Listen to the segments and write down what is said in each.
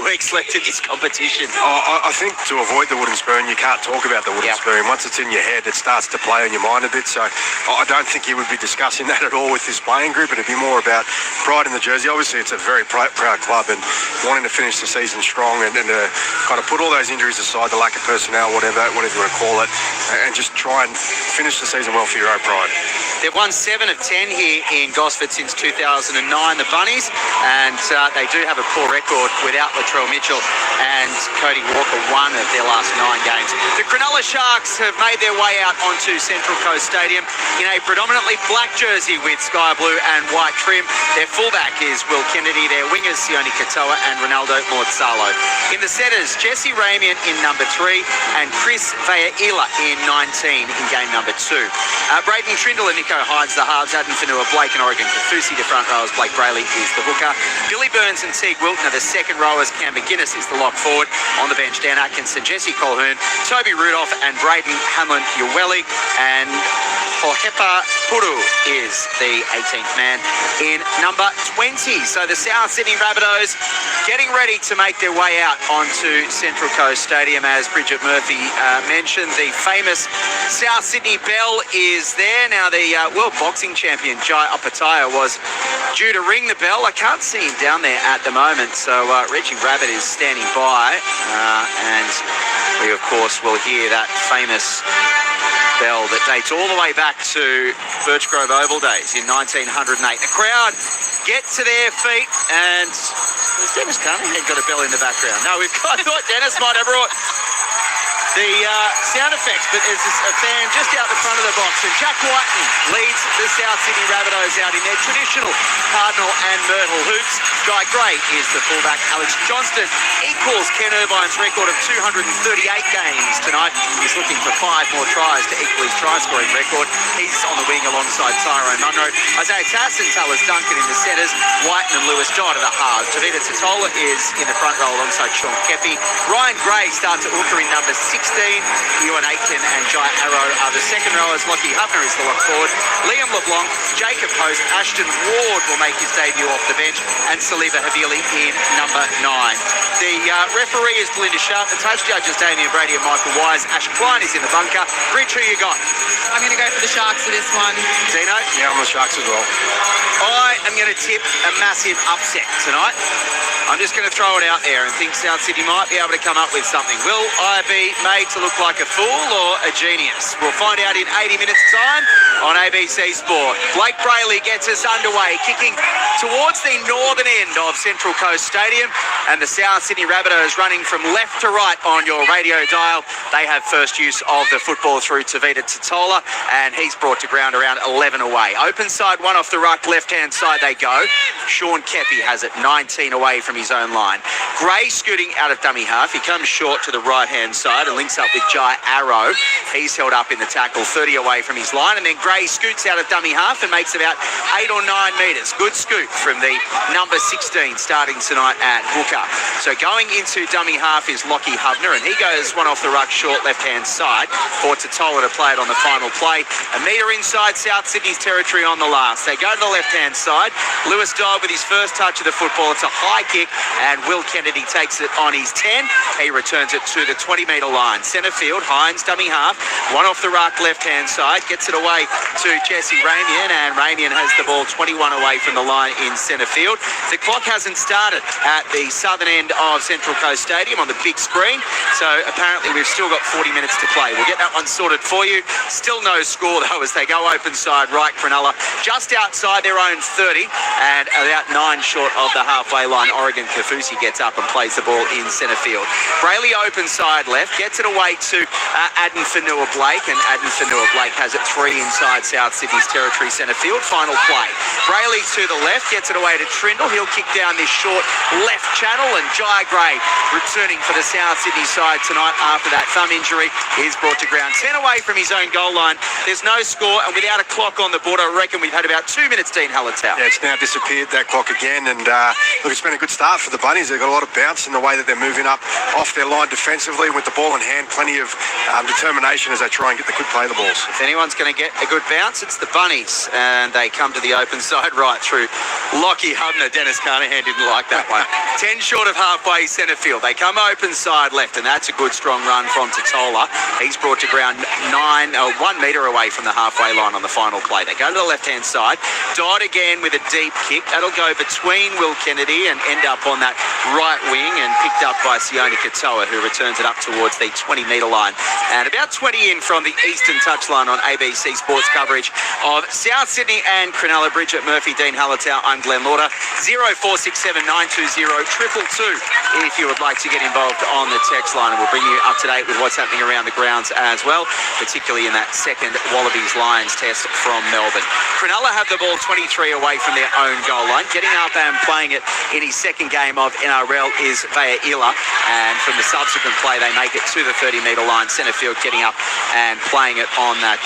weeks left in this competition. I think to avoid the wooden spoon, you can't talk about the wooden spoon. Once it's in your head, it starts to play on your mind a bit. So I don't think he would be discussing that at all with his playing group. It'd be more about pride in the jersey. Obviously, it's a very proud club and wanting to finish the season strong and to kind of put all those injuries aside, the lack of personnel, whatever you want to call it, and just try and finish the season well for your own pride. They've won 7 of 10 here in Gosford since 2009, the Bunnies, and they do have a poor record without Latrell Mitchell and Cody Walker, one of their last 9 games. The Cronulla Sharks have made their way out onto Central Coast Stadium in a predominantly black jersey with sky blue and white trim. Their fullback is Will Kennedy, their wingers Sione Katoa and Ronaldo Mortzalo. In the setters, Jesse Ramian in number 3 and Chris Va'aila in 19 in game number 2. Braden Trindle and Nico Hides the halves, Adam Fanua, Blake and Oregon Kafusi, the front rowers, Blake Brayley is the hooker. Billy Burns and Teague Wilton are the second rowers, Cam McGuinness is the lock forward. On the bench, Dan Atkinson, Jesse Colquhoun, Toby Rudolph and Braden Hamlin-Uweli, and Hohepa Puru is the 18th man in number 20. So the South Sydney Rabbitohs getting ready to make their way out onto Central Coast Stadium. As Bridget Murphy mentioned, the famous South Sydney bell is there. Now the world boxing champion Jai Opetaia was due to ring the bell. I can't see him down there at the moment, so Reggie Rabbit is standing by, and we of course will hear that famous bell that dates all the way back to Birchgrove Oval days in 1908. The crowd get to their feet, and has Dennis Cunningham got a bell in the background? No, I thought Dennis might have brought the sound effects, but there's a fan just out the front of the box, and Jack Whiten leads the South Sydney Rabbitohs out in their traditional Cardinal and Myrtle hoops. Guy Gray is the fullback. Alex Johnston equals Ken Irvine's record of 238 games tonight. He's looking for 5 more tries to equal his try-scoring record. He's on the wing alongside Tyrone Munro. Isaiah Tass and Talis Duncan in the setters. Whiten and Lewis Dodd are the halves. Tavita Totola is in the front row alongside Sean Kepi. Ryan Gray starts at hooker in number 16. Ewan Aitken and Jai Arrow are the second rowers. Lockie Hubner is the lock forward. Liam LeBlanc, Jacob Host, Ashton Ward will make his debut off the bench, and Saliva Havili in number 9. The referee is Belinda Sharp. The touch judges Damien Brady and Michael Wise. Ash Klein is in the bunker. Bridge, who you got? I'm going to go for the Sharks for this one. Dino? Yeah, I'm the Sharks as well. I am going to tip a massive upset tonight. I'm just going to throw it out there and think South Sydney might be able to come up with something. Will I be made to look like a fool or a genius? We'll find out in 80 minutes' time on ABC Sport. Blake Brayley gets us underway, kicking towards the northern end of Central Coast Stadium, and the South Sydney Rabbitohs running from left to right on your radio dial. They have first use of the football through Tavita Totola, and he's brought to ground around 11 away. Open side, one off the ruck, left-hand side they go. Sean Kepi has it 19 away from his own line. Gray scooting out of dummy half. He comes short to the right-hand side and links up with Jai Arrow. He's held up in the tackle 30 away from his line, and then Gray scoots out of dummy half and makes about 8 or 9 metres. Good scoot from the number 16 starting tonight at hooker. So going into dummy half is Lockie Hubner, and he goes one off the ruck short left-hand side for Totola to play it on the final play. A metre inside South Sydney's territory on the last. They go to the left-hand side. Lewis Dodd with his first touch of the football. It's a high kick, and Will Kennedy takes it on his 10. He returns it to the 20-metre line. Centre field, Hines dummy half. One off the ruck left-hand side. Gets it away to Jesse Ramian, and Ramian has the ball 21 away from the line in centre field. The clock hasn't started at the southern end of Central Coast Stadium on the big screen, so apparently we've still got 40 minutes to play. We'll get that one sorted for you. Still no score though as they go open side right. Cronulla just outside their own 30 and about 9 short of the halfway line. Oregon Kafusi gets up and plays the ball in centre field. Brayley open side left, gets it away to Adam Fanua Blake, and Adam Fanua Blake has it 3 inside South Sydney's territory centre field. Final play. Brayley to the left, gets it away to Trindle. He'll kick down this short left channel, and Jai Gray returning for the South Sydney side tonight after that thumb injury is brought to ground. 10 away from his own goal line. There's no score, and without a clock on the board, I reckon we've had about 2 minutes, Dean Hallertau. Yeah, it's now disappeared, that clock again, and look, it's been a good start for the Bunnies. They've got a lot of a bounce in the way that they're moving up off their line defensively with the ball in hand. Plenty of determination as they try and get the quick play of the balls. If anyone's going to get a good bounce, it's the Bunnies, and they come to the open side right through Lockie Hubner. Dennis Carnahan didn't like that one. 10 short of halfway centre field. They come open side left, and that's a good strong run from Totola. He's brought to ground 1 metre away from the halfway line on the final play. They go to the left-hand side. Dodd again with a deep kick. That'll go between Will Kennedy and end up on that right wing and picked up by Sione Katoa, who returns it up towards the 20-metre line. And about 20 in from the eastern touchline on ABC Sports coverage of South Sydney and Cronulla. Bridget Murphy, Dean Hallertau, I'm Glenn Lauder. 0467 920 222 if you would like to get involved on the text line, and we'll bring you up to date with what's happening around the grounds as well, particularly in that second Wallabies-Lions test from Melbourne. Cronulla have the ball 23 away from their own goal line. Getting up and playing it in his second game of NRL is Va'ila, and from the subsequent play they make it to the 30-metre line. Centre field getting up and playing it on that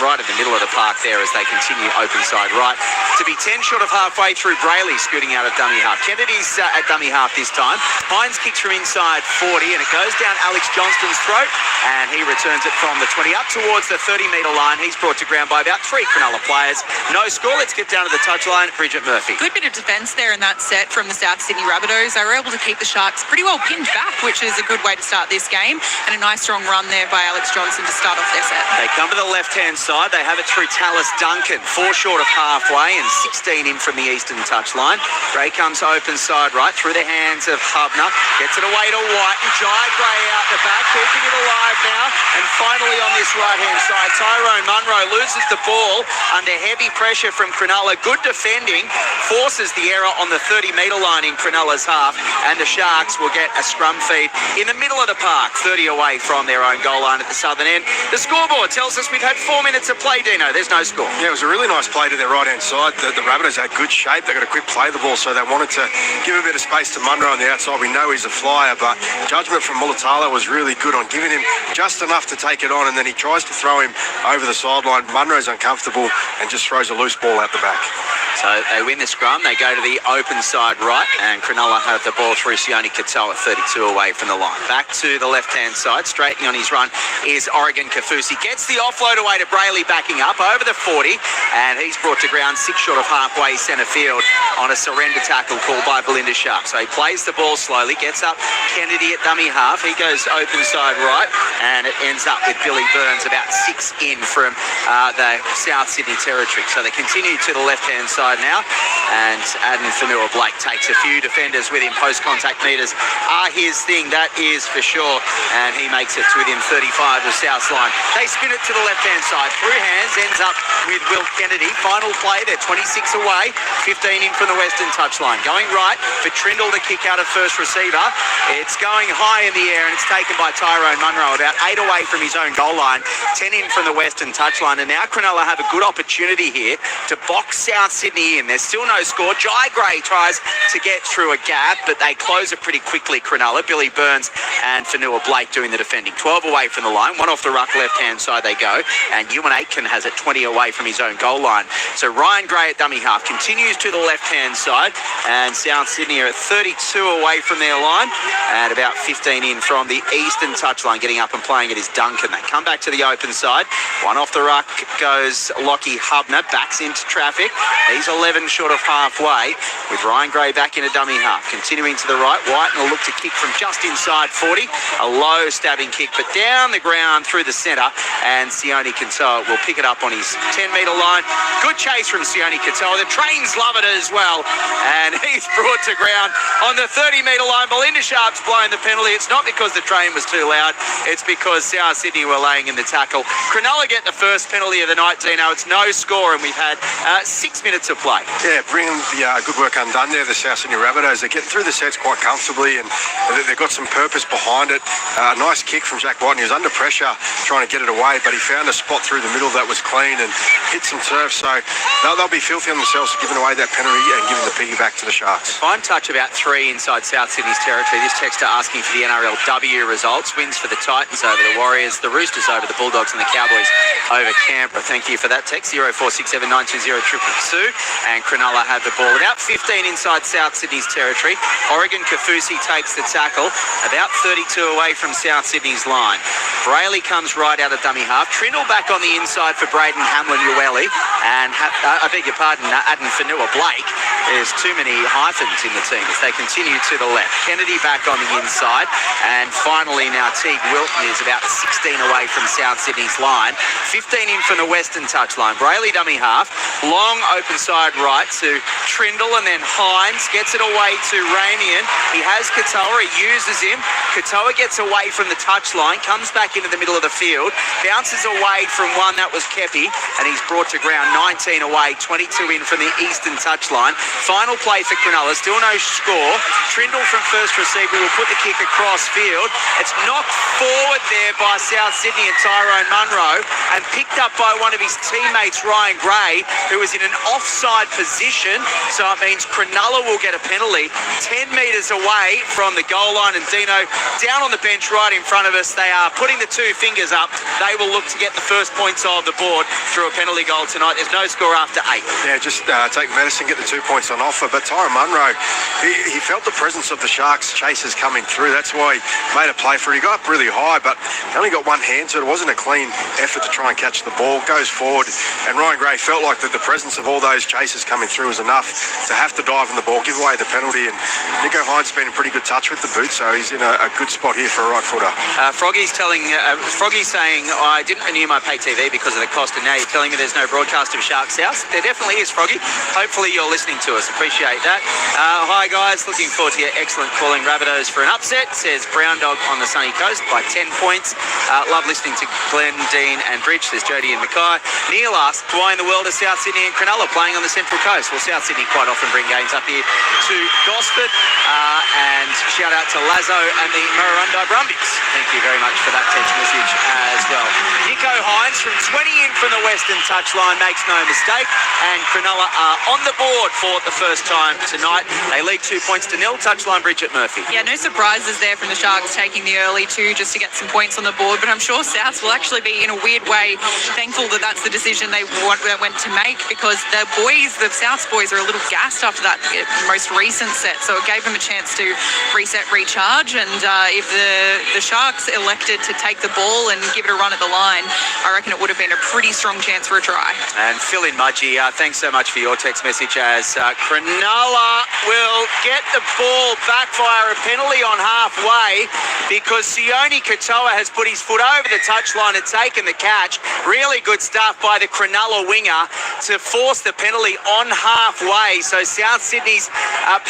right in the middle of the park there as they continue open side right. To be 10 short of halfway through, Brayley scooting out of dummy half. Kennedy's at dummy half this time. Hines kicks from inside 40 and it goes down Alex Johnston's throat, and he returns it from the 20 up towards the 30-metre line. He's brought to ground by about 3 Cronulla players. No score. Let's get down to the touchline. Bridget Murphy. Good bit of defence there in that set from the South Sydney Rabbitohs. They were able to keep the Sharks pretty well pinned back, which is a good way to start this game, and a nice strong run there by Alex Johnson to start off their set. They come to the left-hand side. They have it through Tallis Duncan, 4 short of halfway and 16 in from the eastern touchline. Gray comes open side right through the hands of Hubner. Gets it away to White, and Jai Gray out the back, keeping it alive now. And finally on this right-hand side, Tyrone Munro loses the ball under heavy pressure from Cronulla. Good defending, forces the error on the 30-metre line in Cronulla's half, and the Sharks will get a scrum feed in the middle of the park, 30 away from their own goal line at the southern end. The scoreboard tells us we've had 4 minutes of play, Dino. There's no score. Yeah, it was a really nice play to their right-hand side. The Rabbitohs had good shape. They got a quick play of the ball, so they wanted to give a bit of space to Munro on the outside. We know he's a flyer, but judgment from Mulatalo was really good on giving him just enough to take it on, and then he tries to throw him over the sideline. Munro's uncomfortable and just throws a loose ball out the back. So they win the scrum. They go to the open side right, and Cronulla have the ball through Sione Katoa, 32 away from the line. Back to the left-hand side, straightening on his run is Oregon Kafusi. Gets the offload away to Brayley, backing up over the 40, and he's brought to ground 6 short of halfway centre field on a surrender tackle called by Belinda Sharp. So he plays the ball slowly, gets up Kennedy at dummy half. He goes open side right, and it ends up with Billy Burns about 6 in from the South Sydney territory. So they continue to the left-hand side now, and Adam Fanua-Blake takes a few defenders with him. Post-contact meters are his thing, that is for sure, and he makes it to within 35 of South's line. They spin it to the left-hand side, through hands, ends up with Will Kennedy. Final play, they're 26 away, 15 in from the western touchline. Going right for Trindle to kick out of first receiver. It's going high in the air, and it's taken by Tyrone Munro, about 8 away from his own goal line, 10 in from the western touchline, and now Cronulla have a good opportunity here to box South Sydney in. There's still no score. Jai Gray tries to get through a gap, but they close it pretty quickly, Cronulla. Billy Burns and Fanua-Blake doing the defending. 12 away from the line, 1 off the ruck left-hand side they go, and Ewan Aitken has it 20 away from his own goal line. So Ryan Gray at dummy half continues to the left-hand side, and South Sydney are at 32 away from their line, and about 15 in from the eastern touchline. Getting up and playing it is Duncan. They come back to the open side. 1 off the ruck goes Lockie Hubner, backs into traffic. He's 11 short of halfway, with Ryan Gray back in a dummy half. Continuing to the right, White will look to kick from just inside 40. A low stabbing kick, but down the ground through the centre, and Sione Katoa will pick it up on his 10-metre line. Good chase from Sione Katoa. The trains love it as well, and he's brought to ground on the 30-metre line. Belinda Sharp's blown the penalty. It's not because the train was too loud, it's because South Sydney were laying in the tackle. Cronulla get the first penalty of the night, Dino. It's no score, and we've had 6 minutes of play. Yeah, bringing the good work undone there, the South Sydney Rabbitohs. They're getting through the sets quite comfortably, and they've got some purpose behind it. Nice kick from Jack White. He was under pressure trying to get it away, but he found a spot through the middle that was clean and hit some turf. So they'll be filthy on themselves for giving away that penalty and giving the piggy back to the Sharks. Fine touch about 3 inside South Sydney's territory. This texter asking for the NRL W results. Wins for the Titans over the Warriors, the Roosters over the Bulldogs, and the Cowboys over Canberra. Thank you for that text. 0467 920 222. and Cronulla have the ball. About 15 inside South Sydney's territory. Oregon Kafusi takes the tackle, about 32 away from South Sydney's line. Brayley comes right out of dummy half. Trindle back on the inside for Braden Hamlin-Ueli. And, I beg your pardon, Aden Fanua-Blake. There's too many hyphens in the team as they continue to the left. Kennedy back on the inside. And finally now Teague Wilton is about 16 away from South Sydney's line. 15 in from the western touchline. Brayley dummy half. Long open side right to Trindle, and then Hines gets it away to Ramian. He has Katoa. He uses him. Katoa gets away from the touchline. Comes back into the middle of the field, bounces away from one that was Kepi, and he's brought to ground. 19 away, 22 in from the eastern touchline. Final play for Cronulla, still no score. Trindle from first receiver will put the kick across field. It's knocked forward there by South Sydney and Tyrone Munro, and picked up by one of his teammates, Ryan Gray, who was in an offside position. So it means Cronulla will get a penalty 10 metres away from the goal line. And Dino, down on the bench right in front of us, they are putting the two fingers up. They will look to get the first points of the board through a penalty goal tonight. There's no score after 8. Yeah, just take medicine, get the 2 points on offer. But Tyrone Munro, he felt the presence of the Sharks chasers coming through. That's why he made a play for it. He got up really high, but he only got one hand, so it wasn't a clean effort to try and catch the ball. Goes forward, and Ryan Gray felt like that the presence of all those chasers coming through was enough to have to dive in the ball, give away the penalty. And Nico Hines has been in pretty good touch with the boot, so he's in a good spot here for a right footer. Froggy's saying, I didn't renew my pay TV because of the cost, and now you're telling me there's no broadcast of Sharks House. There definitely is, Froggy. Hopefully you're listening to us. Appreciate that. Hi guys, looking forward to your excellent calling. Rabbitohs for an upset, says Brown Dog on the sunny coast by 10 points. Love listening to Glenn, Dean and Bridge, says Jody and Mackay. Neil asks, why in the world are South Sydney and Cronulla playing on the Central Coast? Well, South Sydney quite often bring games up here to Gosford. And shout out to Lazo and the Murrurundi Brumbies. Thank you very much for that text message as well. Nico Hines from 20 in from the western touchline makes no mistake, and Cronulla are on the board for the first time tonight. They lead 2 points to nil. Touchline Bridget Murphy. Yeah, no surprises there from the Sharks taking the early two just to get some points on the board, but I'm sure Souths will actually be, in a weird way, thankful that that's the decision they went to make, because the Souths boys are a little gassed after that most recent set, so it gave them a chance to reset, recharge, and if the Sharks elected to take the ball and give it a run at the line, I reckon it would have been a pretty strong chance for a try. And Phil in Mudgee, thanks so much for your text message, as Cronulla will get the ball back via a penalty on halfway, because Sione Katoa has put his foot over the touchline and taken the catch. Really good stuff by the Cronulla winger to force the penalty on halfway. So South Sydney's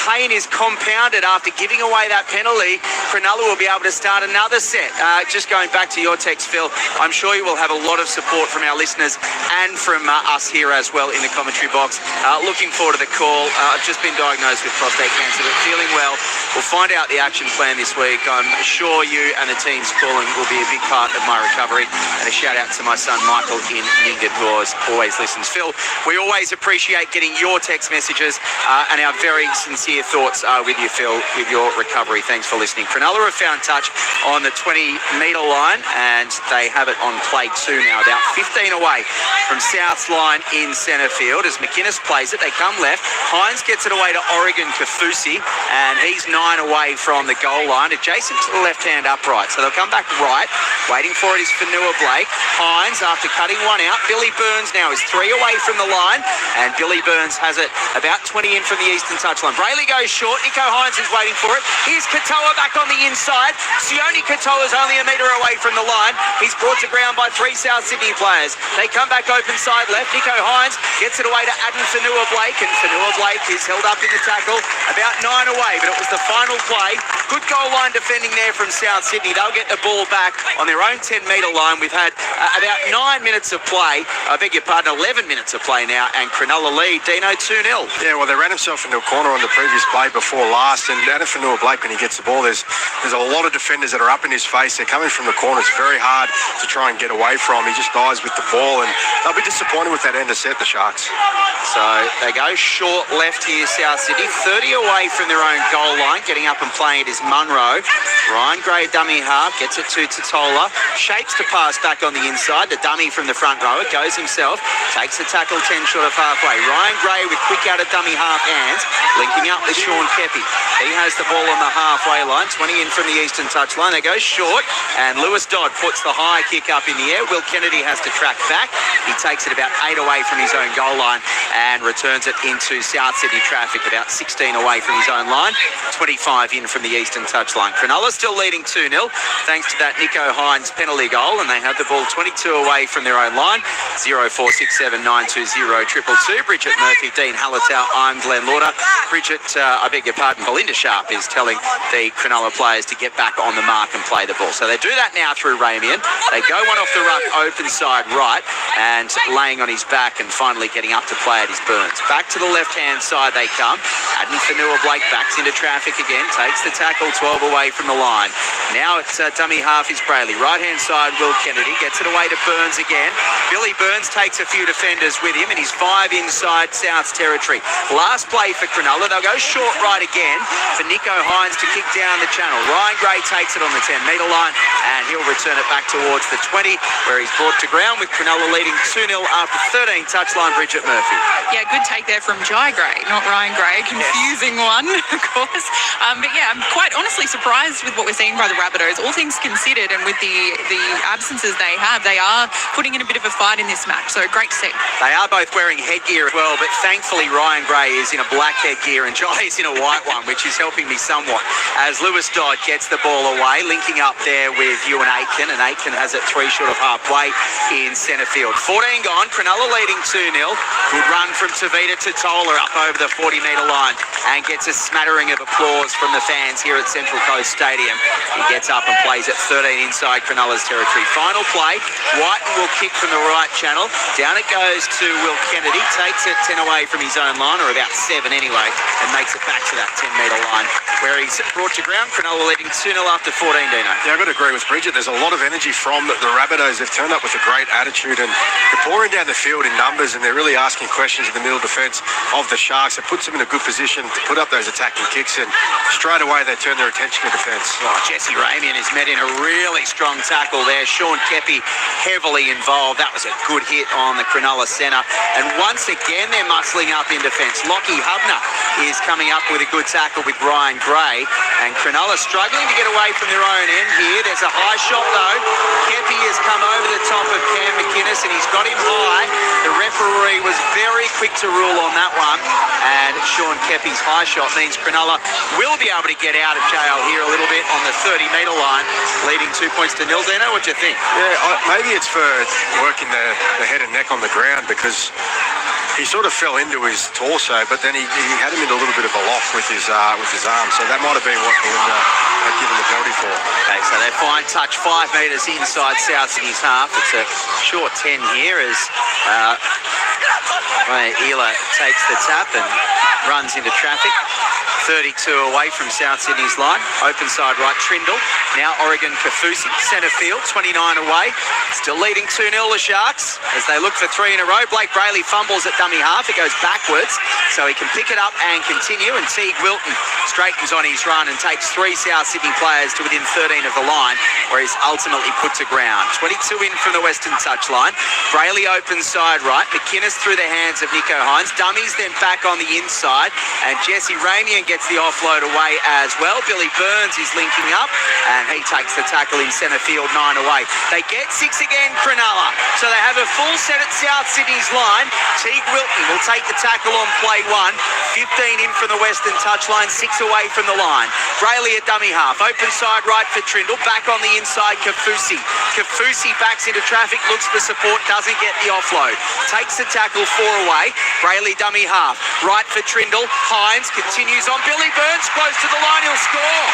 pain is compounded after giving away that penalty. Cronulla will be able to start another set. Just going back to your text, Phil, I'm sure you will have a lot of support from our listeners and from us here as well in the commentary box. Looking forward to the call. I've just been diagnosed with prostate cancer, but feeling well. We'll find out the action plan this week. I'm sure you and the team's calling will be a big part of my recovery. And a shout out to my son Michael in Yingad, who always listens. Phil, we always appreciate getting your text messages, and our very sincere thoughts are with you, Phil, with your recovery. Thanks for listening. Cronulla have found touch on the 20-metre line, and they have it on play 2 now, about 15 away from South's line in centre field. As McInnes plays it, they come left. Hines gets it away to Oregon Kafusi, and he's 9 away from the goal line, adjacent to the left-hand upright. So they'll come back right. Waiting for it is Fanua-Blake. Hines, after cutting one out. Billy Burns now is 3 away from the line, and Billy Burns has it about 20 in from the eastern touchline. Brayley goes short. Nico Hines is waiting for it. Here's Katoa back on the inside. Sione Katoa is only a metre away from the line. He's brought to ground by 3 South Sydney players. They come back open side left. Nico Hines gets it away to Aden Fanua-Blake, and Fanua-Blake is held up in the tackle, about 9 away, but it was the final play. Good goal line defending there from South Sydney. They'll get the ball back on their own 10-metre line. We've had about 9 minutes of play. I beg your pardon, 11 minutes of play now, and Cronulla lead Dino 2-0. Yeah, well, they ran himself into a corner on the previous play before last, and Aden Fanua-Blake, when he gets the ball, there's there's a lot of defenders that are up in his face. They're coming from the corner. It's very hard to try and get away from. He just dies with the ball, and they'll be disappointed with that end to set, the Sharks. So they go short left here, South Sydney, 30 away from their own goal line. Getting up and playing it is Munro. Ryan Gray, dummy half, gets it to Totola. Shapes to pass back on the inside. The dummy from the front row. It goes himself. Takes the tackle 10 short of halfway. Ryan Gray with quick out of dummy half hands. Linking up with Sean Kepi. He has the ball on the halfway line. 20 in from the eastern touchline. They go short, and Lewis Dodd puts the high kick up in the air. Will Kennedy has to track back. He takes it about 8 away from his own goal line and returns it into South Sydney traffic, about 16 away from his own line. 25 in from the eastern touchline. Cronulla still leading 2-0 thanks to that Nico Hines penalty goal, and they have the ball 22 away from their own line. 0467920222. Bridget Murphy, Dean Hallertau, I'm Glenn Lauder. Bridget, I beg your pardon, Belinda Sharp is telling the Cronulla players to get back on the mark and play the ball. So they do that now through Ramian. They go one off the ruck, open side right, and laying on his back and finally getting up to play at his Burns. Back to the left-hand side they come. Adam Fanua-Blake backs into traffic again, takes the tackle 12 away from the line. Now it's dummy half is Brayley. Right-hand side, Will Kennedy gets it away to Burns again. Billy Burns takes a few defenders with him, and he's 5 inside South's territory. Last play for Cronulla. They'll go short right again for Nico Hines to kick down the channel. Ryan Gray takes it on the 10-metre line, and he'll return it back towards the 20, where he's brought to ground with Cronulla leading 2-0 after 13 touchline. Bridget Murphy. Yeah, good take there from Jai Gray, not Ryan Gray. Confusing one, of course. But yeah, I'm quite honestly surprised with what we're seeing by the Rabbitohs. All things considered, and with the absences they have, they are putting in a bit of a fight in this match. So great to see. They are both wearing headgear as well, but thankfully Ryan Gray is in a black headgear and Jai is in a white one, which is helping me somewhat. As Lewis Dodd gets the ball away, linking up there with Ewan Aitken, and Aitken has it 3 short of halfway in centre field. 14 gone, Cronulla leading 2-0. Good run from Tavita Totola up over the 40-metre line and gets a smattering of applause from the fans here at Central Coast Stadium. He gets up and plays at 13 inside Cronulla's territory. Final play, Whiten will kick from the right channel. Down it goes to Will Kennedy, takes it 10 away from his own line, or about 7 anyway, and makes it back to that 10-metre line, where he's brought to ground. Cronulla leading 2-0 after 14, Dino. Yeah, I've got to agree with Bridget. There's a lot of energy from the Rabbitohs. They've turned up with a great attitude, and they're pouring down the field in numbers, and they're really asking questions in the middle defence of the Sharks. It puts them in a good position to put up those attacking kicks, and straight away they turn their attention to defence. Oh, Jesse Ramian is met in a really strong tackle there. Sean Kepi heavily involved. That was a good hit on the Cronulla centre. And once again, they're muscling up in defence. Lockie Hubner is coming up with a good tackle with Ryan Gray. And Cronulla struggling to get away from their own end here. There's a high shot though. Kepi has come over the top of Cam McInnes and he's got him high. The referee was very quick to rule on that one. And Sean Kepi's high shot means Cronulla will be able to get out of jail here a little bit on the 30-metre line, leading 2 points to 0. Dino, what do you think? Yeah, maybe it's for working the head and neck on the ground, because he sort of fell into his torso, but then he had him into a little bit of a lock with his arm, so that might have been what Belinda had given the penalty for. Okay, so they fine touch 5 metres inside South Sydney's half. It's a short 10 here as Ela takes the tap and runs into traffic. 32 away from South Sydney's line. Open side right, Trindle. Now Oregon Kafusi, centre field, 29 away. Still leading 2-0 the Sharks as they look for 3 in a row. Blake Brayley fumbles at dummy half. It goes backwards so he can pick it up and continue. And Teague Wilton straightens on his run and takes 3 South Sydney players to within 13 of the line, where he's ultimately put to ground. 22 in from the western touchline. Brayley open side right. McInnes through the hands of Nico Hines. Dummies then back on the inside. And Jesse Ramian gets the offload away as well. Billy Burns is linking up and he takes the tackle in centre field, 9 away. They get 6 again, Cronulla. So they have a full set at South Sydney's line. Teague Wilton will take the tackle on play 1. 15 in from the western touchline, 6 away from the line. Brayley at dummy half. Open side right for Trindle. Back on the inside, Kafusi. Kafusi backs into traffic, looks for support, doesn't get the offload. Takes the tackle 4 away. Brayley dummy half. Right for Trindle. Hines continues on. Billy Burns close to the line, he'll score.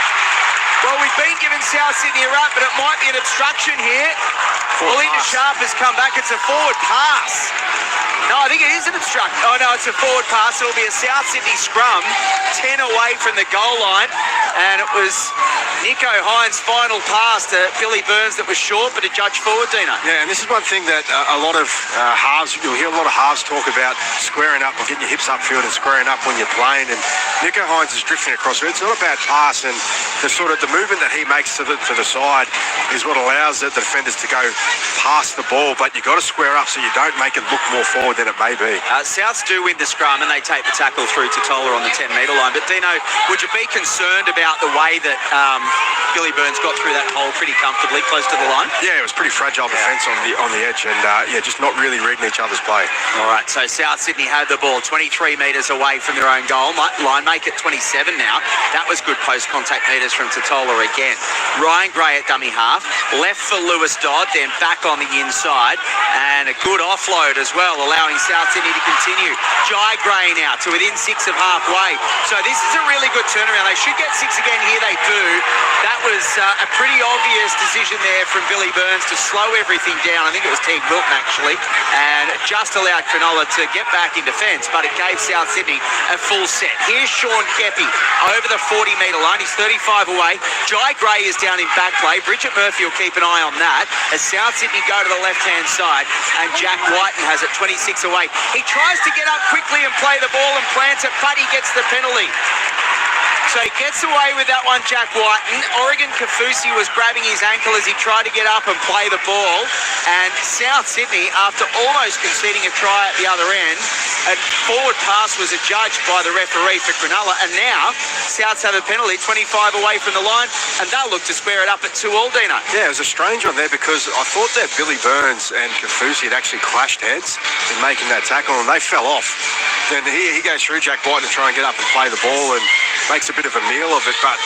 Well, we've been given South Sydney a rap, but it might be an obstruction here. Belinda Sharp has come back. It's a forward pass. No, I think it is an obstruction. Oh, no, it's a forward pass. It'll be a South Sydney scrum, 10 away from the goal line. And it was Nico Hines' final pass to Billy Burns that was short, but a judge forward, Dino. Yeah, and this is one thing that a lot of halves, you'll hear a lot of halves talk about squaring up or getting your hips upfield and squaring up when you're playing. And Nico Hines is drifting across. It's not a bad pass, and the movement that he makes to the side is what allows the defenders to go past the ball. But you've got to square up so you don't make it look more forward than it may be. Souths do win the scrum and they take the tackle through to Toller on the 10-metre line. But Dino, would you be concerned about the way that Billy Burns got through that hole pretty comfortably close to the line? Yeah, it was pretty fragile defence on the edge, and just not really reading each other's play. All right, so South Sydney had the ball 23 metres away from their own goal line, make it 27 now. That was good post-contact metres from Totola again. Ryan Gray at dummy half, left for Lewis Dodd, then back on the inside, and a good offload as well, allowing South Sydney to continue. Jai Gray now to within 6 of halfway. So this is a really good turnaround. They should get 6 again here, they do. That was a pretty obvious decision there from Billy Burns to slow everything down. I think it was Teague Wilton actually, and just allowed Cronulla to get back in defence, but it gave South Sydney a full set. Here's Sean Kepi over the 40-metre line. He's 35 away. Jai Gray is down in back play. Bridget Murphy will keep an eye on that as South Sydney go to the left-hand side, and Jack Whiten has it 26 away. He tries to get up quickly and play the ball and plants it, but he gets the penalty. So he gets away with that one, Jack Whiten. Oregon Kafusi was grabbing his ankle as he tried to get up and play the ball. And South Sydney, after almost conceding a try at the other end, a forward pass was adjudged by the referee for Cronulla. And now Souths have a penalty 25 away from the line, and they'll look to square it up at 2-2, Dino. Yeah, it was a strange one there because I thought that Billy Burns and Kafusi had actually clashed heads in making that tackle, and they fell off. Then he goes through Jack Whiten to try and get up and play the ball and makes a bit of a meal of it, but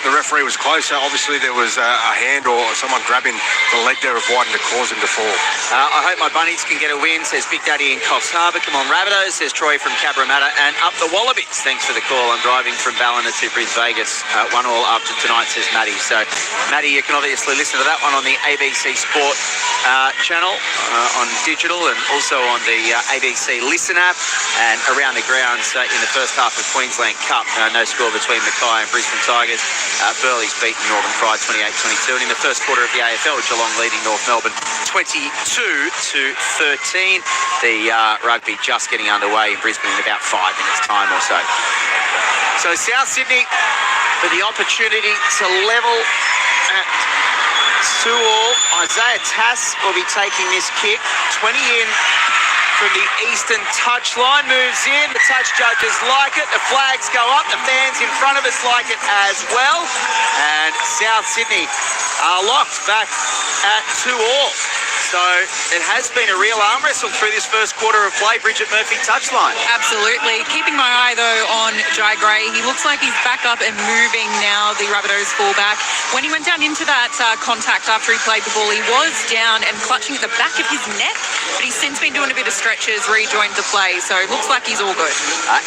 the referee was close. So obviously there was a hand or someone grabbing the leg there of Whiten to cause him to fall. I hope my bunnies can get a win, says Big Daddy in Coffs Harbour. Come on, Rabbitohs, says Troy from Cabramatta. And up the Wallabies. Thanks for the call. I'm driving from Ballina to Bris Vegas. 1-1 after tonight, says Maddie. So, Maddie, you can obviously listen to that one on the ABC Sport channel on digital, and also on the ABC Listen app, and around the grounds in the first half of Queensland Cup. No score between Mackay and Brisbane Tigers. Burley's beaten Northern Pride 28-22, and in the first quarter of the AFL, Geelong leading North Melbourne 22-13. The rugby just getting underway in Brisbane in about 5 minutes time or so. So South Sydney for the opportunity to level at 2-2. Isaiah Tass will be taking this kick. 20 in from the eastern touchline, moves in. The touch judges like it. The flags go up. The fans in front of us like it as well. And South Sydney are locked back at 2-2. So it has been a real arm wrestle through this first quarter of play. Bridget Murphy, touchline. Absolutely. Keeping my eye, though, on Jai Gray. He looks like he's back up and moving now, the Rabbitohs fullback. When he went down into that contact after he played the ball, he was down and clutching at the back of his neck, but he's since been doing a bit of stretches, rejoined the play, so it looks like he's all good.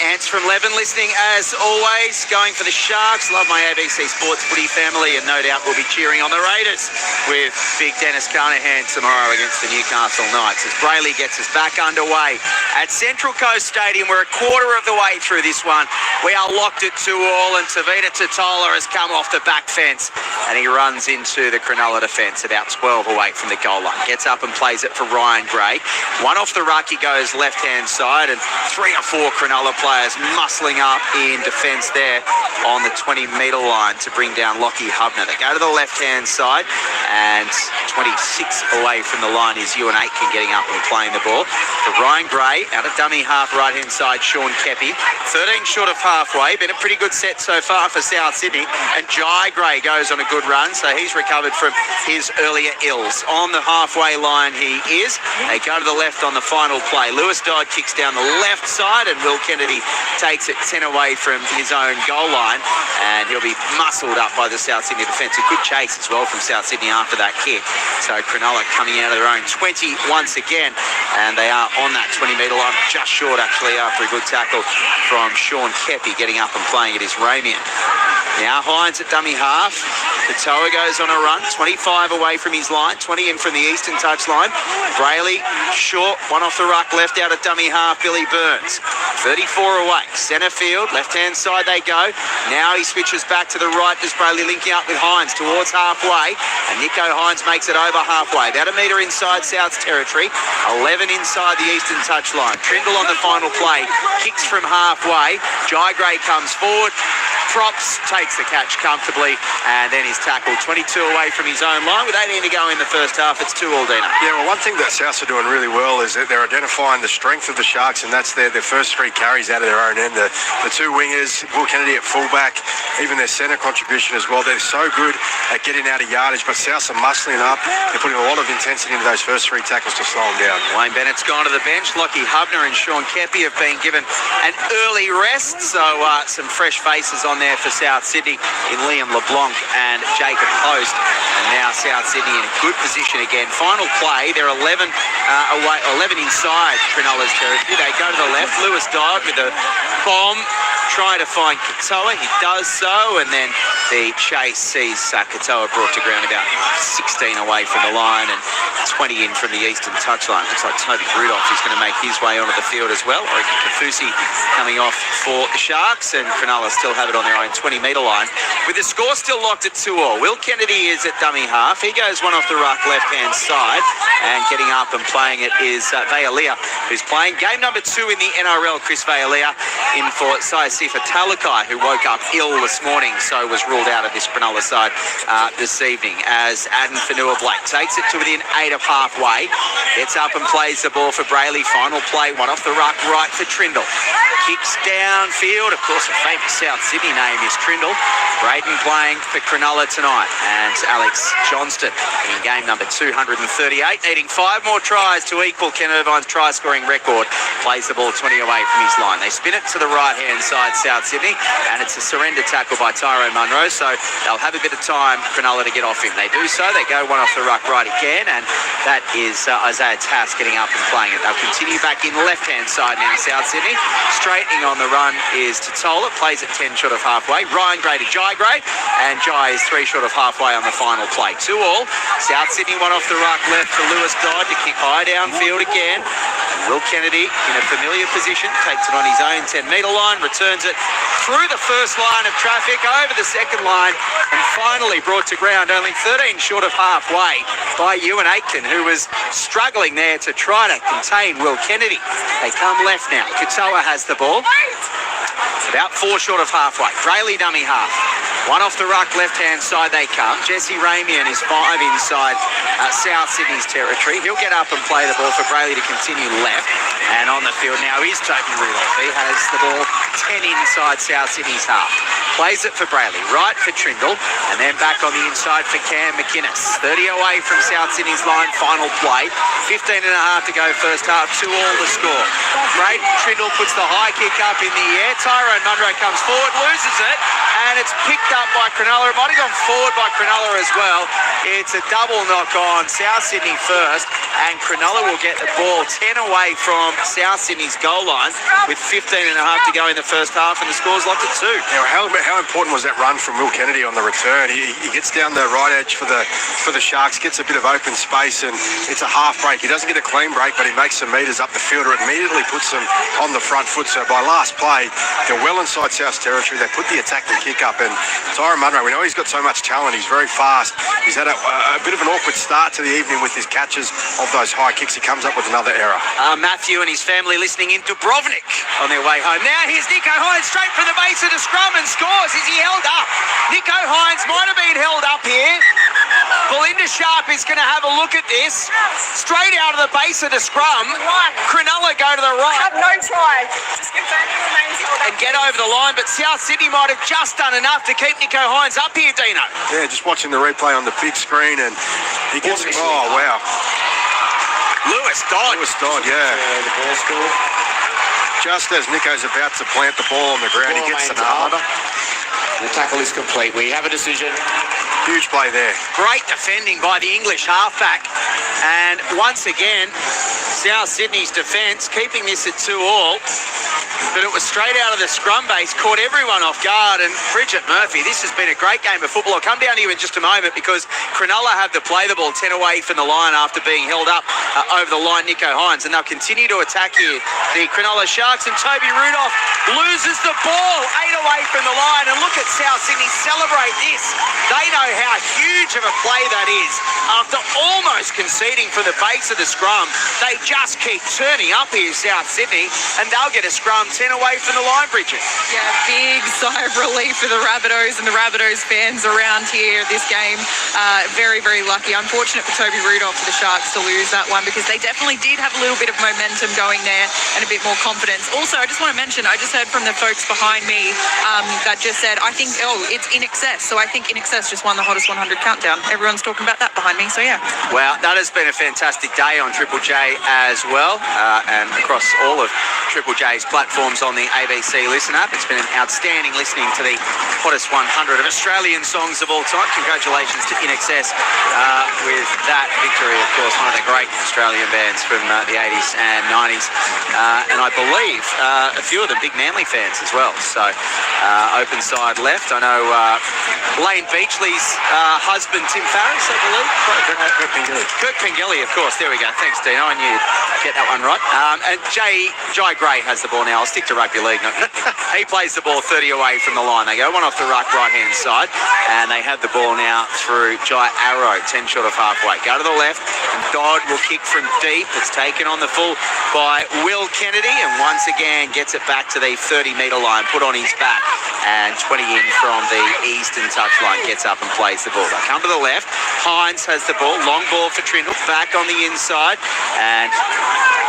Ants from Leven listening as always, going for the Sharks. Love my ABC Sports footy family, and no doubt we'll be cheering on the Raiders with big Dennis Carnahan tomorrow against the Newcastle Knights as Brayley gets us back underway at Central Coast Stadium. We're a quarter of the way through this one. We are locked at 2-2, and Tavita Totola has come off the back fence and he runs into the Cronulla defence about 12 away from the goal line. Gets up and plays it for Ryan Gray. One off the ruck, he goes left-hand side, and 3 or 4 Cronulla players muscling up in defence there on the 20-metre line to bring down Lockie Hubner. They go to the left-hand side, and 26 away from the line is Ewan Aitken getting up and playing the ball. For Ryan Gray, out of dummy half right-hand side, Sean Kepi. 13 short of halfway. Been a pretty good set so far for South Sydney. And Jai Gray goes on a good run, so he's recovered from his earlier ills. On the halfway line he is. They go to the left on the final play. Lewis Dodd kicks down the left side, and Will Kennedy takes it 10 away from his own goal line, and he'll be muscled up by the South Sydney defence. A good chase as well from South Sydney after that kick. So Cronulla coming out of their own 20 once again, and they are on that 20-metre line, just short actually after a good tackle from Sean Kepi getting up and playing at his Ramian. Now Hines at dummy half. Katoa goes on a run, 25 away from his line, 20 in from the eastern touchline. Brayley, short, one off the ruck, left out at dummy half, Billy Burns. 34 away, centre field, left-hand side they go. Now he switches back to the right, as Brayley linking up with Hines towards halfway. And Nico Hines makes it over halfway. About a metre inside South's territory, 11 inside the eastern touchline. Trindle on the final play, kicks from halfway. Jai Gray comes forward, props, takes the catch comfortably, and then he's tackled 22 away from his own line with 18 to go in the first half. It's 2-2, Dino. Yeah, well, one thing that Souths are doing really well is that they're identifying the strength of the Sharks, and that's their first 3 carries out of their own end. The 2 wingers, Will Kennedy at fullback, even their centre contribution as well. They're so good at getting out of yardage, but Souths are muscling up. They're putting a lot of intensity into those first 3 tackles to slow them down. Wayne Bennett's gone to the bench. Lockie Hubner and Sean Kepi have been given an early rest, so some fresh faces on there for South Sydney in Liam LeBlanc and Jacob Post. And now South Sydney in a good position again. Final play, they're 11 away, 11 inside Cronulla's territory. They go to the left. Lewis Dodd with a bomb, trying to find Katoa. He does so, and then the chase sees Katoa brought to ground about 16 away from the line and 20 in from the eastern touchline. Looks like Toby Rudolph is going to make his way onto the field as well. Oregon Kafusi coming off for the Sharks, and Cronulla still have it on their own 20-metre line. With the score still locked at 2-2. Will Kennedy is at dummy half. He goes one off the ruck left-hand side, and getting up and playing it is Vailea, who's playing game number 2 in the NRL. Chris Vailea in for Sifa Talakai, who woke up ill this morning, so was ruled out of this Cronulla side this evening, as Aden Fanua-Blake takes it to within 8 of halfway, gets up and plays the ball for Brayley. Final play, one off the ruck right for Trindle. Kicks downfield. Of course, a famous South Sydney name is Trindle. Braden playing for Cronulla tonight, and Alex Johnston in game number 238, needing 5 more tries to equal Ken Irvine's try-scoring record. Plays the ball 20 away from his line. They spin it to the right-hand side, South Sydney, and it's a surrender tackle by Tyrone Munro, so they'll have a bit of time, Cronulla, to get off him. They do so. They go one off the ruck right again, and that is Isaiah Tass getting up and playing it. They'll continue back in left-hand side now, South Sydney. Straightening on the run is Totola, plays at 10 short of halfway. Ryan Gray to Jai Gray, and Jai is 3 short of halfway on the final play. 2-2. South Sydney one off the ruck left for Lewis Dodd to kick high downfield again. Will Kennedy in a familiar position, takes it on his own 10-metre line, returns it through the first line of traffic, over the second line, and finally brought to ground only 13 short of halfway by Ewan Aitken, who was struggling there to try to contain Will Kennedy. They come left now. Katoa has the ball. About 4 short of halfway. Brayley dummy half. One off the ruck left-hand side they come. Jesse Ramian is 5 inside South Sydney's territory. He'll get up and play the ball for Brayley to continue left. And on the field now is Toby Rudolph. He has the ball 10 inside South Sydney's half. Plays it for Brayley, right for Trindle, and then back on the inside for Cam McInnes. 30 away from South Sydney's line, final play. 15 and a half to go first half, 2-2 the score. Braden Trindle puts the high kick up in the air. Tyrone Munro comes forward, loses it, and it's picked up by Cronulla. It might have gone forward by Cronulla as well. It's a double knock on South Sydney first, and Cronulla will get the ball 10 away from South Sydney's goal line with 15 and a half to go in the first half, and the score's locked at 2. Now, how important was that run from Will Kennedy on the return? He gets down the right edge for the Sharks, gets a bit of open space, and it's a half break. He doesn't get a clean break, but he makes some metres up the field. It immediately puts them on the front foot. So by last play, they're well inside South's territory. They put the attacking kick up, and Tyrone Munro, we know he's got so much talent. He's very fast. He's had a bit of an awkward start to the evening with his catches of those high kicks. He comes up with another error. Matthew and his family listening in Dubrovnik on their way home. Now here's Nico Hines straight from the base of the scrum and scores. Is he held up? Nico Hines might have been held up here. Belinda Sharp is going to have a look at this. Straight out of the base of the scrum. Cronulla go to the right. Have no try. Just confirm he remains held up. And get over the line, but South Sydney might have just done enough to keep Nico Hines up here, Dino. Yeah, just watching the replay on the big screen, and he gets... Oh, wow. Lewis Dodd. Yeah. The ball score. Just as Nico's about to plant the ball on the ground, he gets an armour. The tackle is complete. We have a decision. Huge play there. Great defending by the English halfback. And once again, South Sydney's defence keeping this at 2-2. but it was straight out of the scrum base, caught everyone off guard. And Bridget Murphy, this has been a great game of football. I'll come down to you in just a moment because Cronulla have to play the ball 10 away from the line after being held up over the line, Nico Hines, and they'll continue to attack here. The Cronulla Sharks, and Toby Rudolph loses the ball 8 away from the line. And look at South Sydney celebrate this. They know how huge of a play that is. After almost conceding from the base of the scrum, they just keep turning up here, South Sydney, and they'll get a scrum 10 away from the line, Bridget. Yeah, big sigh of relief for the Rabbitohs and the Rabbitohs fans around here this game. Very, very lucky. Unfortunate for Toby Rudolph for the Sharks to lose that one because they definitely did have a little bit of momentum going there and a bit more confidence. Also, I just want to mention, I just heard from the folks behind me that just said, I think, it's In Excess. So I think In Excess just won the Hottest 100 countdown. Everyone's talking about that behind me, so yeah. Well, that has been a fantastic day on Triple J as well, and across all of Triple J's platforms on the ABC Listen app. It's been an outstanding listening to the Hottest 100 of Australian songs of all time. Congratulations to In Excess with that victory, of course, one of the great Australian bands from the 80s and 90s. And I believe a few of them big Manly fans as well. So open side left. I know Lane Beachley's husband, Tim Farris, I believe. Kirk Pengelly, of course. There we go. Thanks, Dino. I knew you'd get that one right. And Jai Gray has the ball now. I'll stick to rugby league. He plays the ball 30 away from the line. They go one off the right-hand side, and they have the ball now through Jai Arrow, 10 short of halfway. Go to the left, and Dodd will kick from deep. It's taken on the full by Will Kennedy, and once again gets it back to the 30-metre line, put on his back, and 20 in from the eastern touchline. Gets up and plays the ball. They come to the left. Hines has the ball. Long ball for Trindle. Back on the inside, and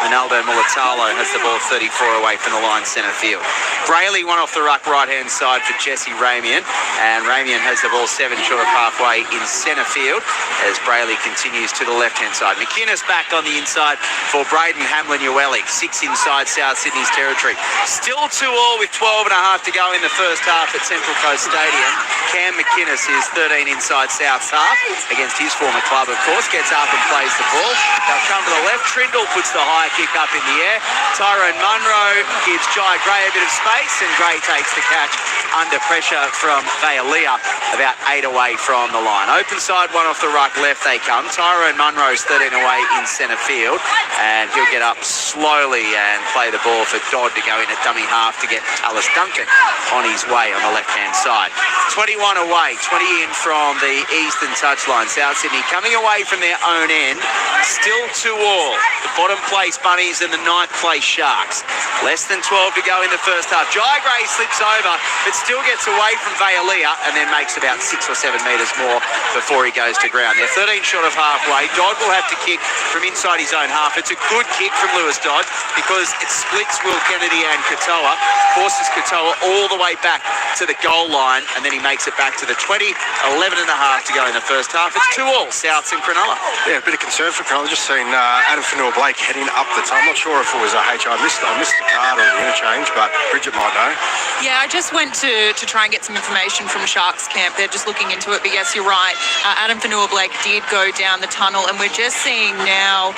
Ronaldo Mulatalo has the ball 34 away from the line, centre field. Brayley one off the ruck right-hand side for Jesse Ramian, and Ramian has the ball 7 short of halfway in centre field as Brayley continues to the left-hand side. McInnes back on the inside for Braden Hamlin-Uelic, 6 inside South Sydney's territory. Still 2-all with 12 and a half to go in the first half at Central Coast Stadium. Cam McInnes is 13 inside South's half against his former club, of course. Gets up and plays the ball. They'll come to the left. Trindle puts the high kick up in the air. Tyrone Munro gives Jai Gray a bit of space, and Gray takes the catch under pressure from Vailea, about 8 away from the line. Open side, one off the ruck left they come. Tyrone Munro's 13 away in centre field, and he'll get up slowly and play the ball for Dodd to go in at dummy half to get Tallis Duncan on his way on the left-hand side. 21 away, 20 in from the eastern touchline. South Sydney coming away from their own end. Still 2-all. The bottom place Bunnies and the 9th place Sharks. Less than 12 to go in the first half. Jai Gray slips over, but still gets away from Vailea and then makes about 6 or 7 metres more before he goes to ground. They're 13 short of halfway. Dodd will have to kick from inside his own half. It's a good kick from Lewis Dodd because it splits Will Kennedy and Katoa, forces Katoa all the way back to the goal line, and then he makes it back to the 20. 11 and a half to go in the first half. It's 2-all, Souths and Cronulla. Yeah, a bit of concern for Cronulla. Just seen Adam Fanua-Blake heading up the tunnel. I'm not sure if it was a H. I missed the card on the interchange, but Bridget might know. Yeah, I just went to try and get some information from Sharks camp. They're just looking into it, but yes, you're right. Adam Fanua-Blake did go down the tunnel, and we're just seeing now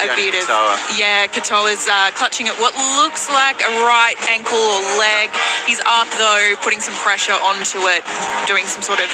a bit of... Yeah, Katoa's clutching at what looks like a right ankle or leg. He's up, though, putting some pressure onto it, doing some sort of,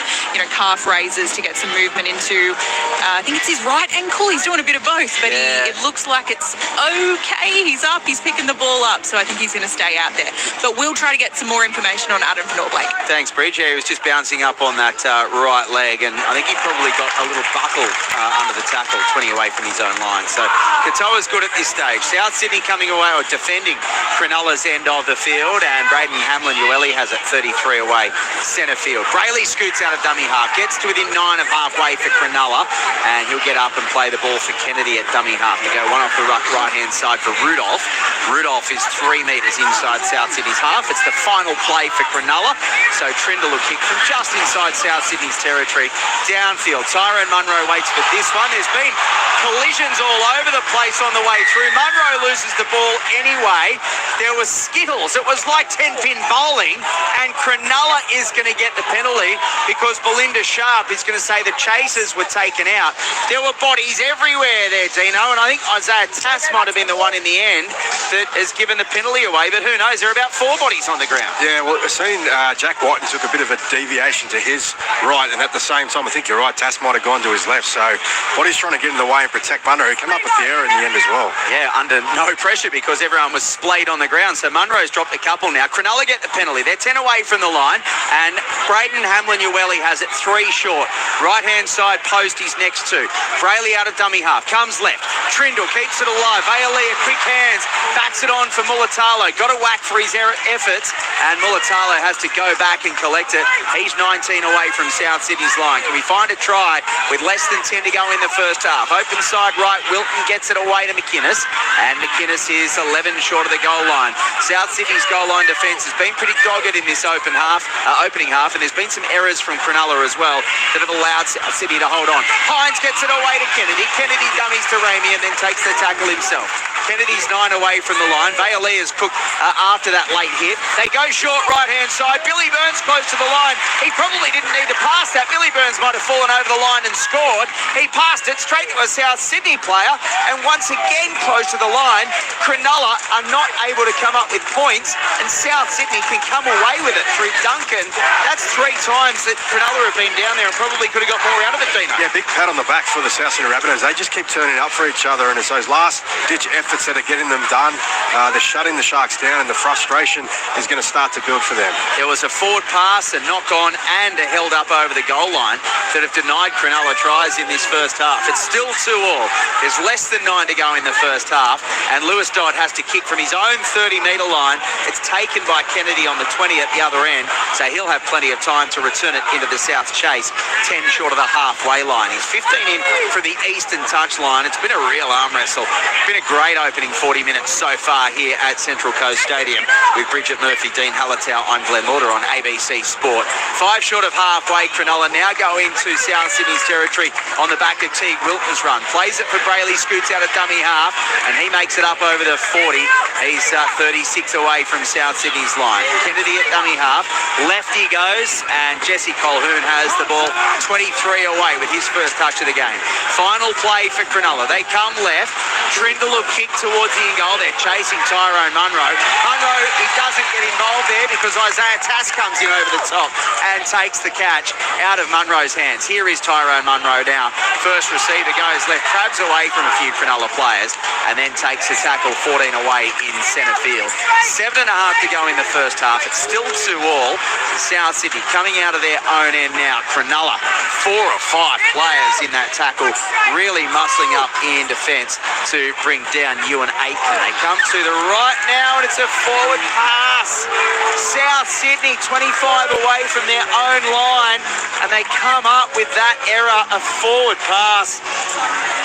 calf raises to get some movement into, I think it's his right ankle. He's doing a bit of both, but it looks like it's okay. He's up, he's picking the ball up, so I think he's going to stay out there. But we'll try to get some more information on Adam Fanua-Blake. Thanks, Bridge. Yeah, he was just bouncing up on that right leg, and I think he probably got a little buckle under the tackle, 20 away from his own line. So Katoa's good at this stage. South Sydney coming away or defending Cronulla's end of the field, and Braden Hamlin-Uelic has it 33 away centre field. Brayley scoots out of dummy half, gets to within 9 of halfway for Cronulla, and he'll get up and play the ball for Kennedy at dummy half to go one off the ruck right-hand side for Rudolph. Rudolph is 3 metres inside South Sydney's half. It's the final play for Cronulla, so Trindle will kick from just inside South Sydney's territory downfield. Tyrone Munro waits for this one. There's been collisions all over the place on the way through. Munro loses the ball anyway. There was skittles. It was like 10-pin bowling, and Cronulla is going to get the penalty because Belinda Sharp is going to say the chasers were taken out. There were bodies everywhere there, Dino, and I think Isaiah Tass might have been the one in the end that has given the penalty away, but who knows? There are about 4 bodies on the ground. Yeah, well, I've seen Jack Whiten took a bit of a deviation to his right, and at the same time, I think you're right, Tass might have gone to his left, so what he's trying to get in the way and protect Munro, he came up with the error in the end as well. Yeah, under no pressure because everyone was splayed on the ground, so Munro's dropped a couple now. Cronulla get the penalty. They're 10 away from the line, and Braden Hamlin-Ueli has it 3 short. Right-hand side post he's next to. Brayley out of dummy half, comes left. Trindle keeps it alive. Aolia, quick hands, backs it on for Mulatalo. Got a whack for his efforts, and Mulatalo has to go back and collect it. He's 19 away from South Sydney's line. Can we find a try with less than 10 to go in the first half? Open side right, Wilton gets it away to McInnes, and McInnes is 11 short of the goal line. South Sydney's goal line defence has been pretty dogged in this opening half, and there's been some errors from Cronulla as well that have allowed South Sydney to hold on. Hines gets it away to Kennedy. Kennedy dummies to Ramey and then takes the tackle himself. Kennedy's 9 away from the line. Vailia's cooked after that late hit. They go short right-hand side. Billy Burns close to the line. He probably didn't need to pass that. Billy Burns might have fallen over the line and scored. He passed it straight to a South Sydney player, and once again close to the line. Cronulla are not able to come up with points, and South Sydney can come away with it through Duncan. That's 3 times that Cronulla have been down there and probably could have got more out of it, Dino. Yeah, big pat on the back for the South Sydney Rabbitohs. They just keep turning up for each other, and it's those last-ditch efforts that are getting them done. They're shutting the Sharks down, and the frustration is going to start to build for them. There was a forward pass, a knock-on, and a held up over the goal line that have denied Cronulla tries in this first half. It's still 2-all. There's less than 9 to go in the first half, and Lewis Dodd has to kick from his own 30-metre line. It's taken by Kennedy on the 20 at the other end, so he'll have plenty of time to return it into the South chase, 10 short of the halfway line. He's 15 in for the eastern touch line. It's been a real arm wrestle. Been a great opening 40 minutes so far here at Central Coast Stadium with Bridget Murphy, Dean Hallertau. I'm Glenn Lauder on ABC Sport. 5 short of halfway. Cronulla now go into South Sydney's territory on the back of Teague Wilton's run. Plays it for Brayley, scoots out of dummy half, and he makes it up over the 40. He's 36 away from South Sydney's line. Kennedy at dummy half. Left he goes, and Jesse Colquhoun has the ball 23 away with his first touch of the game. Final play for Cronulla. They come left. Trindle will kick towards the goal. They're chasing Tyrone Munro. Munro, he doesn't get involved there because Isaiah Tass comes in over the top and takes the catch out of Munro's hands. Here is Tyrone Munro now. First receiver goes left, crabs away from a few Cronulla players, and then takes the tackle 14 away in centre field. 7.5 to go in the first half. It's still 2-all. South Sydney coming out of their own end now. Cronulla, 4 or 5 players in that tackle, really muscling up in defence to bring down Ewan Aitken. They come to the right now, and it's a forward pass. South Sydney 25 away from their own line, and they come up with that error, a forward pass.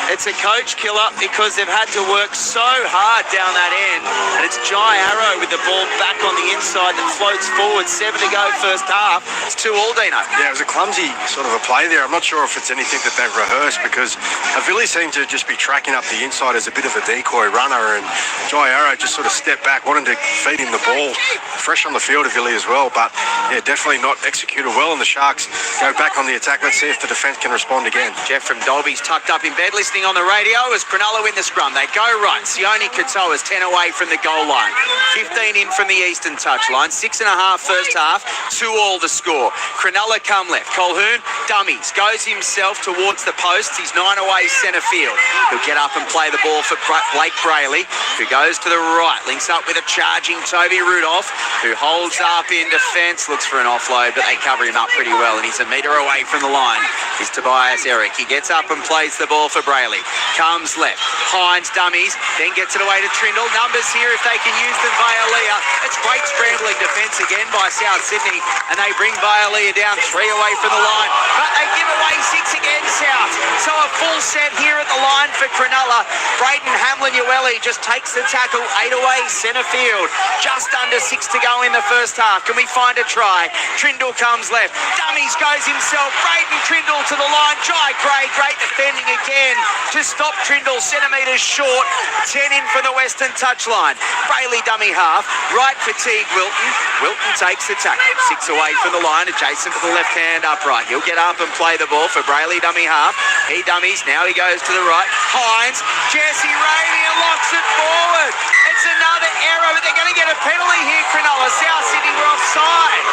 It's a coach killer because they've had to work so hard down that end, and it's Jai Arrow with the ball back on the inside that floats forward. 7 to go first half. It's 2-all, Dino. Yeah, it was a clumsy sort of a play there. I'm not sure if it's anything that they've rehearsed because Avilli seemed to just be tracking up the inside as a bit of a decoy runner, and Jai Arrow just sort of stepped back, wanting to feed him the ball. Fresh on the field, Avilli as well, but yeah, definitely not executed well, and the Sharks go back on the attack. Let's see if the defence can respond again. Jeff from Dolby's tucked up in bed listening on the radio as Cronulla win the scrum. They go right. Sione Katoa's 10 away from the goal line. 15 in from the eastern touch line. 6.5 first half. 2-all the score. Cronulla come left. Colquhoun dummies. Goes himself towards the posts. He's 9 away centre field. He'll get up and play the ball for Blake Brayley, who goes to the right. Links up with a charging Toby Rudolph, who holds up in defence. Looks for an offload, but they cover him up pretty well, and he's a metre away from the line. Is Tobias Eric. He gets up and plays the ball for Brayley. Comes left. Hines dummies. Then gets it away to Trindle. Numbers here if they can use them. Vailea. It's great scrambling defence again by South Sydney, and they bring Vailea down 3 away from the line. But they give away 6 again, South. So a full set here at the line for Cronulla. Braden Hamlin-Ueli just takes the tackle 8 away centre field. Just under 6 to go in the first half. Can we find a try? Trindle comes left. Dummies goes himself. Braden Trindle to the line. Jai Gray, great defending again to stop Trindle, centimetres short. 10 in from the western touchline. Brayley dummy half. Right fatigue Wilton. Wilton takes the tackle. 6 away from the line, adjacent to the left hand upright. He'll get up and play the ball for Brayley dummy half. He dummies. Now he goes to the right. Hines. Jesse Ramian locks it forward. It's another error, but they're going to get a penalty here, Cronulla. South Sydney were offside.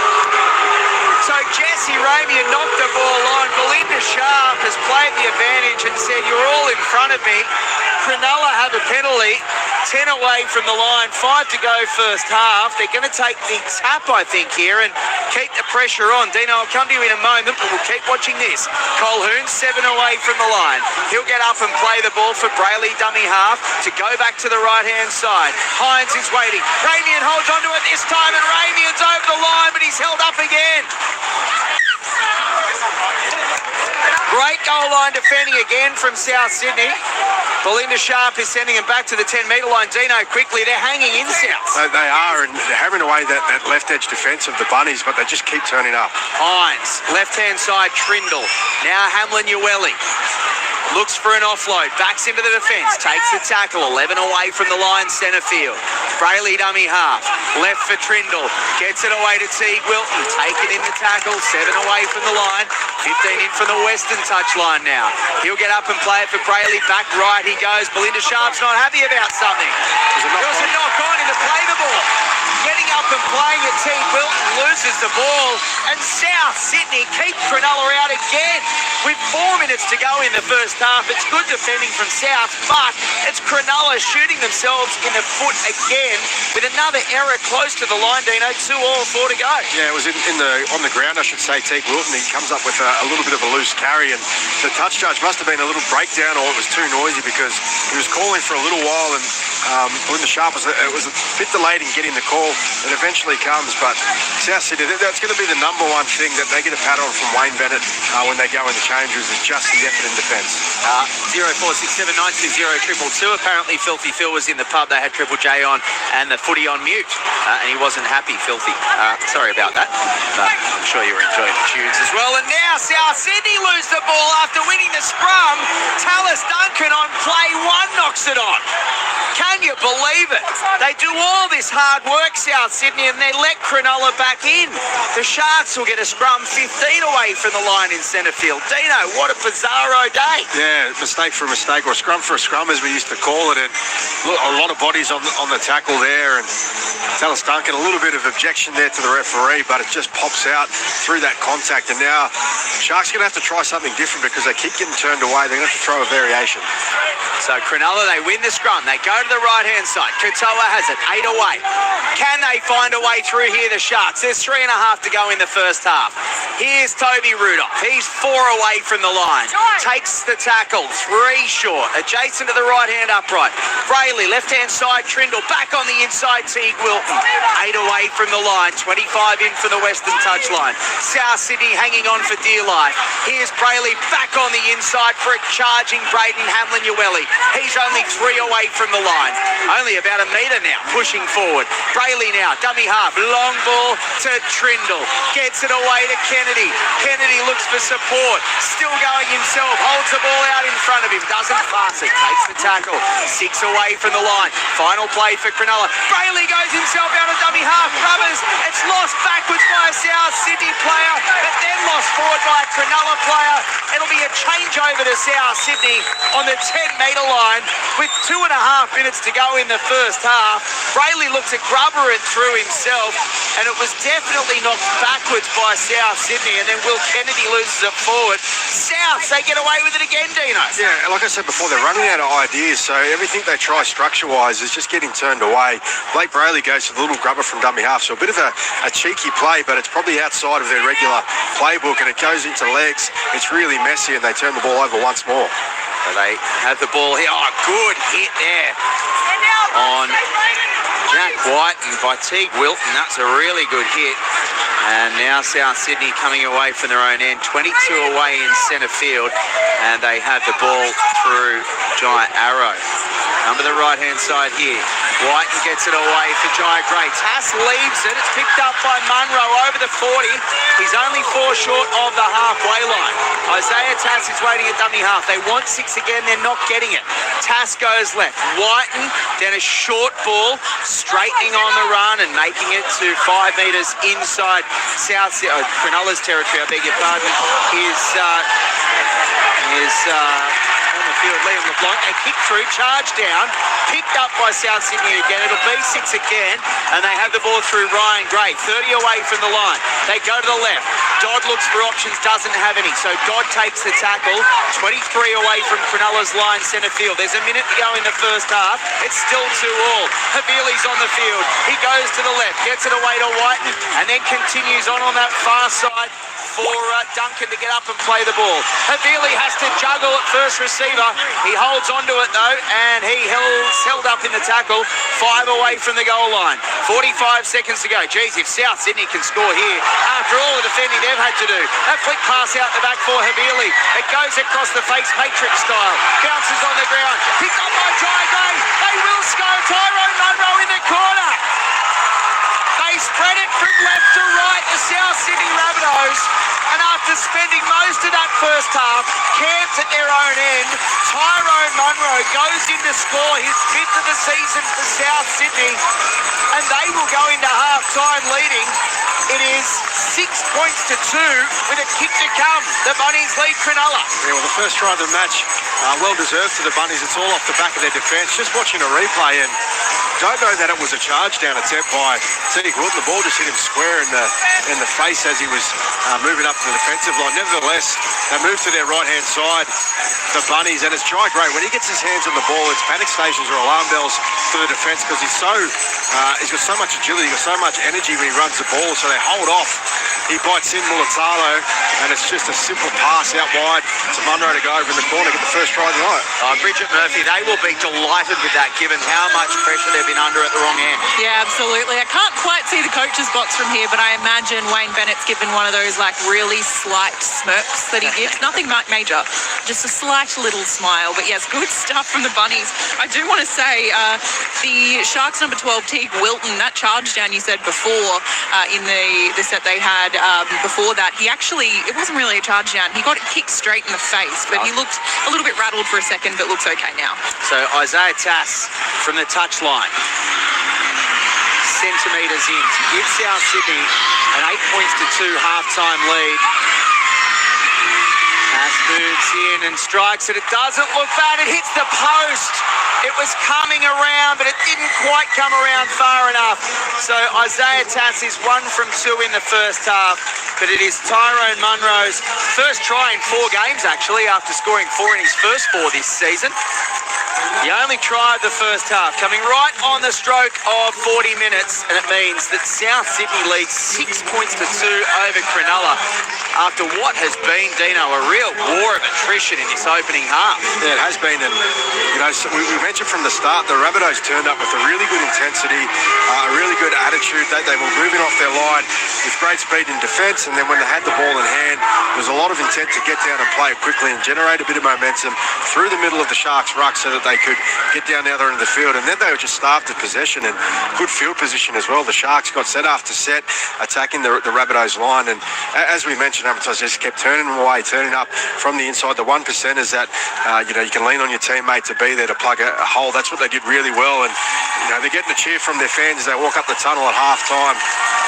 So Jesse Ramian knocked the ball on. Belinda Sharp has played the advantage and said, you're all in front of me. Cronulla have a penalty. 10 away from the line, 5 to go first half. They're going to take the tap, I think, here and keep the pressure on. Dino, I'll come to you in a moment, but we'll keep watching this. Colhoun, 7 away from the line. He'll get up and play the ball for Brayley, dummy half, to go back to the right-hand side. Hines is waiting. Ramian holds onto it this time, and Ramian's over the line, but he's held up again. Great goal line defending again from South Sydney. Belinda Sharp is sending him back to the 10-metre line. Dino, quickly, they're hanging in South. They are, and they're hammering away that left edge defence of the Bunnies, but they just keep turning up. Hines, left-hand side, Trindle. Now Hamlin Ueli. Looks for an offload, backs into the defence, takes the tackle, 11 away from the line, centre field. Brayley dummy half, left for Trindle, gets it away to Teague Wilton, taken in the tackle, 7 away from the line, 15 in from the western touchline now. He'll get up and play it for Brayley, back right he goes. Belinda Sharp's not happy about something. There was a knock on him to play the ball. Getting up and playing it, Teague Wilton loses the ball, and South Sydney keep Cronulla out again. With 4 minutes to go in the first half, it's good defending from South, but it's Cronulla shooting themselves in the foot again with another error close to the line, Dino. 2 all, 4 to go. Yeah, it was on the ground, I should say, Teague Wilton. He comes up with a little bit of a loose carry, and the touch judge must have been a little breakdown, or it was too noisy, because he was calling for a little while, and Belinda Sharp was a bit delayed in getting the call. It eventually comes, but South Sydney, that's going to be the number one thing that they get a pat on from Wayne Bennett when they go in the change rooms, is just the effort in defence. 0467 920 222. Apparently Filthy Phil was in the pub. They had Triple J on and the footy on mute, and he wasn't happy, Filthy. Sorry about that, but I'm sure you were enjoying the tunes as well. And now South Sydney lose the ball after winning the scrum. Tallis Duncan on play 1 knocks it on. Can you believe it? They do all this hard work, South Sydney, and they let Cronulla back in. The Sharks will get a scrum 15 away from the line in centre field. Dino, what a bizarro day. Yeah, mistake for a mistake, or scrum for a scrum, as we used to call it. And a lot of bodies on the tackle there, and Tallis Duncan, a little bit of objection there to the referee, but it just pops out through that contact. And now Sharks are going to have to try something different, because they keep getting turned away. They're going to have to throw a variation. So Cronulla, they win the scrum. They go to the right-hand side. Katoa has it, 8 away. Can they find a way through here, the Sharks? There's 3.5 to go in the first half. Here's Toby Rudolph. He's 4 away from the line. Takes the tackle, 3 short. Adjacent to the right-hand upright. Brayley, left-hand side, Trindle. Back on the inside, Teague Wilton. 8 away from the line. 25 in from the western touchline. South Sydney hanging on for dear life. Here's Brayley back on the inside for a charging Braden Hamlin-Ueli. He's only 3 away from the line. Only about a metre now, pushing forward. Brayley now, dummy half, long ball to Trindle. Gets it away to Kennedy. Kennedy looks for support. Still going himself, holds the ball out in front of him. Doesn't pass it, takes the tackle. 6 away from the line. Final play for Cronulla. Brayley goes himself out of dummy half. Rubbers, it's lost backwards by a South Sydney player, but then lost forward by a Cronulla player. It'll be a changeover to South Sydney on the 10-metre line with 2.5 minutes to go in the first half. Brayley looked to grubber it through himself, and it was definitely knocked backwards by South Sydney, and then Will Kennedy loses it forward. South, they get away with it again, Dino. Yeah, like I said before, they're running out of ideas, so everything they try structure-wise is just getting turned away. Blake Brayley goes to the little grubber from dummy half, so a bit of a cheeky play, but it's probably outside of their regular playbook, and it goes into legs. It's really messy, and they turn the ball over once more. So they have the ball here. Oh, good hit there on Jack White and by Teague Wilton. That's a really good hit. And now South Sydney coming away from their own end. 22 away in centre field. And they have the ball through Giant Arrow. Come to the right-hand side here. White gets it away for Jai Gray. Tass leaves it. It's picked up by Munro over the 40. He's only 4 short of the halfway line. Isaiah Tass is waiting at dummy half. They want 6 again. They're not getting it. Tass goes left. Whiten, then a short ball, straightening on the run and making it to 5 metres inside Cronulla's territory. I beg your pardon. Is on the field, Liam LeBlanc. They kick through, charge down, picked up by South Sydney again. It'll be 6 again, and they have the ball through Ryan Gray, 30 away from the line. They go to the left. Dodd looks for options, doesn't have any. So Dodd takes the tackle, 23 away from Cronulla's line centre field. There's a minute to go in the first half. It's still 2-2. Havili's on the field. He goes to the left, gets it away to Whiten, and then continues on that far side for Duncan to get up and play the ball. Havili has to juggle at first receiver. He holds onto it though, and he held up in the tackle, 5 away from the goal line. 45 seconds to go. Geez, if South Sydney can score here, after all the defending they've had to do. That flick pass out the back for Havili. It goes across the face, Matrix style. Bounces on the ground. Picked up by Jai Gray. They will score. Tyrone Munro in the corner. They spread it from left to right, the South Sydney Rabbitohs. And after spending most of that first half camped at their own end, Tyrone Munro goes in to score his 5th of the season for South Sydney. And they will go into half-time leading. It is 6 points to 2 with a kick to come. The Bunnies lead Cronulla. Yeah, well, the first try of the match, well deserved to the Bunnies. It's all off the back of their defence. Just watching a replay, and don't know that it was a charge down attempt by Teague Wilton. The ball just hit him square in the face as he was moving up to the defensive line. Nevertheless, they move to their right-hand side, the Bunnies, and it's Jai Gray. When he gets his hands on the ball, it's panic stations or alarm bells for the defence because he's got so much agility, he's got so much energy when he runs the ball, so they hold off. He bites in Mulatalo, and it's just a simple pass out wide to Munro to go over in the corner, get the first try of the night. Bridget Murphy, they will be delighted with that, given how much pressure they've been under at the wrong end. Yeah, absolutely. I can't quite see the coach's box from here, but I imagine Wayne Bennett's given one of those like really slight smirks that he gives. Nothing major, just a slight little smile. But yes, good stuff from the Bunnies. I do want to say the Sharks number 12, Teague Wilton, that charge down you said before in the set they had before that, it wasn't really a charge down. He got it kicked straight in the face, but he looked a little bit rattled for a second, but looks okay now. So Isaiah Tass from the touchline, centimetres in to give South Sydney an 8 points to 2 half-time lead. Tass moves in and strikes it. It doesn't look bad. It hits the post. It was coming around, but it didn't quite come around far enough. So Isaiah Tass is 1 from 2 in the first half, but it is Tyrone Munro's first try in 4 games, actually, after scoring 4 in his first 4 this season. The only try of the first half, coming right on the stroke of 40 minutes, and it means that South Sydney leads 6 points to 2 over Cronulla after what has been, Dino, a real war of attrition in this opening half. Yeah, it has been, and so we mentioned from the start, the Rabbitohs turned up with a really good intensity, a really good attitude. They were moving off their line with great speed in defence, and then when they had the ball in hand, there was a lot of intent to get down and play it quickly and generate a bit of momentum through the middle of the Sharks' ruck so that they could get down the other end of the field. And then they were just starved of possession and good field position as well. The Sharks got set after set, attacking the Rabbitohs line, and as we mentioned, Rabbitohs just kept turning them away, turning up from the inside. The 1%ers that you can lean on your teammate to be there to plug a hole. That's what they did really well, and they're getting a cheer from their fans as they walk up the tunnel at half time.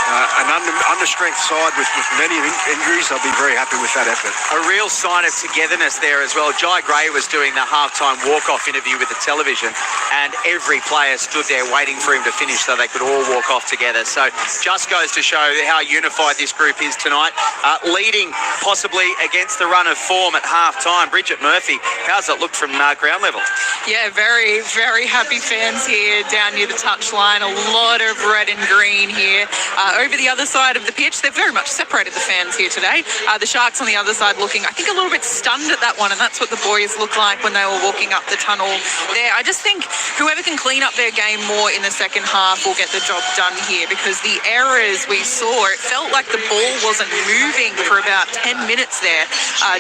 An understrength side with many injuries. I'll be very happy with that effort. A real sign of togetherness there as well. Jai Gray was doing the halftime walk-off interview with the television, and every player stood there waiting for him to finish so they could all walk off together. So just goes to show how unified this group is tonight, leading possibly against the run of form at halftime. Bridget Murphy, how's it look from ground level? Yeah, very, very happy fans here down near the touchline. A lot of red and green here. Over the other side of the pitch, they've very much separated the fans here today. The Sharks on the other side looking, I think, a little bit stunned at that one, and that's what the boys looked like when they were walking up the tunnel there. I just think whoever can clean up their game more in the second half will get the job done here, because the errors we saw, it felt like the ball wasn't moving for about 10 minutes there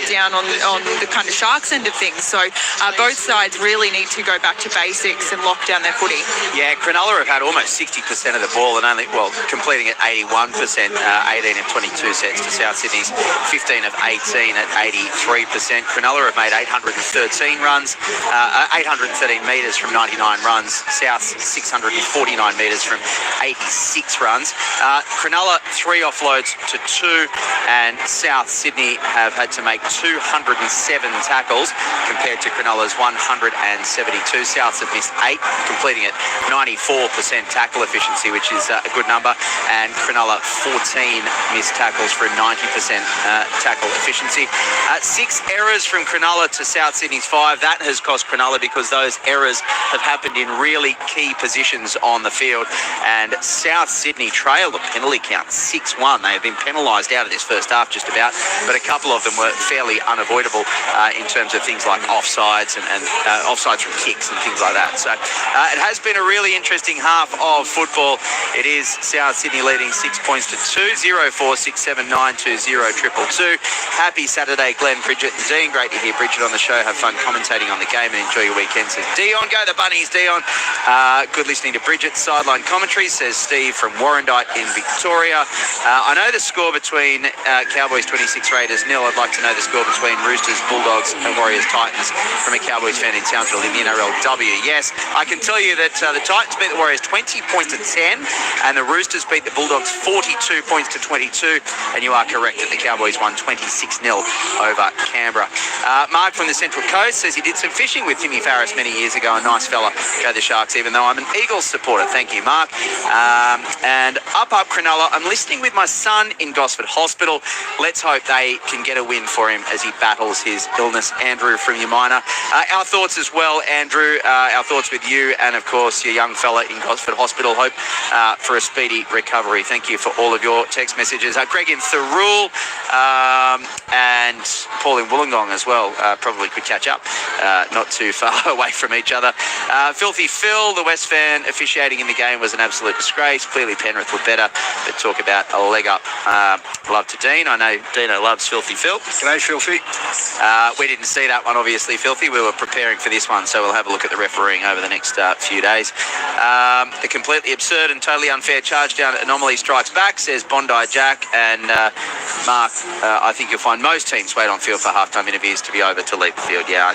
down on the kind of Sharks end of things. So both sides really need to go back to basics and lock down their footy. Yeah, Cronulla have had almost 60% of the ball and completing it 81%, 18 of 22 sets to South Sydney's 15 of 18 at 83%. Cronulla have made 813 runs, 813 metres from 99 runs. South's 649 metres from 86 runs. Cronulla 3 offloads to 2, and South Sydney have had to make 207 tackles compared to Cronulla's 172. Souths have missed 8, completing at 94% tackle efficiency, which is a good number, and Cronulla 14 missed tackles for a 90% tackle efficiency. 6 errors from Cronulla to South Sydney's 5. That has cost Cronulla because those errors have happened in really key positions on the field, and South Sydney trailed the penalty count 6-1. They have been penalised out of this first half just about, but a couple of them were fairly unavoidable in terms of things like offsides and offsides from kicks and things like that. So it has been a really interesting half of football. It is South Sydney leading 6 points to 2, 0467920222. Happy Saturday, Glenn, Bridget and Dean. Great to hear Bridget on the show. Have fun commentating on the game and enjoy your weekend, says Dion. Go the Bunnies, Dion. Good listening to Bridget's sideline commentary, says Steve from Warrandyte in Victoria. I know the score between Cowboys 26, Raiders 0. I'd like to know the score between Roosters, Bulldogs and Warriors Titans from a Cowboys fan in Townsville in the NRL W. Yes, I can tell you that the Titans beat the Warriors 20 points to 10 and the Roosters beat the Bulldogs 42 points to 22, and you are correct that the Cowboys won 26-0 over Canberra. Mark from the Central Coast says he did some fishing with Timmy Farris many years ago. A nice fella. Go the Sharks, even though I'm an Eagles supporter. Thank you, Mark. And up Cronulla, I'm listening with my son in Gosford Hospital. Let's hope they can get a win for him as he battles his illness. Andrew from Umina. Our thoughts as well, Andrew. Our thoughts with you and, of course, your young fella in Gosford Hospital. Hope for a speedy recovery. Thank you for all of your text messages. Greg in Thirroul and Paul in Wollongong as well. Probably could catch up. Not too far away from each other. Filthy Phil, the West fan officiating in the game was an absolute disgrace. Clearly Penrith were better, but talk about a leg up. Love to Dean. I know Dino loves Filthy Phil. G'day, Filthy. We didn't see that one, obviously, Filthy. We were preparing for this one, so we'll have a look at the refereeing over the next few days. The completely absurd and totally unfair charge down anomaly strikes back, says Bondi Jack. And Mark, I think you'll find most teams wait on field for halftime interviews to be over to leave the field. Yeah,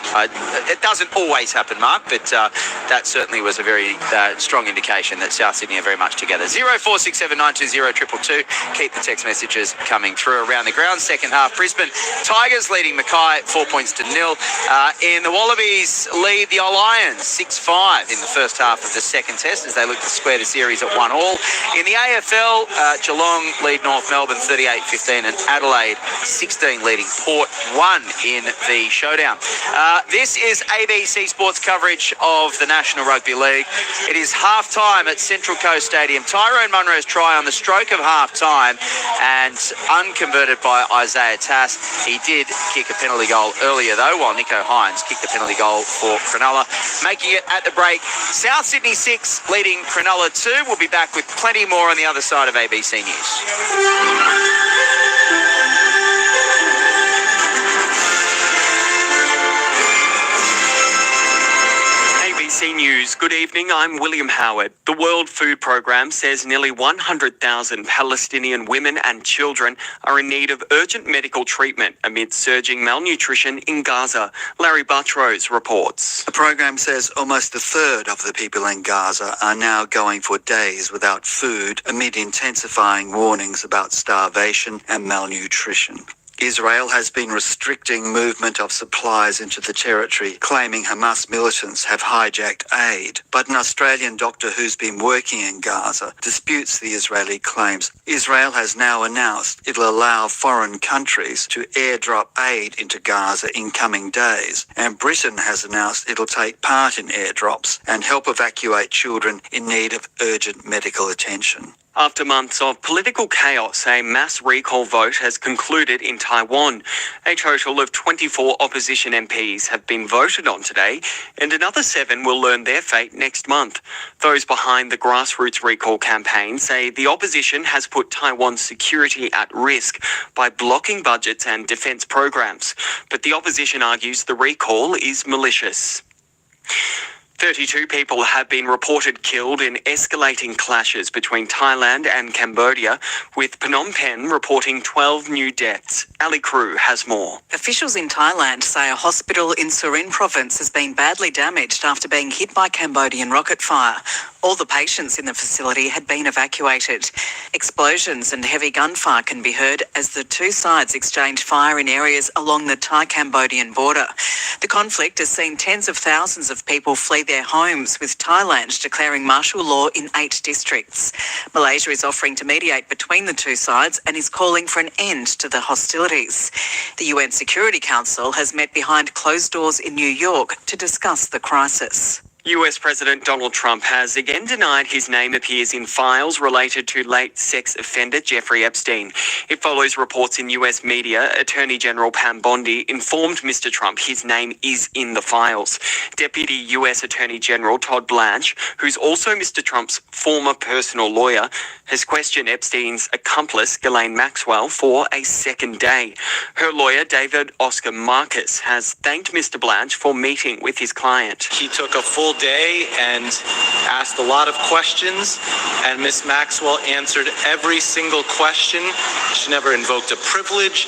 it doesn't always happen, Mark, but that certainly was a very strong indication that South Sydney are very much together. 0467920222. Keep the text messages coming through. Around the ground, second half, Brisbane Tigers leading Mackay 4 points to 0. In the Wallabies lead the Lions 6-5 in the first half of the second test as they look to square the series at 1-1. In the AFL, Geelong lead North Melbourne 38-15 and Adelaide 16 leading Port 1 in the showdown. This is ABC Sports coverage of the National Rugby League. It is half-time at Central Coast Stadium. Tyrone Munro's try on the stroke of half-time and unconverted by Isaiah Tass. He did kick a penalty goal earlier, though, while Nico Hines kicked the penalty goal for Cronulla. Making it at the break, South Sydney 6 leading Cronulla 2. We'll be back with plenty more on the other side of ABC News. ABC News. Good evening, I'm William Howard. The World Food Programme says nearly 100,000 Palestinian women and children are in need of urgent medical treatment amid surging malnutrition in Gaza. Larry Buttrose reports. The programme says almost a third of the people in Gaza are now going for days without food amid intensifying warnings about starvation and malnutrition. Israel has been restricting movement of supplies into the territory, claiming Hamas militants have hijacked aid. But an Australian doctor who's been working in Gaza disputes the Israeli claims. Israel has now announced it'll allow foreign countries to airdrop aid into Gaza in coming days, and Britain has announced it'll take part in airdrops and help evacuate children in need of urgent medical attention. After months of political chaos, a mass recall vote has concluded in Taiwan. A total of 24 opposition MPs have been voted on today, and another 7 will learn their fate next month. Those behind the grassroots recall campaign say the opposition has put Taiwan's security at risk by blocking budgets and defence programs. But the opposition argues the recall is malicious. 32 people have been reported killed in escalating clashes between Thailand and Cambodia, with Phnom Penh reporting 12 new deaths. Ali Crew has more. Officials in Thailand say a hospital in Surin province has been badly damaged after being hit by Cambodian rocket fire. All the patients in the facility had been evacuated. Explosions and heavy gunfire can be heard as the two sides exchange fire in areas along the Thai-Cambodian border. The conflict has seen tens of thousands of people flee their homes, with Thailand declaring martial law in 8 districts. Malaysia is offering to mediate between the two sides and is calling for an end to the hostilities. The UN Security Council has met behind closed doors in New York to discuss the crisis. US President Donald Trump has again denied his name appears in files related to late sex offender Jeffrey Epstein. It follows reports in US media. Attorney General Pam Bondi informed Mr. Trump his name is in the files. Deputy US Attorney General Todd Blanche, who's also Mr. Trump's former personal lawyer, has questioned Epstein's accomplice, Ghislaine Maxwell, for a second day. Her lawyer, David Oscar Marcus, has thanked Mr. Blanche for meeting with his client. He took a full day and asked a lot of questions, and Miss Maxwell answered every single question. She never invoked a privilege.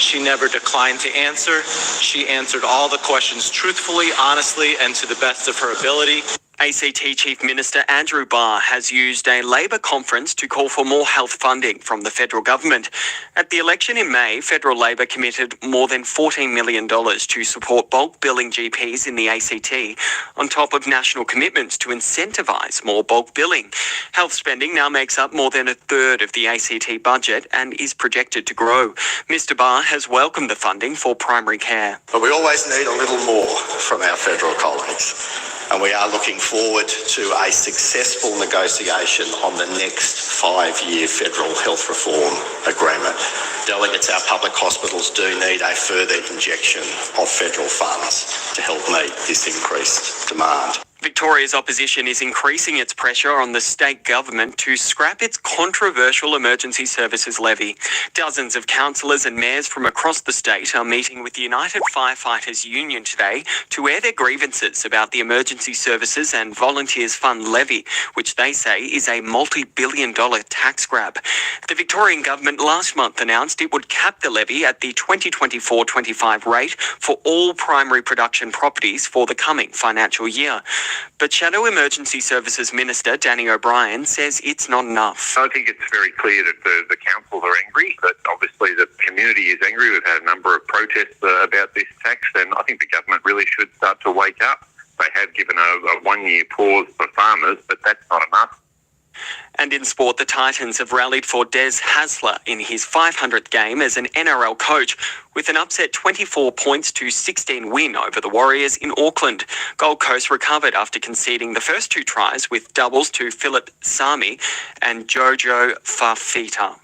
She never declined to answer. She answered all the questions truthfully, honestly, and to the best of her ability. ACT Chief Minister Andrew Barr has used a Labor conference to call for more health funding from the federal government. At the election in May, federal Labor committed more than $14 million to support bulk billing GPs in the ACT, on top of national commitments to incentivise more bulk billing. Health spending now makes up more than a third of the ACT budget and is projected to grow. Mr Barr has welcomed the funding for primary care. But we always need a little more from our federal colleagues. And we are looking forward to a successful negotiation on the next 5-year federal health reform agreement. Delegates, our public hospitals do need a further injection of federal funds to help meet this increased demand. Victoria's opposition is increasing its pressure on the state government to scrap its controversial emergency services levy. Dozens of councillors and mayors from across the state are meeting with the United Firefighters Union today to air their grievances about the Emergency Services and Volunteers Fund levy, which they say is a multi-billion-dollar tax grab. The Victorian government last month announced it would cap the levy at the 2024-25 rate for all primary production properties for the coming financial year. But Shadow Emergency Services Minister Danny O'Brien says it's not enough. I think it's very clear that the councils are angry, but obviously the community is angry. We've had a number of protests about this tax, and I think the government really should start to wake up. They have given a 1-year pause for farmers, but that's not enough. And in sport, the Titans have rallied for Des Hasler in his 500th game as an NRL coach, with an upset 24 points to 16 win over the Warriors in Auckland. Gold Coast recovered after conceding the first 2 tries with doubles to Philip Sami and Jojo Fafita.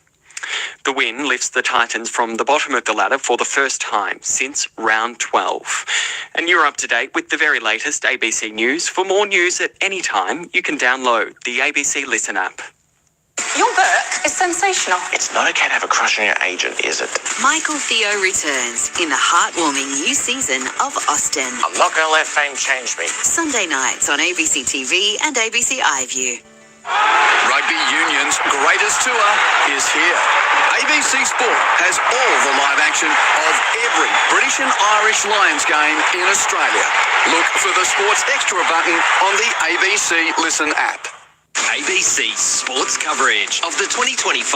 The win lifts the Titans from the bottom of the ladder for the first time since round 12. And you're up to date with the very latest ABC News. For more news at any time, you can download the ABC Listen app. Your book is sensational. It's not okay to have a crush on your agent, is it? Michael Theo returns in the heartwarming new season of Austen. I'm not going to let fame change me. Sunday nights on ABC TV and ABC iView. Rugby Union's greatest tour is here. ABC Sport has all the live action of every British and Irish Lions game in Australia. Look for the Sports Extra button on the ABC Listen app. ABC Sports coverage of the 2025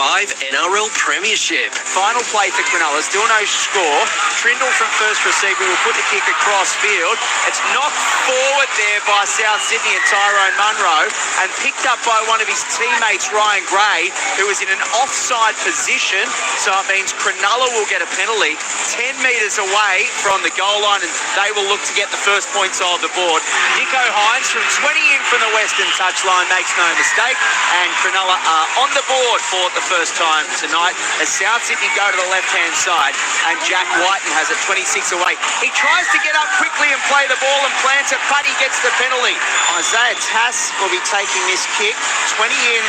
NRL Premiership. Final play for Cronulla, still no score. Trindle from first receiver will put the kick across field. It's knocked forward there by South Sydney and Tyrone Munro and picked up by one of his teammates, Ryan Gray, who was in an offside position. So it means Cronulla will get a penalty 10 metres away from the goal line, and they will look to get the first points on the board. Nico Hines from 20 in from the western touchline makes no mistake, and Cronulla are on the board for the first time tonight as South Sydney go to the left-hand side, and Jack Whiten has it 26 away. He tries to get up quickly and play the ball and plants it, but he gets the penalty. Isaiah Tass will be taking this kick, 20 in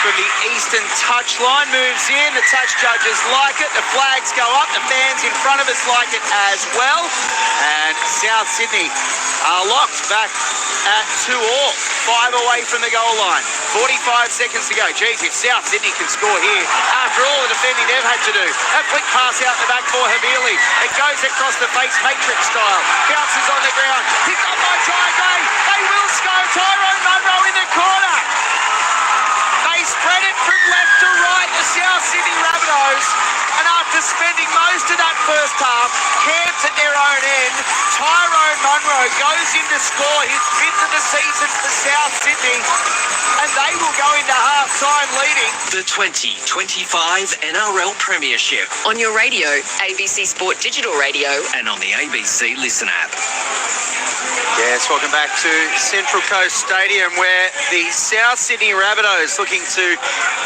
from the eastern touchline, moves in, the touch judges like it, the flags go up, the fans in front of us like it as well, and South Sydney are locked back at 2-2, 5 away from the goal line. 45 seconds to go. Geez, if South Sydney can score here, after all the defending they've had to do. A flick pass out the back for Havili. It goes across the face, Matrix style. Bounces on the ground. Picked up by Tigray. They will score. Tyrone Munro in the corner. They spread it from left to right, the South Sydney Rabbitohs. And after spending most of that first half camped at their own end, Tyrone Munro goes in to score his 5th of the season for South Sydney. And they will go into half-time leading. The 2025 NRL Premiership. On your radio, ABC Sport Digital Radio. And on the ABC Listen app. Yes, welcome back to Central Coast Stadium, where the South Sydney Rabbitohs looking to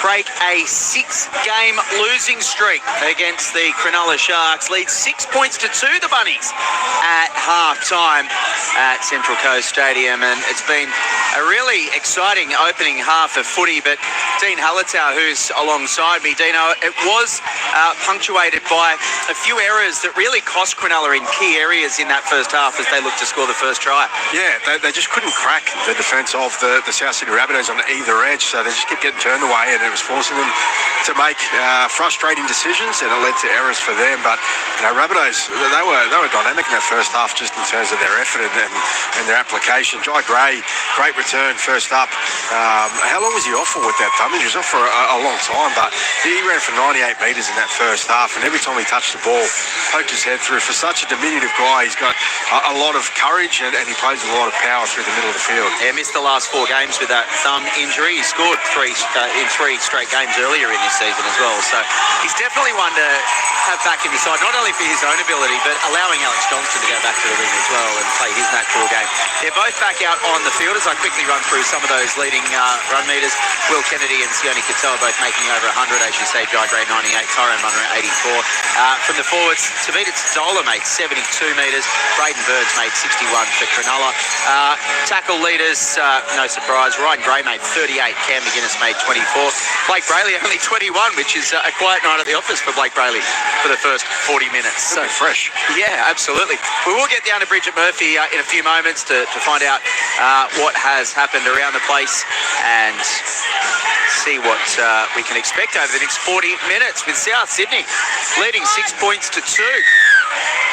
break a 6-game losing streak against the Cronulla Sharks. Lead 6 points to 2, the Bunnies, at half-time at Central Coast Stadium. And it's been a really exciting opening half of footy, but Dean Hallertau, who's alongside me, Dino, it was punctuated by a few errors that really cost Cronulla in key areas in that first half as they looked to score the first try. Yeah, they just couldn't crack the defence of the South Sydney Rabbitohs on either edge, so they just kept getting turned away, and it was forcing them to make frustrating decisions, and it led to errors for them. But Rabbitohs, they were dynamic in that first half, just in terms of their effort and their application. Jai Gray, great return first up. How long was he off for with that thumb? He was off for a long time, but he ran for 98 metres in that first half, and every time he touched the ball, poked his head through. For such a diminutive guy, he's got a lot of courage, and he plays with a lot of power through the middle of the field. Yeah, missed the last 4 games with that thumb injury. He scored in 3 straight games earlier in this season as well. So he's definitely one to have back in the side, not only for his own ability, but allowing Alex Johnston to go back to the wing as well and play his natural game. They're both back out on the field as I quickly run through some of those leading run meters. Will Kennedy and Sione Katoa both making over 100, as you say. Jai Gray 98, Tyrone Munro 84. From the forwards, Tavita Zola made 72 metres. Braden Burns made 61 for Cronulla. Tackle leaders, no surprise. Ryan Gray made 38. Cam McGuinness made 24. Blake Brayley only 21, which is a quiet night at the office for Blake Brayley for the first 40 minutes. So fresh. Yeah, absolutely. We will get down to Bridget Murphy in a few moments to find out what has happened around the place and see what we can expect over the next 40 minutes with South Sydney leading 6 points to 2.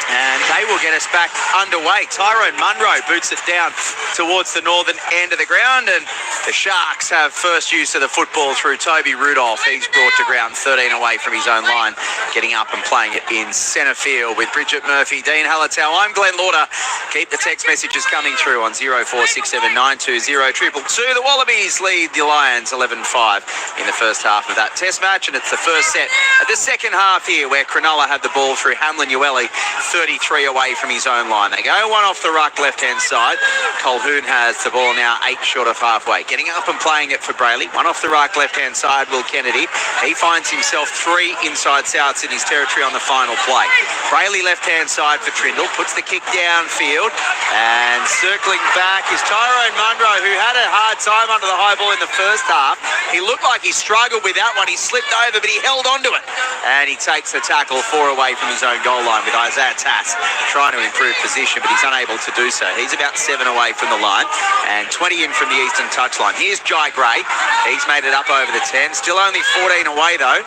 And they will get us back underway. Tyrone Munro boots it down towards the northern end of the ground, and the Sharks have first use of the football through Toby Rudolph. He's brought to ground 13 away from his own line, getting up and playing it in centre field with Bridget Murphy, Dean Hallertau. I'm Glenn Lauder. Keep the text messages coming through on 0467920222. The Wallabies lead the Lions 11-5 in the first half of that test match, and it's the first set of the second half here, where Cronulla had the ball through Hamlin Ueli, 33 away from his own line. They go one off the ruck left-hand side. Colhoun has the ball now 8 short of halfway. Getting up and playing it for Brayley. One off the ruck left-hand side, Will Kennedy. He finds himself 3 inside South Sydney's territory on the final play. Brayley left-hand side for Trindle. Puts the kick downfield. And circling back is Tyrone Munro, who had a hard time under the high ball in the first half. He looked like he struggled with that one. He slipped over, but he held onto it. And he takes the tackle 4 away from his own goal line with Isaiah Tass trying to improve position, but he's unable to do so. He's about 7 away from the line and 20 in from the eastern touchline. Here's Jai Gray. He's made it up over the 10. Still only 14 away though.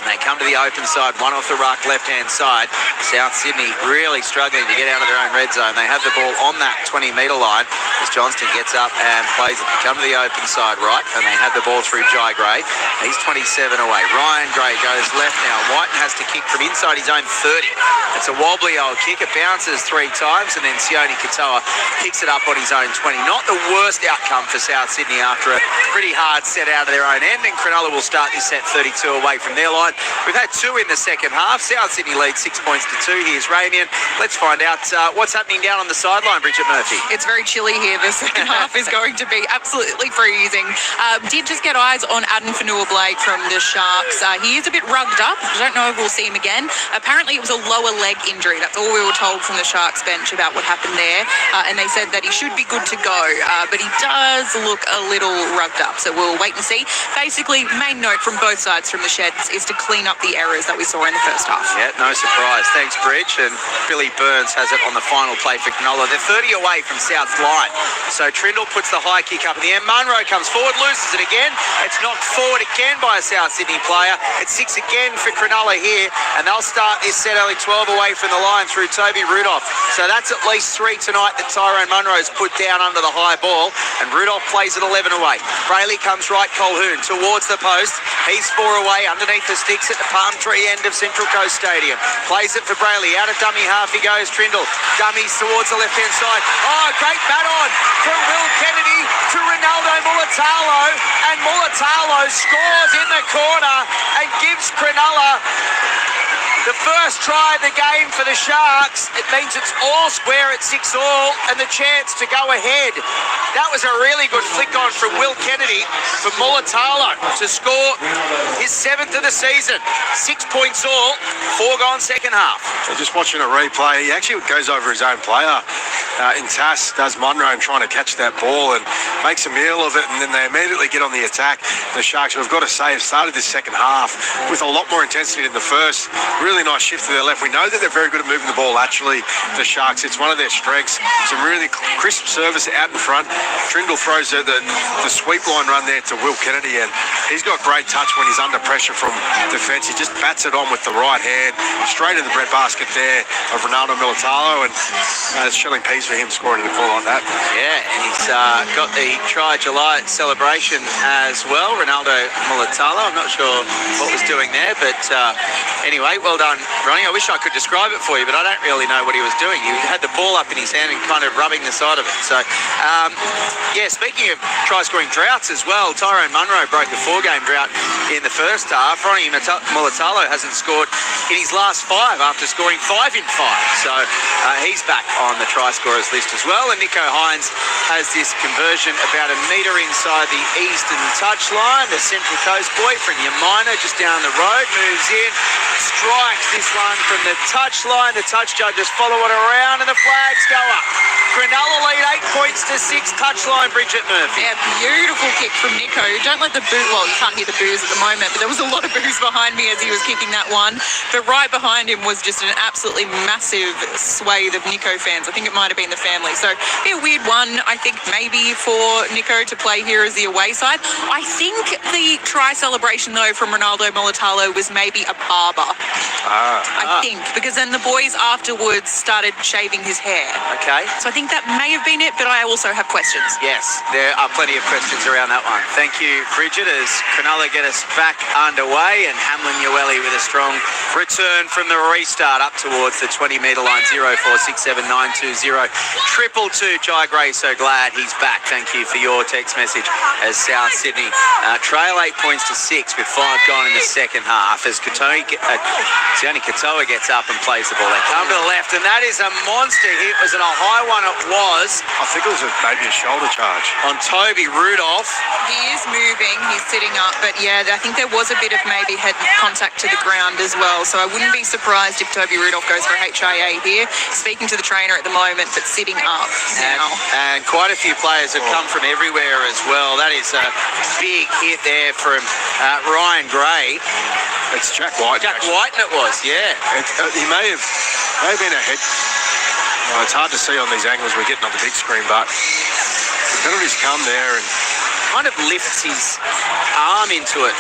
And they come to the open side, one off the ruck left-hand side. South Sydney really struggling to get out of their own red zone. They have the ball on that 20-metre line as Johnston gets up and plays it. They come to the open side right, and they have the ball through Jai Gray. He's 27 away. Ryan Gray goes left now. Whiten has to kick from inside his own 30. It's a wobbly old kick. It bounces 3 times, and then Sione Katoa picks it up on his own 20. Not the worst outcome for South Sydney after a pretty hard set out of their own end, and Cronulla will start this set 32 away from their line. We've had 2 in the second half. South Sydney leads 6 points to 2. Here's Ramian. Let's find out what's happening down on the sideline, Bridget Murphy. It's very chilly here. The second half is going to be absolutely freezing. Did just get eyes on Aden Fanua-Blake from the Sharks. He is a bit rugged up. I don't know if we'll see him again. Apparently it was a lower leg injury. That's all we were told from the Sharks bench about what happened there. And they said that he should be good to go. But he does look a little rugged up. So we'll wait and see. Basically, main note from both sides from the sheds is to clean up the errors that we saw in the first half. Yeah, no surprise. Thanks, Bridge. And Billy Burns has it on the final play for Cronulla. They're 30 away from South's line. So Trindle puts the high kick up in the end. Munro comes forward, loses it again. It's knocked forward again by a South Sydney player. It's 6 again for Cronulla here. And they'll start this set only 12 away from the line through Toby Rudolph. So that's at least 3 tonight that Tyrone Munro's put down under the high ball. And Rudolph plays at 11 away. Brayley comes right, Colhoun towards the post. He's 4 away underneath the sticks at the palm tree end of Central Coast Stadium. Plays it for Brayley. Out of dummy half he goes. Trindle. Dummies towards the left-hand side. Oh, great bat on from Will Kennedy to Ronaldo Mulatalo. And Mulatalo scores in the corner and gives Cronulla the first try of the game for the Sharks. It means it's all square at 6-all and the chance to go ahead. That was a really good flick on from Will Kennedy for Mulatalo to score his 7th of the season. 6 points all, 4 gone second half. So just watching a replay, he actually goes over his own player. In Tass, does Munro and trying to catch that ball and makes a meal of it, and then they immediately get on the attack. The Sharks, we've got to say, have started this second half with a lot more intensity than the first. Really nice shift to their left. We know that they're very good at moving the ball laterally, the Sharks. It's one of their strengths. Some really crisp service out in front. Trindle throws the sweep line run there to Will Kennedy, and he's got great touch when he's under pressure from defence. He just bats it on with the right hand, straight in the breadbasket there of Ronaldo Mulatalo, and it's shelling peas for him scoring in the corner like that. Yeah, and he's got the Try July celebration as well, Ronaldo Mulatalo. I'm not sure what was doing there, but anyway, well done, Ronnie. I wish I could describe it for you, but I don't really know what he was doing. He had the ball up in his hand and kind of rubbing the side of it. So, yeah, speaking of try-scoring droughts as well, Tyrone Munro broke a 4-game drought in the first half. Ronnie Mulatalo hasn't scored in his last 5 after scoring 5 in 5. So he's back on the try scorers list as well. And Nico Hines has this conversion about a metre inside the eastern touchline. The Central Coast boy from Yamina just down the road moves in, strikes this one from the touchline. The touch judges follow it around and the flags go up. Cronulla lead 8 points to 6. Touchline, Bridget Murphy. Yeah, beautiful kick from Nico. Don't let the boo, well, you can't hear the boos at the moment, but there was a lot of boos behind me as he was kicking that one. But right behind him was just an absolutely massive swathe of Nico fans. I think it might have been the family. So be a weird one, I think, maybe for Nico to play here as the away side. I think the try celebration, though, from Ronaldo Mulatalo was maybe a barber. I think, because then the boys afterwards started shaving his hair. Okay. So I think that may have been it, but I also have questions. Yes, there are plenty of questions around that one. Thank you, Bridget, as Cronulla get us back underway, and Hamlin Ueli with a strong return from the restart up towards the 20-metre line. 0467920222. Jai Gray, so glad he's back. Thank you for your text message as South Sydney trail 8 points to 6 with 5 gone in the second half as Sione Katoa gets up and plays the ball. They come to the left, and that is a monster hit. Was it a high one? It was. I think it was maybe a shoulder charge on Toby Rudolph. He is moving. He's sitting up, but yeah, I think there was a bit of maybe head contact to the ground as well. So I wouldn't be surprised if Toby Rudolph goes for HIA here. Speaking to the trainer at the moment, but sitting up now. And quite a few players have come from everywhere as well. That is a big hit there from Ryan Gray. It's Jack White. Jack White, it was, yeah. He may have been a head. It's hard to see on these angles we're getting on the big screen, but the penalty's come there and kind of lifts his arm into it.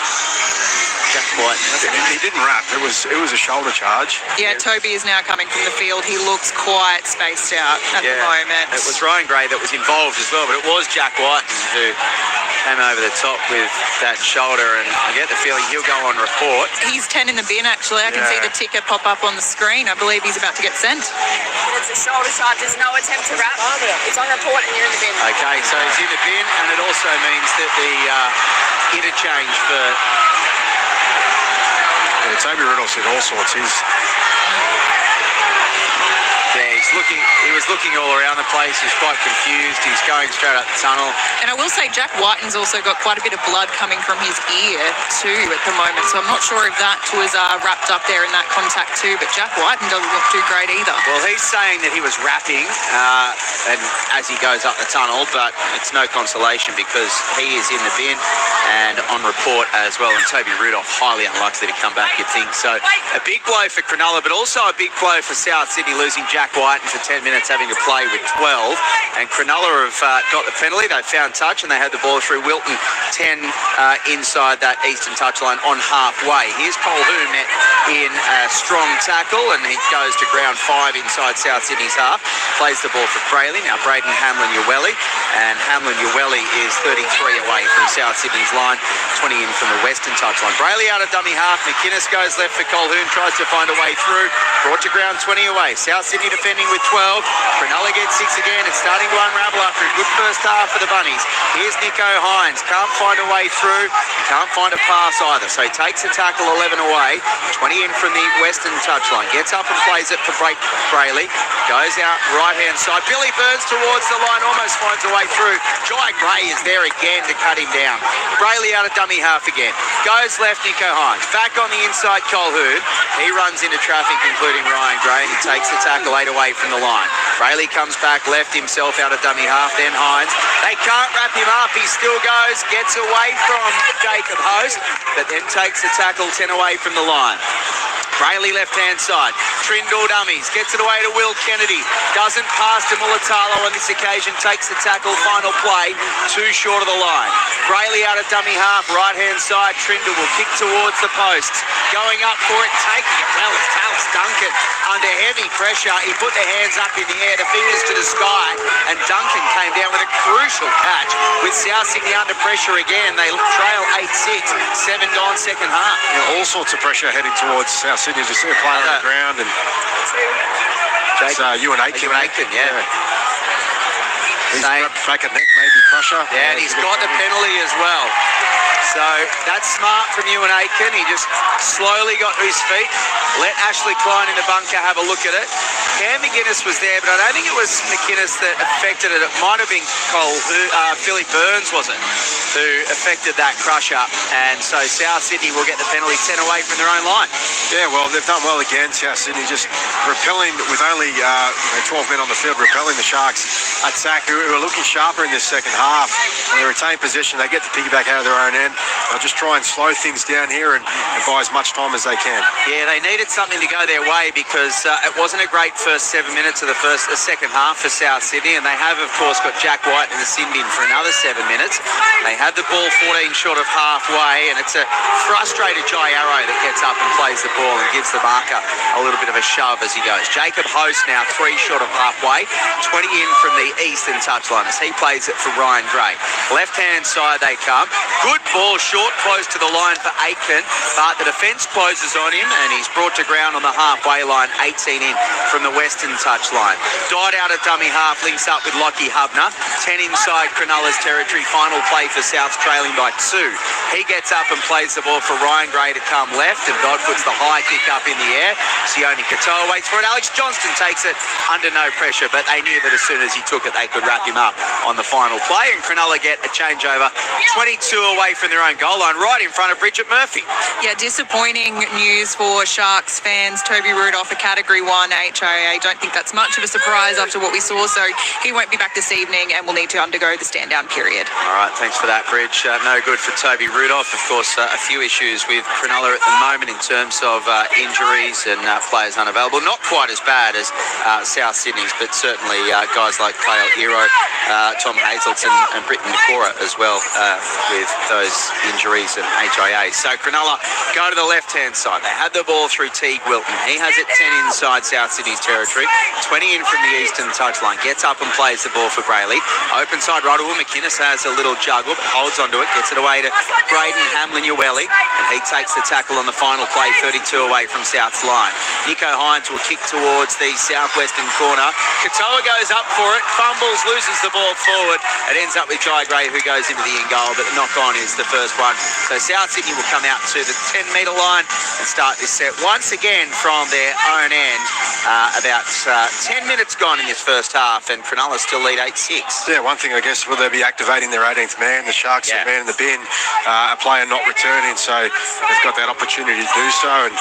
Jack White. He didn't wrap. It was a shoulder charge. Yeah, Toby is now coming from the field. He looks quite spaced out at the moment. It was Ryan Gray that was involved as well, but it was Jack White who came over the top with that shoulder, and I get the feeling he'll go on report. He's 10 in the bin, actually. I can see the ticker pop up on the screen. I believe he's about to get sent. It's a shoulder charge. There's no attempt to wrap. It's on report and you're in the bin. Okay, so he's in the bin, and it also means that the interchange for... Toby Rudolph's in all sorts. There you he was looking all around the place. He was quite confused. He's going straight up the tunnel. And I will say Jack Whiten's also got quite a bit of blood coming from his ear too at the moment. So I'm not sure if that was wrapped up there in that contact too. But Jack Whiten doesn't look too great either. Well, he's saying that he was rapping and as he goes up the tunnel, but it's no consolation because he is in the bin and on report as well. And Toby Rudolph highly unlikely to come back, you'd think. So a big blow for Cronulla, but also a big blow for South Sydney, losing Jack Whiten for 10 minutes, having to play with 12. And Cronulla have got the penalty. They found touch and they had the ball through Wilton 10 inside that eastern touchline on halfway. Here's Colhoun met in a strong tackle and he goes to ground 5 inside South Sydney's half. Plays the ball for Brayley. Now Braden Hamlin-Uwelli, and Hamlin-Uwelli is 33 away from South Sydney's line, 20 in from the western touchline. Brayley out of dummy half. McInnes goes left for Colhoun, tries to find a way through. Brought to ground 20 away. South Sydney defending with 12. Cronulla gets 6 again. It's starting to unravel after a good first half for the Bunnies. Here's Nico Hines. Can't find a way through. Can't find a pass either. So he takes a tackle 11 away. 20 in from the western touchline. Gets up and plays it for Brayley. Goes out right-hand side. Billy Burns towards the line. Almost finds a way through. Jai Gray is there again to cut him down. Brayley out of dummy half again. Goes left, Nico Hines. Back on the inside, Colhoun. He runs into traffic, including Ryan Gray. He takes the tackle 8 away from the line. Brayley comes back left himself out of dummy half, then Hines. They can't wrap him up. He still goes, gets away from Jacob Host, but then takes the tackle 10 away from the line. Brayley left-hand side. Trindle dummies. Gets it away to Will Kennedy. Doesn't pass to Mulatalo on this occasion. Takes the tackle. Final play. 2 short of the line. Brayley out of dummy half. Right-hand side. Trindle will kick towards the posts. Going up for it. Taking it well. It's Talis Duncan under heavy pressure. He put the hands up in the air. The fingers to the sky. And Duncan came down with a crucial catch. With South Sydney under pressure again. They trail 8-6. 7 gone second half. Yeah, all sorts of pressure heading towards South Sydney. You see a player on the ground and it's Ewan Aitken. Yeah. He's back at neck, maybe Crusher. Yeah, and he's got the penalty as well. So that's smart from Ewan Aitken. He just slowly got to his feet, let Ashley Klein in the bunker have a look at it. Cam McInnes was there, but I don't think it was McInnes that affected it. It might have been Billy Burns, was it, who affected that crush up. And so South Sydney will get the penalty 10 away from their own line. Yeah, well, they've done well again, South Sydney, just repelling with only 12 men on the field, repelling the Sharks attack, who are looking sharper in this second half. When they retain possession, they get the piggyback out of their own end. They'll just try and slow things down here and buy as much time as they can. Yeah, they needed something to go their way because it wasn't a great first 7 minutes of the second half for South Sydney, and they have, of course, got Jack White in the sin bin for another 7 minutes. They had the ball 14 short of halfway, and it's a frustrated Jai Arrow that gets up and plays the ball and gives the marker a little bit of a shove as he goes. Jacob Host now 3 short of halfway, 20 in from the eastern touchline as he plays it for Ryan Gray. Left-hand side they come. Good ball, short, close to the line for Aitken, but the defence closes on him and he's brought to ground on the halfway line, 18 in from the western touchline. Dodd out of dummy half, links up with Lockie Hubner. 10 inside Cronulla's territory, final play for South, trailing by 2. He gets up and plays the ball for Ryan Gray to come left, and Dodd puts the high kick up in the air. Sione Katoa waits for it. Alex Johnston takes it under no pressure, but they knew that as soon as he took it, they could wrap him up on the final play, and Cronulla get a changeover 22 away from their own goal line, right in front of Bridget Murphy. Yeah, disappointing news for Sharks fans. Toby Rudolph, a Category 1 HIA. Don't think that's much of a surprise after what we saw, so he won't be back this evening and will need to undergo the stand-down period. All right, thanks for that, Bridge. No good for Toby Rudolph. Of course, a few issues with Cronulla at the moment in terms of injuries and players unavailable. Not quite as bad as South Sydney's, but certainly guys like Cale Iro, Tom Hazelton and Britton Nakora as well with those injuries and HIA. So Cronulla go to the left-hand side. They had the ball through Teague Wilton. He has it 10 inside South Sydney's territory, 20 in from the eastern touchline. Gets up and plays the ball for Brayley. Open side right. McInnes has a little juggle, but holds onto it. Gets it away to Braden Hamlin-Uwelli, and he takes the tackle on the final play, 32 away from South's line. Nico Hines will kick towards the southwestern corner. Katoa goes up for it, fumbles, loses the ball forward. It ends up with Jai Gray, who goes into the in-goal, but the knock-on is the first one. So South Sydney will come out to the 10-metre line and start this set once again from their own end. A about 10 minutes gone in this first half, and Cronulla still lead 8-6. Yeah, one thing, I guess, will they be activating their 18th man? The Sharks, the man in the bin, a player not returning, so they've got that opportunity to do so. And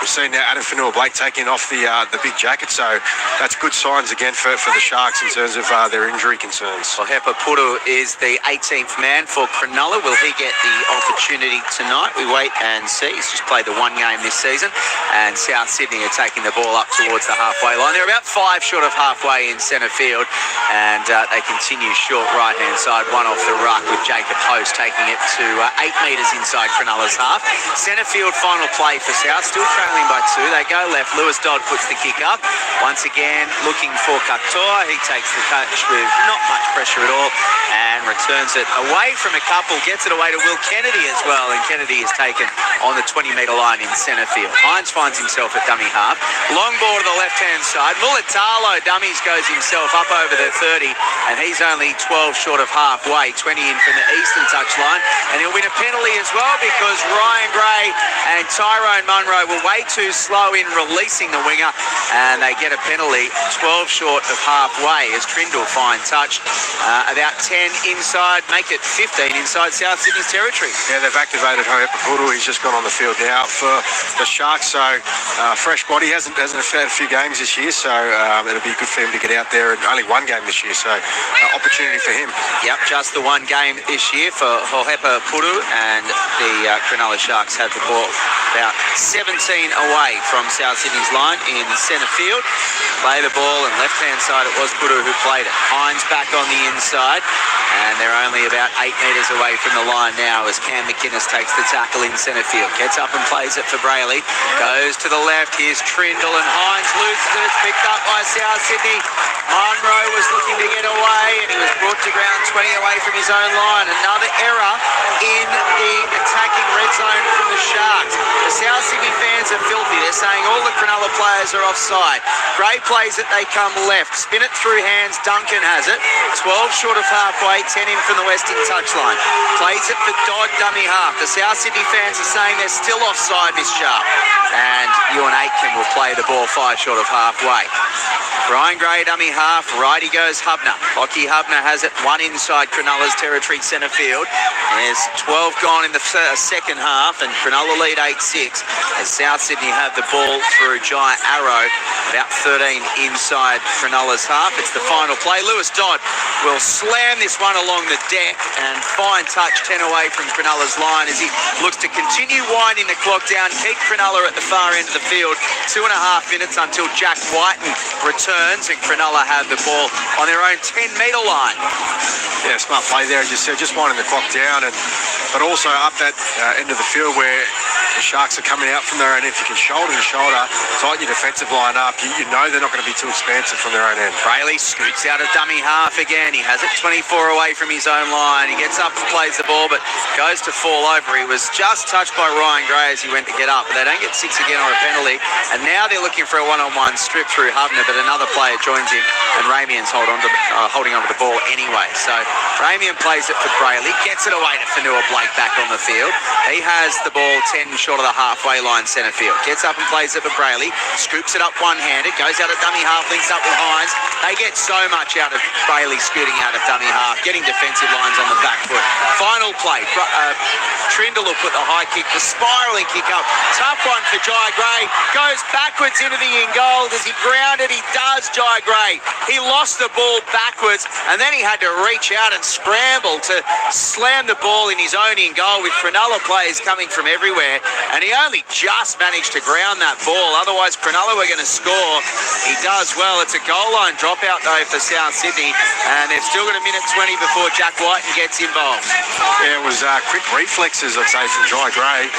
we've seen now Adam Fanua-Blake taking off the big jacket, so that's good signs again for the Sharks in terms of their injury concerns. Well, Hepa Puru is the 18th man for Cronulla. Will he get the opportunity tonight? We wait and see. He's just played the one game this season, and South Sydney are taking the ball up towards the halfway line. They're about 5 short of halfway in centre field, and they continue short right-hand side, one off the ruck with Jacob Host taking it to 8 metres inside Cronulla's half. Centre field final play for South, still trailing by 2. They go left. Lewis Dodd puts the kick up. Once again, looking for Katoa. He takes the catch with not much pressure at all and returns it away from a couple. Gets it away to Will Kennedy as well, and Kennedy is taken on the 20-metre line in centre field. Hines finds himself at dummy half. Long ball to the left-hand side. Mulatalo dummies goes himself up over the 30, and he's only 12 short of halfway, 20 in from the eastern touchline, and he'll win a penalty as well because Ryan Gray and Tyrone Munro were way too slow in releasing the winger, and they get a penalty 12 short of halfway as Trindle fine touch. About 10 inside, make it 15 inside South Sydney's territory. Yeah, they've activated Hepa Puru. He's just gone on the field now for the Sharks, so fresh body. Hasn't had a few games this year, so it'll be good for him to get out there, and only one game this year, so opportunity for him. Yep, just the one game this year for Hepa Puru, and the Cronulla Sharks have the ball about 17 away from South Sydney's line in centre field. Play the ball, and left-hand side it was Puru who played it. Hines back on the inside, and they're only about 8 metres away from the line now as Cam McInnes takes the tackle in centre field. Gets up and plays it for Brayley. Goes to the left. Here's Trindle, and Hines loses it. It's picked up by South Sydney. Munro was looking to get away, and he was brought to ground 20 away from his own line. Another error in the attacking red zone from the Sharks. The South Sydney fans are filthy. They're saying all the Cronulla players are offside. Gray plays it, they come left. Spin it through hands, Duncan has it. 12 short of halfway, 10 in from the western touchline. Plays it for Dodd, dummy half. The South Sydney fans are saying they're still offside, Miss Sharp. And Ewan Aitken will play the ball 5 short of halfway. Ryan Gray, dummy half. Righty goes Hubner. Lockie Hubner has it, 1 inside Cronulla's territory centre field. There's 12 gone in the second half, and Cronulla lead 8-6 as South Sydney have the ball through Jai Arrow, about 13 inside Cronulla's half. It's the final play. Lewis Dodd will slam this one along the deck, and fine touch 10 away from Cronulla's line as he looks to continue winding the clock down, keep Cronulla at the far end of the field. 2.5 minutes until Jack Whiten returns, and Cronulla have the ball on their own 10-metre line. Yeah, smart play there, as you said, just winding the clock down, but also up that end of the field where the Sharks are coming out from their own end. If you can shoulder to shoulder, tighten your defensive line up, you know they're not going to be too expansive from their own end. Brayley scoots out of dummy half again. He has it 24 away from his own line. He gets up and plays the ball, but goes to fall over. He was just touched by Ryan Gray as he went to get up, but they don't get 6 again or a penalty. And now they're looking for a one-on-one strip through Hubner, but another player joins him, and Ramian's holding onto the ball anyway. So Ramian plays it for Brayley, gets it away to Fanua-Blake back on the field. He has the ball 10 short of the halfway line centre field. Gets up and plays it for Brayley, scoops it up one-handed, goes out of dummy half, links up with Hines. They get so much out of Brayley scooting out of dummy half, getting defensive lines on the back foot. Final play, Trindle will put the high kick, the spiralling kick up. Tough one for Jai Gray. Goes backwards into the in goal. Does he ground it? He does, Jai Gray. He lost the ball backwards, and then he had to reach out and scramble to slam the ball in his own in goal with Cronulla players coming from everywhere, and he only just managed to ground that ball. Otherwise, Cronulla were going to score. He does well. It's a goal line dropout, though, for South Sydney, and they've still got a minute 20 before Jack Whiten gets involved. Yeah, it was quick reflexes, I'd say, from Jai Gray.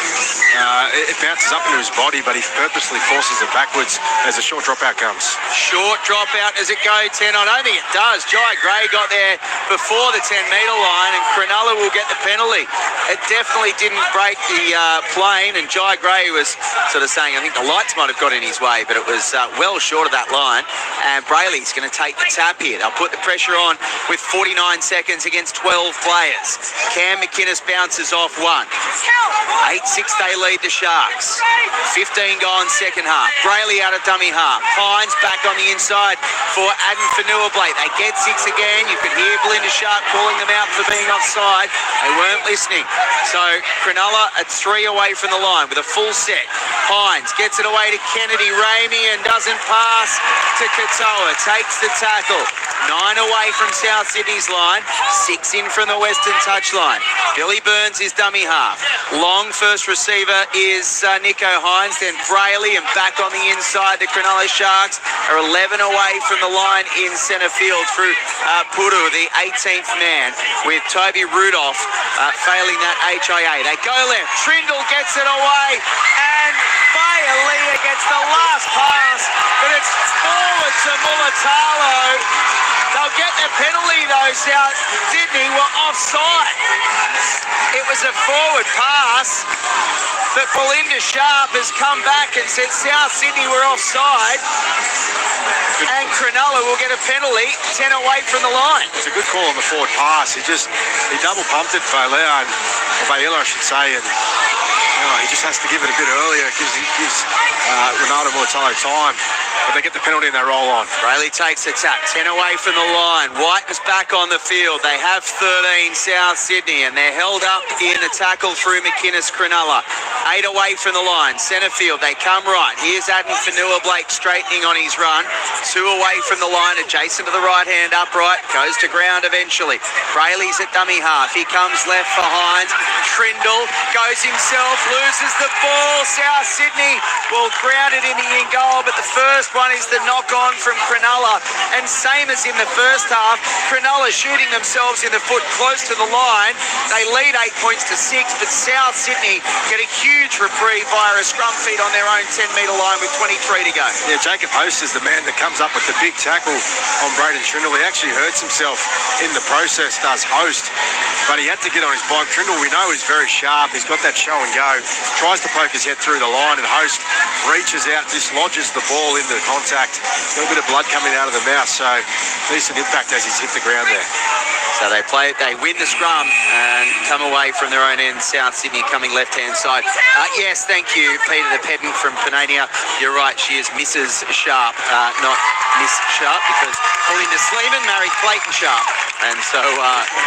It bounces up into his body, but he purposely forces it backwards as a short dropout comes. Short dropout, does it go 10? I don't think it does. Jai Gray got there before the 10-metre line, and Cronulla will get the penalty. It definitely didn't break the plane, and Jai Gray was sort of saying, I think the lights might have got in his way, but it was well short of that line, and Brayley's going to take the tap here. They'll put the pressure on with 49 seconds against 12 players. Cam McInnes bounces off one. 8-6 they lead the Sharks. 15 gone second half. Brayley out of dummy half. Hines back on the inside for Adam Fanua-Blake. They get 6 again. You could hear Belinda Sharp calling them out for being offside. They weren't listening. So Cronulla at 3 away from the line with a full set. Hines gets it away to Kennedy. Ramey and doesn't pass to Katoa. Takes the tackle. 9 away from South Sydney's line. 6 in from the Western touchline. Billy Burns is dummy half. Long first receiver is Nico Hines. Then Brayley, and back on the inside. The Cronulla Sharks are 11 away from the line in centre field through Puru, the 18th man, with Toby Rudolph failing that HIA. They go left. Trindle gets it away, and Bailea gets the last pass, but it's forward to Mulatalo. They'll get the penalty though. South Sydney were offside. It was a forward pass, but Belinda Sharp has come back and said South Sydney were offside, and Cronulla will get a penalty 10 away from the line. It's a good call on the forward pass. He double pumped it, Vaila, I should say, and he just has to give it a bit earlier. Gives Ronaldo Mulatalo time. But they get the penalty and they roll on. Brayley takes a tap, 10 away from the line. White is back on the field. They have 13 South Sydney, and they're held up in the tackle through McInnes Cronulla. 8 away from the line, centre field. They come right. Here's Adam Fanua-Blake straightening on his run. 2 away from the line, adjacent to the right hand upright. Goes to ground eventually. Brayley's at dummy half. He comes left for Hines. Trindle goes himself, loses the ball. South Sydney will ground it in the in goal, but the first one is the knock on from Cronulla, and same as in the first half, Cronulla shooting themselves in the foot close to the line. They lead 8 points to 6, but South Sydney get a huge reprieve via a scrum feed on their own 10-metre line with 23 to go. Yeah, Jacob Host is the man that comes up with the big tackle on Braden Trindle. He actually hurts himself in the process, does Host, but he had to get on his bike. Trindle, we know, is very sharp. He's got that show and go, tries to poke his head through the line, and Host reaches out, dislodges the ball into contact. A little bit of blood coming out of the mouth, so decent impact as he's hit the ground there. So they win the scrum and come away from their own end. South Sydney coming left-hand side. Yes, thank you, Peter the pedant from Panania. You're right, she is Mrs. Sharp, not Miss Sharp, because Belinda Sleeman married Clayton Sharp. And so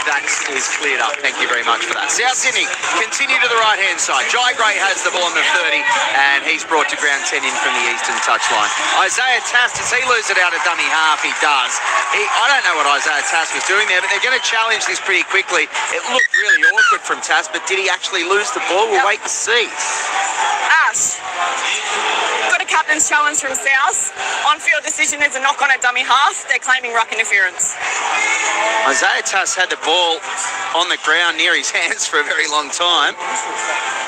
that is cleared up. Thank you very much for that. South Sydney continue to the right-hand side. Jai Gray has the ball on the 30, and he's brought to ground 10 in from the eastern touchline. Isaiah Tass, does he lose it out of dummy half? He does. I don't know what Isaiah Tass was doing there, but they're going to challenge this pretty quickly. It looked really awkward from Tass, but did he actually lose the ball? We'll wait and see. Ash. Got a captain's challenge from South. On-field decision is a knock on at dummy half. They're claiming ruck interference. Isaiah Tass had the ball on the ground near his hands for a very long time.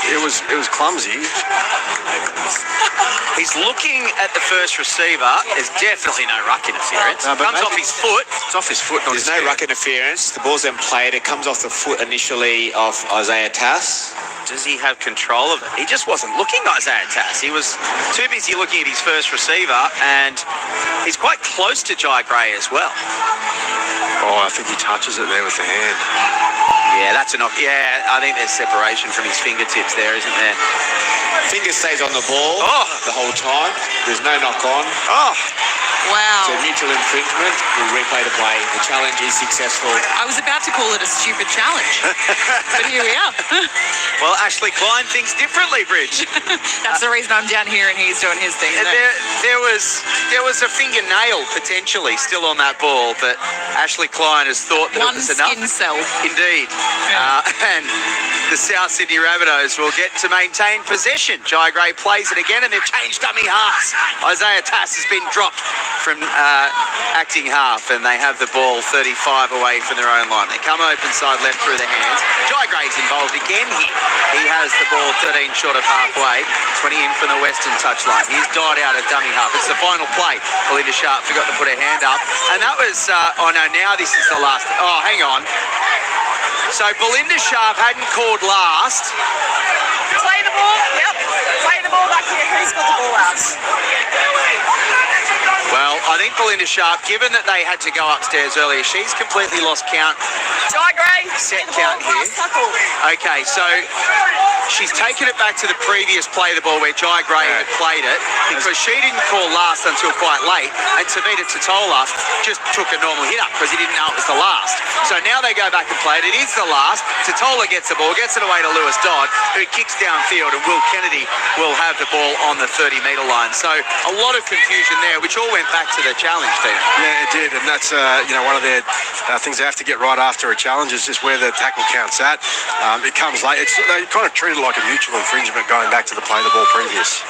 It was clumsy. He's looking at the first receiver. There's definitely no ruck interference. No, comes off his foot. It's off his foot, not his There's no head. ruck interference. The ball's then played. It comes off the foot initially of Isaiah Tass. Does he have control of it? He just wasn't looking, Isaiah Tass. He was too busy looking at his first receiver, and he's quite close to Jai Gray as well. Oh, I think he touches it there with the hand. Yeah, that's enough. Yeah, I think there's separation from his fingertips there, isn't there? Finger stays on the ball the whole time. There's no knock on. Oh. Wow. So mutual infringement. We'll replay the play. The challenge is successful. I was about to call it a stupid challenge, but here we are. Well, Ashley Klein thinks differently, Bridge. That's the reason I'm down here and he's doing his thing. There was a fingernail potentially still on that ball, but Ashley Klein has thought that it was enough. One skin cell. Indeed. And the South Sydney Rabbitohs will get to maintain possession. Jai Gray plays it again, and they've changed dummy halves. Isaiah Tass has been dropped from acting half, and they have the ball 35 away from their own line. They come open side left through the hands. Jai Gray's involved again here. He has the ball 13 short of halfway, 20 in from the western touchline. He's died out of dummy half. It's the final play. Belinda Sharp forgot to put her hand up, and that was, now this is the last. Oh, hang on. So Belinda Sharp hadn't called last. Play the ball. Yep. Play the ball back here. Who's got the ball out? Well, I think Belinda Sharp, given that they had to go upstairs earlier, she's completely lost count. Jai Gray, Set count here. Okay, so she's taken it back to the previous play the ball where Jai Gray had played it because she didn't call last until quite late, and Tavita Totola just took a normal hit up because he didn't know it was the last. So now they go back and play it. It is the last. Totola gets the ball, gets it away to Lewis Dodd, who kicks downfield, and Will Kennedy will have the ball on the 30-metre line. So a lot of confusion there, which all went back to the challenge team. Yeah, it did, and that's one of their things they have to get right after a challenge is just where the tackle count's at. It comes late. They kind of treat it like a mutual infringement going back to the play the ball previous.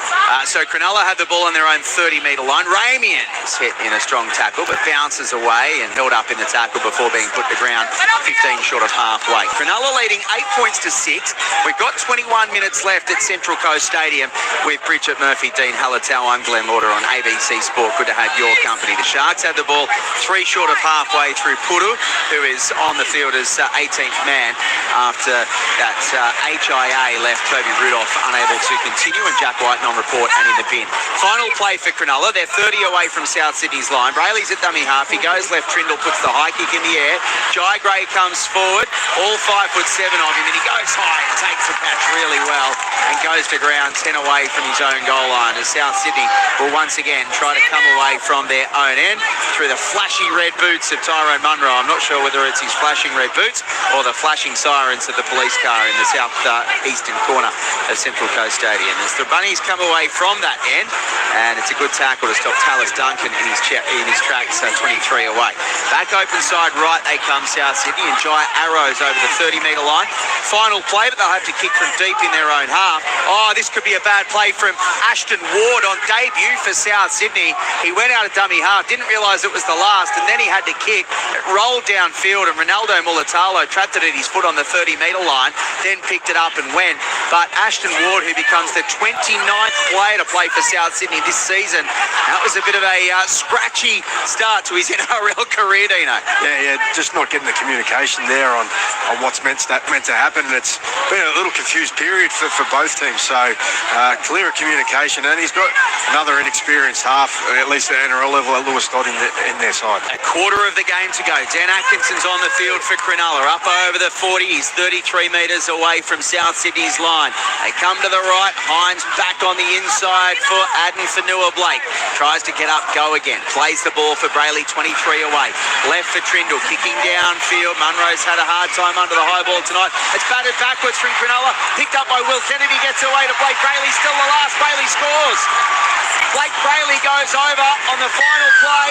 So Cronulla had the ball on their own 30-metre line. Ramian is hit in a strong tackle, but bounces away and held up in the tackle before being put to ground 15 short of halfway. Cronulla leading 8 points to 6. We've got 21 minutes left at Central Coast Stadium with Bridget Murphy, Dean Hallertau. I'm Glenn Lauder on ABC Sport. Good to have your company. The Sharks had the ball 3 short of halfway through Puru, who is on the field as 18th man after that HIA left Toby Rudolph unable to continue, and Jack White on report and in the bin. Final play for Cronulla. They're 30 away from South Sydney's line. Brayley's at dummy half. He goes left. Trindle puts the high kick in the air. Jai Gray comes forward. All 5'7" of him, and he goes high and takes the catch really well and goes to ground 10 away from his own goal line as South Sydney will once again try to come away from their own end through the flashy red boots of Tyrone Munro. I'm not sure whether it's his flashing red boots or the flashing sirens of the police car in the south eastern corner of Central Coast Stadium. As the Bunnies come away from that end, and it's a good tackle to stop Tallis Duncan in his tracks, 23 away. Back open side right they come, South Sydney, and Jai arrows over the 30-metre line. Final play, but they'll have to kick from deep in their own half. Oh, this could be a bad play from Ashton Ward on debut for South Sydney. He went out of dummy half, didn't realise it was the last, and then he had to kick. It rolled downfield, and Ronaldo Mulatalo trapped it at his foot on the 30-metre line, then picked it up and went. But Ashton Ward, who becomes the 29th player to play for South Sydney this season, that was a bit of a scratchy start to his NRL career, Dino. Yeah, just not getting the communication there on what's meant to happen, and it's been a little confused period for both teams. So clearer communication, and he's got another inexperienced half, at least at NRL level, at Lewis Dodd in their side. A quarter of the game to go. Dan Atkinson's on the field for Cronulla, up over the 40. He's 33 metres away from South Sydney's line. They come to the right. Hines back on the inside for Aden Fanua-Blake. Tries to get up, go again. Plays the ball for Brayley, 23 away. Left for Trindle, kicking downfield. Munro's had a hard time under the high ball tonight. It's batted backwards from Cronulla. Picked up by Will Kennedy, gets away to Blake Brayley. Still the last. Brayley scores. Blake Brayley goes over on the final play.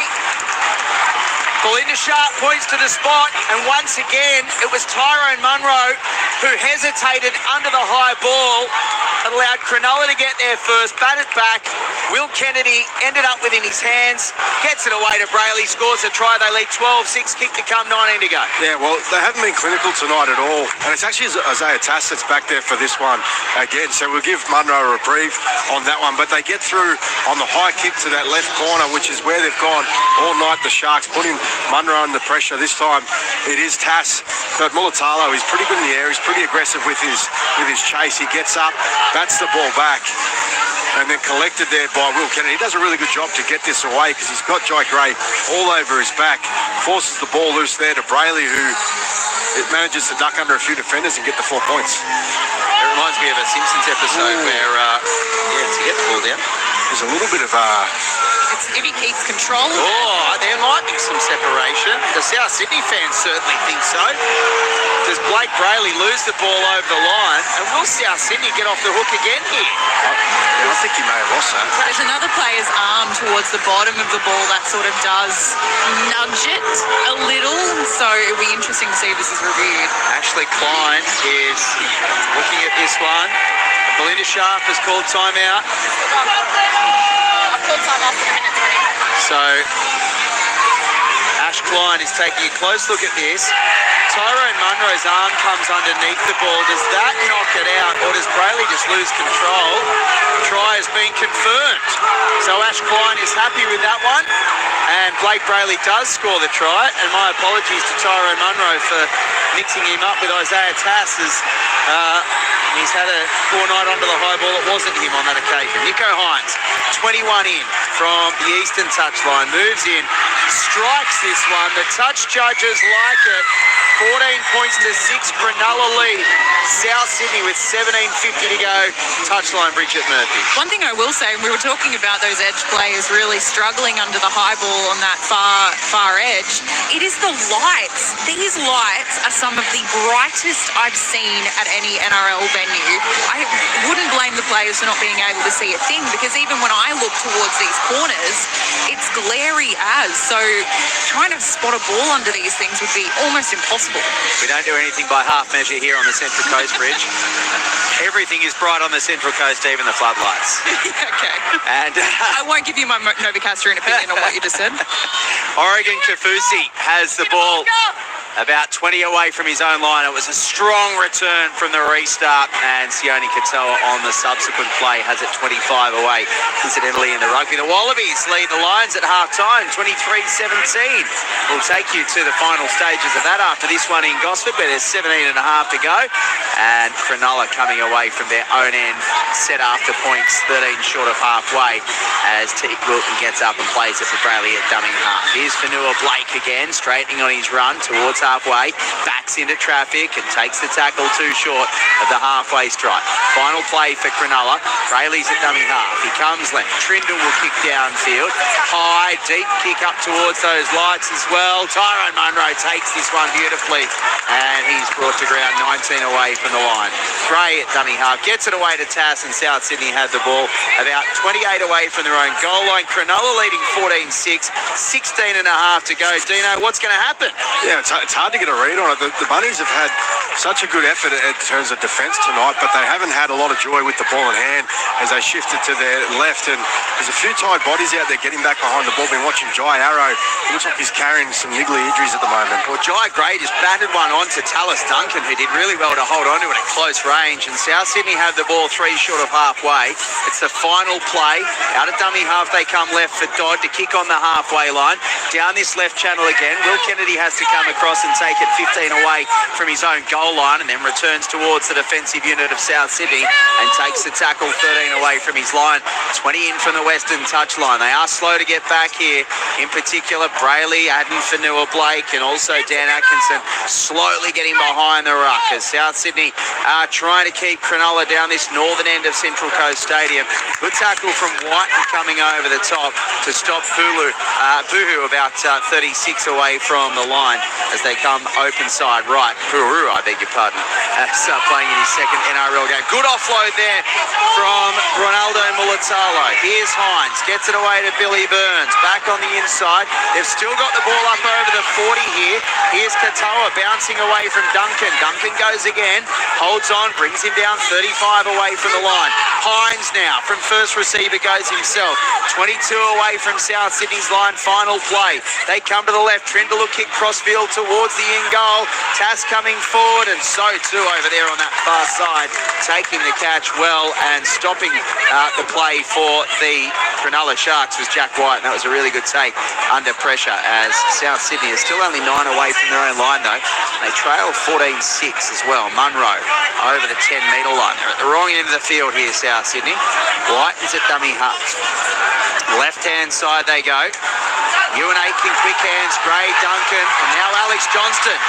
Belinda Sharp points to the spot, and once again it was Tyrone Munro who hesitated under the high ball and allowed Cronulla to get there first, batted back. Will Kennedy ended up within his hands, gets it away to Brayley, scores a try. They lead 12-6, kick to come, 19 to go. Yeah, well, they haven't been clinical tonight at all, and it's actually Isaiah Tass that's back there for this one again, so we'll give Munro a reprieve on that one, but they get through on the high kick to that left corner, which is where they've gone all night, the Sharks, putting Munro under pressure. This time it is Tass, but Mulatalo, he's pretty good in the air, he's pretty aggressive with his chase. He gets up, bats the ball back, and then collected there by Will Kennedy. He does a really good job to get this away because he's got Jai Gray all over his back, forces the ball loose there to Brayley, who it manages to duck under a few defenders and get the 4 points. It reminds me of a Simpsons episode where, to get the ball down, there's a little bit of if he keeps control. Oh, there might be some separation. The South Sydney fans certainly think so. Does Blake Brayley lose the ball over the line, and will South Sydney get off the hook again here? I think he may have lost that. There's another player's arm towards the bottom of the ball that sort of does nudge it a little, so it'll be interesting to see if this is reviewed. Ashley Klein is looking at this one. Belinda Sharp has called timeout. I've called time after a minute 20. So Ash Klein is taking a close look at this. Tyrone Munro's arm comes underneath the ball. Does that knock it out, or does Brayley just lose control? Try has been confirmed. So Ash Klein is happy with that one, and Blake Brayley does score the try. And my apologies to Tyrone Munro for mixing him up with Isaiah Tass, as he's had a poor night onto the high ball. It wasn't him on that occasion. Nico Hines, 21 in from the eastern touchline, moves in, strikes this one. The touch judges like it. 14 points to 6, Cronulla lead. South Sydney with 17:50 to go. Touchline, Bridget Murphy. One thing I will say, we were talking about those edge players really struggling under the high ball on that far edge. It is the lights. These lights are some of the brightest I've seen at any NRL venue. I wouldn't blame the players for not being able to see a thing, because even when I look towards these corners, it's glary as. So trying to spot a ball under these things would be almost impossible. We don't do anything by half measure here on the Central Coast Bridge. Everything is bright on the Central Coast, even the floodlights. Okay. And I won't give you my Novocastrian opinion on what you just said. Oregon Kafusi has the ball about 20 away from his own line. It was a strong return from the restart, and Sione Katoa on the subsequent play has it 25 away. Incidentally, in the rugby, the Wallabies lead the Lions at half-time, 23-17. We'll take you to the final stages of that after this one in Gosford, where there's 17.5 to go, and Cronulla coming away from their own end, set after points, 13 short of halfway, as Teague Wilton gets up and plays it for Brayley at dummy half. Here's Fanua Blake again, straightening on his run towards halfway, backs into traffic and takes the tackle too short of the halfway stripe. Final play for Cronulla. Brayley's at dummy half. He comes left. Trindle will kick downfield. High, deep kick up towards those lights as well. Tyrone Munro takes this one beautifully, and he's brought to ground 19 away from the line. Gray at dummy half gets it away to Tass, and South Sydney had the ball about 28 away from their own goal line. Cronulla leading 14-6, 16.5 to go. Dino, what's going to happen? Yeah, it's hard to get a read on it. The Bunnies have had such a good effort in terms of defence tonight, but they haven't had a lot of joy with the ball in hand as they shifted to their left. And there's a few tired bodies out there getting back behind the ball. Been watching Jai Arrow. It looks like he's carrying some niggly injuries at the moment. Well, Jai Gray just batted one on to Tallis Duncan, who did really well to hold on to it at close range. And South Sydney have the ball 3 short of halfway. It's the final play. Out of dummy half, they come left for Dodd to kick on the halfway line. Down this left channel again. Will Kennedy has to come across and take it 15 away from his own goal line, and then returns towards the defensive unit of South Sydney and takes the tackle 13 away from his line. 20 in from the western touchline. They are slow to get back here. In particular, Brayley, Adden, Fanua Blake, and also Dan Atkinson slowly getting behind the ruck as South Sydney are trying to keep Cronulla down this northern end of Central Coast Stadium. Good tackle from Whiten coming over the top to stop Buhu about 36 away from the line as they come open side right. Puru, I beg your pardon, playing in his second NRL game. Good offload there from Ronaldo Mulatalo. Here's Hines, gets it away to Billy Burns. Back on the inside. They've still got the ball up over the 40 here. Here's Katoa bouncing away from Duncan. Duncan goes again, holds on, brings him down 35 away from the line. Hines now from first receiver goes himself. 22 away from South Sydney's line. Final play. They come to the left. Trindle will kick crossfield towards the in goal. Tass coming forward, and so too over there on that far side, taking the catch well and stopping the play for the Cronulla Sharks was Jack White, and that was a really good take under pressure as South Sydney is still only 9 away from their own line though. They trail 14-6 as well. Munro over the 10-metre line. They're at the wrong end of the field here, South Sydney. White is at dummy half. Left-hand side they go. Ewan Aitken, quick hands, Gray, Duncan, and now Alex Johnston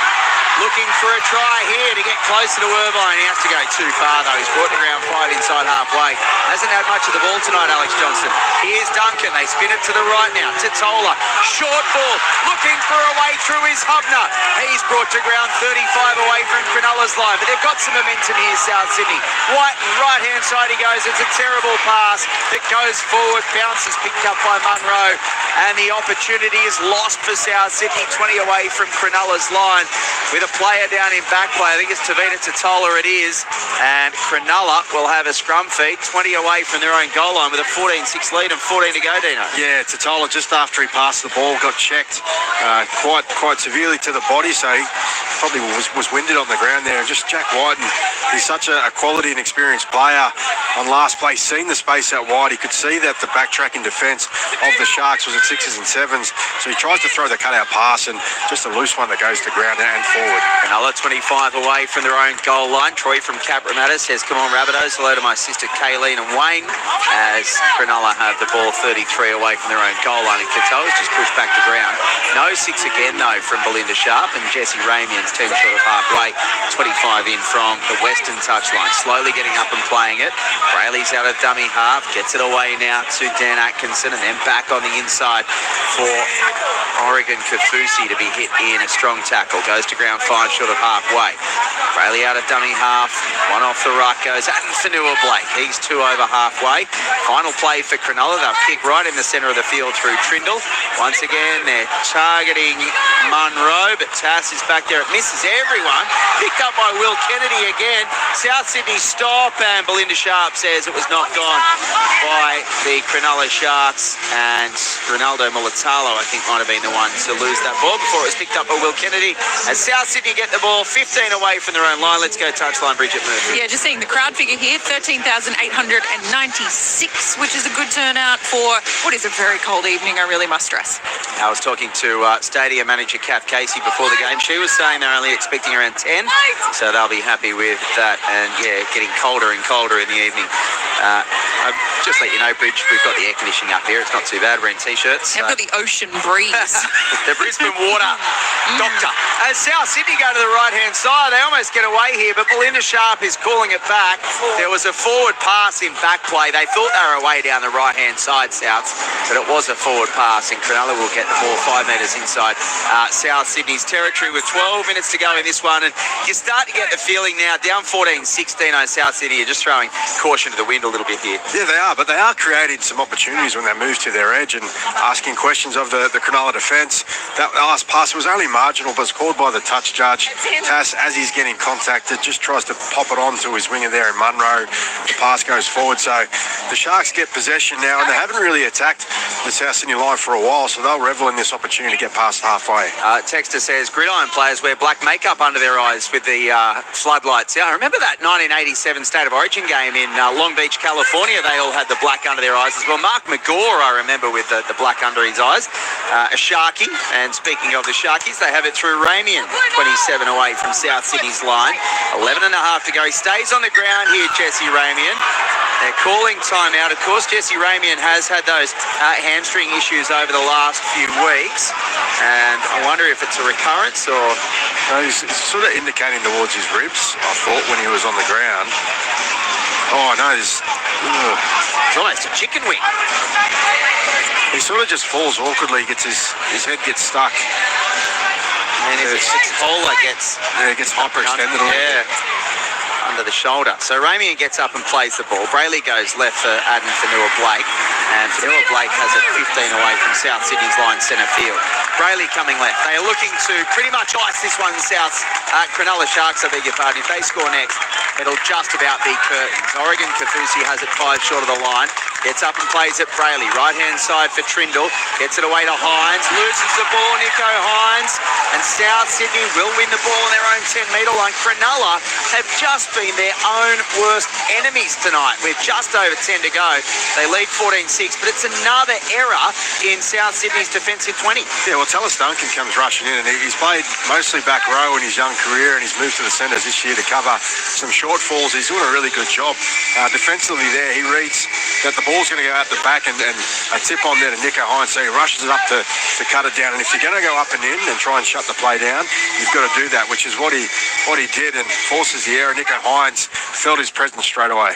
looking for a try here to get closer to Irvine. He has to go too far though. He's brought to ground 5 inside halfway. Hasn't had much of the ball tonight, Alex Johnston. Here's Duncan. They spin it to the right now. Totola, short ball, looking for a way through his Hubner. He's brought to ground 35 away from Cronulla's line, but they've got some momentum here, South Sydney. White, right-hand side he goes. It's a terrible pass that goes forward, bounces picked up by Munro, and the opportunity is lost for South Sydney, 20 away from Cronulla's line, with a player down in back play. I think it's Tavita Totola it is, and Cronulla will have a scrum feed, 20 away from their own goal line with a 14-6 lead and 14 to go, Dino. Yeah, Totola just after he passed the ball got checked quite severely to the body, so probably was winded on the ground there. And just Jack Whiten, he's such a quality and experienced player. On last play, seen the space out wide. He could see that the backtracking defence of the Sharks was at 6s and 7s. So he tries to throw the cutout pass and just a loose one that goes to ground and forward. Cronulla 25 away from their own goal line. Troy from Cabramatta says, come on, Rabbitohs. Hello to my sister Kayleen and Wayne. As Cronulla have the ball 33 away from their own goal line. And Katoa's just pushed back to ground. No 6 again, though, from Belinda Sharp. And Jessie Ramian's 10 short of halfway. 25 in from the western touchline. Slowly getting up and playing it. Brayley's out of dummy half. Gets it away now to Dan Atkinson. And then back on the inside for Oregon Kafusi to be hit in a strong tackle. Goes to ground 5 short of halfway. Brayley out of dummy half. One off the ruck goes Fanua Blake. He's 2 over halfway. Final play for Cronulla. They'll kick right in the centre of the field through Trindle. Once again, they're targeting Munro, but Tass is back there. It misses everyone. Picked up by Will Kennedy again. South Sydney stop, and Belinda Sharp says it was knocked on by the Cronulla Sharks, and Ronaldo Mulatalo, I think, might have been the one to lose that ball before it was picked up by Will Kennedy. As South Sydney get the ball 15 away from their own line. Let's go touchline, Bridget Murphy. Yeah, just seeing the crowd figure here, 13,896, which is a good turnout for what is a very cold evening, I really must stress. I was talking to Stadium manager Kath Casey before the game. She was saying they're only expecting around 10, so they'll be happy with that. And yeah, getting colder and colder in the evening. I'll just let you know, Bridge, we've got the air conditioning up here. It's not too bad. We're in t-shirts. We've got the ocean breeze. The Brisbane Water Doctor. As South Sydney go to the right-hand side, they almost get away here, but Belinda Sharp is calling it back. There was a forward pass in back play. They thought they were away down the right-hand side, Souths, but it was a forward pass, and Cronulla will get the ball 5 metres inside South Sydney's territory with 12 minutes to go in this one. And you start to get the feeling now, down 14-16 on South Sydney, you're just throwing caution to the wind a little bit here. Yeah, they are, but they are creating some opportunities when they move to their edge and asking questions of the Cronulla defence. That last pass was only marginal, but it's called by the touch judge. Tass, as he's getting contacted, just tries to pop it on to his winger there in Munro. The pass goes forward, so the Sharks get possession now, and they haven't really attacked the South Sydney line for a while, so they'll revel in this opportunity to get past halfway. Texter says gridiron players wear black makeup under their eyes with the floodlights. Yeah, I remember that 1987 State of Origin game in Long Beach, California. They all had the black under their eyes as well. Mark McGaw, I remember, with the black under his eyes. A Sharky, and speaking of the Sharkies, they have it through Ramian, 27 away from South Sydney's line. 11 and a half to go. He stays on the ground here, Jesse Ramian. They're calling time out. Of course, Jesse Ramian has had those hamstring issues over the last few weeks, and I wonder if it's a recurrence or... No, he's sort of indicating towards his ribs, I thought, when he was on the ground. Oh, no, it's almost a chicken wing. He sort of just falls awkwardly, gets his head gets stuck. And his collar gets hyperextended a little bit. Under the shoulder. So Ramian gets up and plays the ball. Brayley goes left for Adam Fanua Blake, and Fanua Blake has it 15 away from South Sydney's line centre field. Brayley coming left. They are looking to pretty much ice this one, South's Cronulla Sharks, I beg your pardon. If they score next, it'll just about be curtains. Oregon Kafusi has it 5 short of the line. Gets up and plays it Brayley. Right-hand side for Trindle. Gets it away to Hines. Loses the ball, Nico Hines. And South Sydney will win the ball on their own 10-metre line. Cronulla have just been their own worst enemies tonight with just over 10 to go. They lead 14-6, but it's another error in South Sydney's defensive 20. Yeah, well, Tallis Duncan comes rushing in, and he's played mostly back row in his young career, and he's moved to the centres this year to cover some shortfalls. He's doing a really good job. Defensively there, he reads that the ball's going to go out the back and a tip on there to Nico Hines, so he rushes it up to cut it down. And if you're going to go up and in and try and shut the play down, you've got to do that, which is what he did, and forces the error. Nico Hines felt his presence straight away.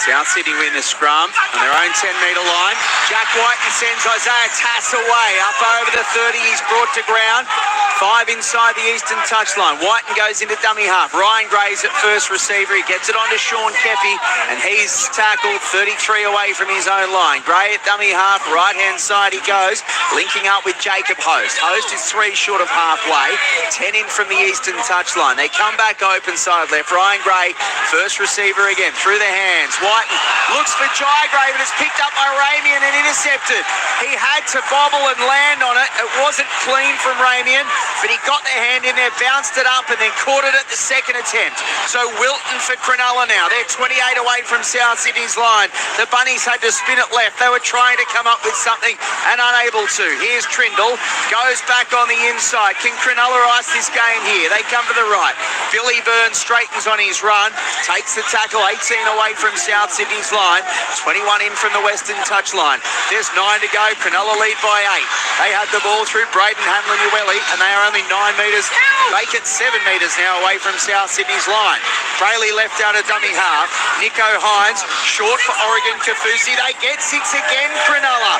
South Sydney win the scrum on their own 10-metre line. Jack Whiten sends Isaiah Tass away. Up over the 30, he's brought to ground. 5 inside the eastern touchline. Whiten goes into dummy half. Ryan Gray's at first receiver. He gets it on to Sean Kepi, and he's tackled 33 away from his own line. Gray at dummy half. Right-hand side he goes, linking up with Jacob Host. Host is 3 short of halfway. 10 in from the eastern touchline. They come back open side left. Ryan Gray, first receiver again, through the hands. Whiten looks for Jai Gray, but it's picked up by Ramian and intercepted. He had to bobble and land on it. It wasn't clean from Ramian. but he got the hand in there, bounced it up, and then caught it at the second attempt. So Wilton for Cronulla now. They're 28 away from South Sydney's line. The Bunnies had to spin it left. They were trying to come up with something and unable to. Here's Trindle, goes back on the inside. Can Cronulla ice this game here? They come to the right. Billy Burns straightens on his run, takes the tackle, 18 away from South Sydney's line, 21 in from the western touchline. There's 9 to go. Cronulla lead by 8. They had the ball through Braden Hamlin-Ueli, and they are only 9 metres, make it 7 metres now away from South Sydney's line. Brayley left out a dummy half. Nico Hines, short for Oregon Kafusi. They get 6 again, Cronulla.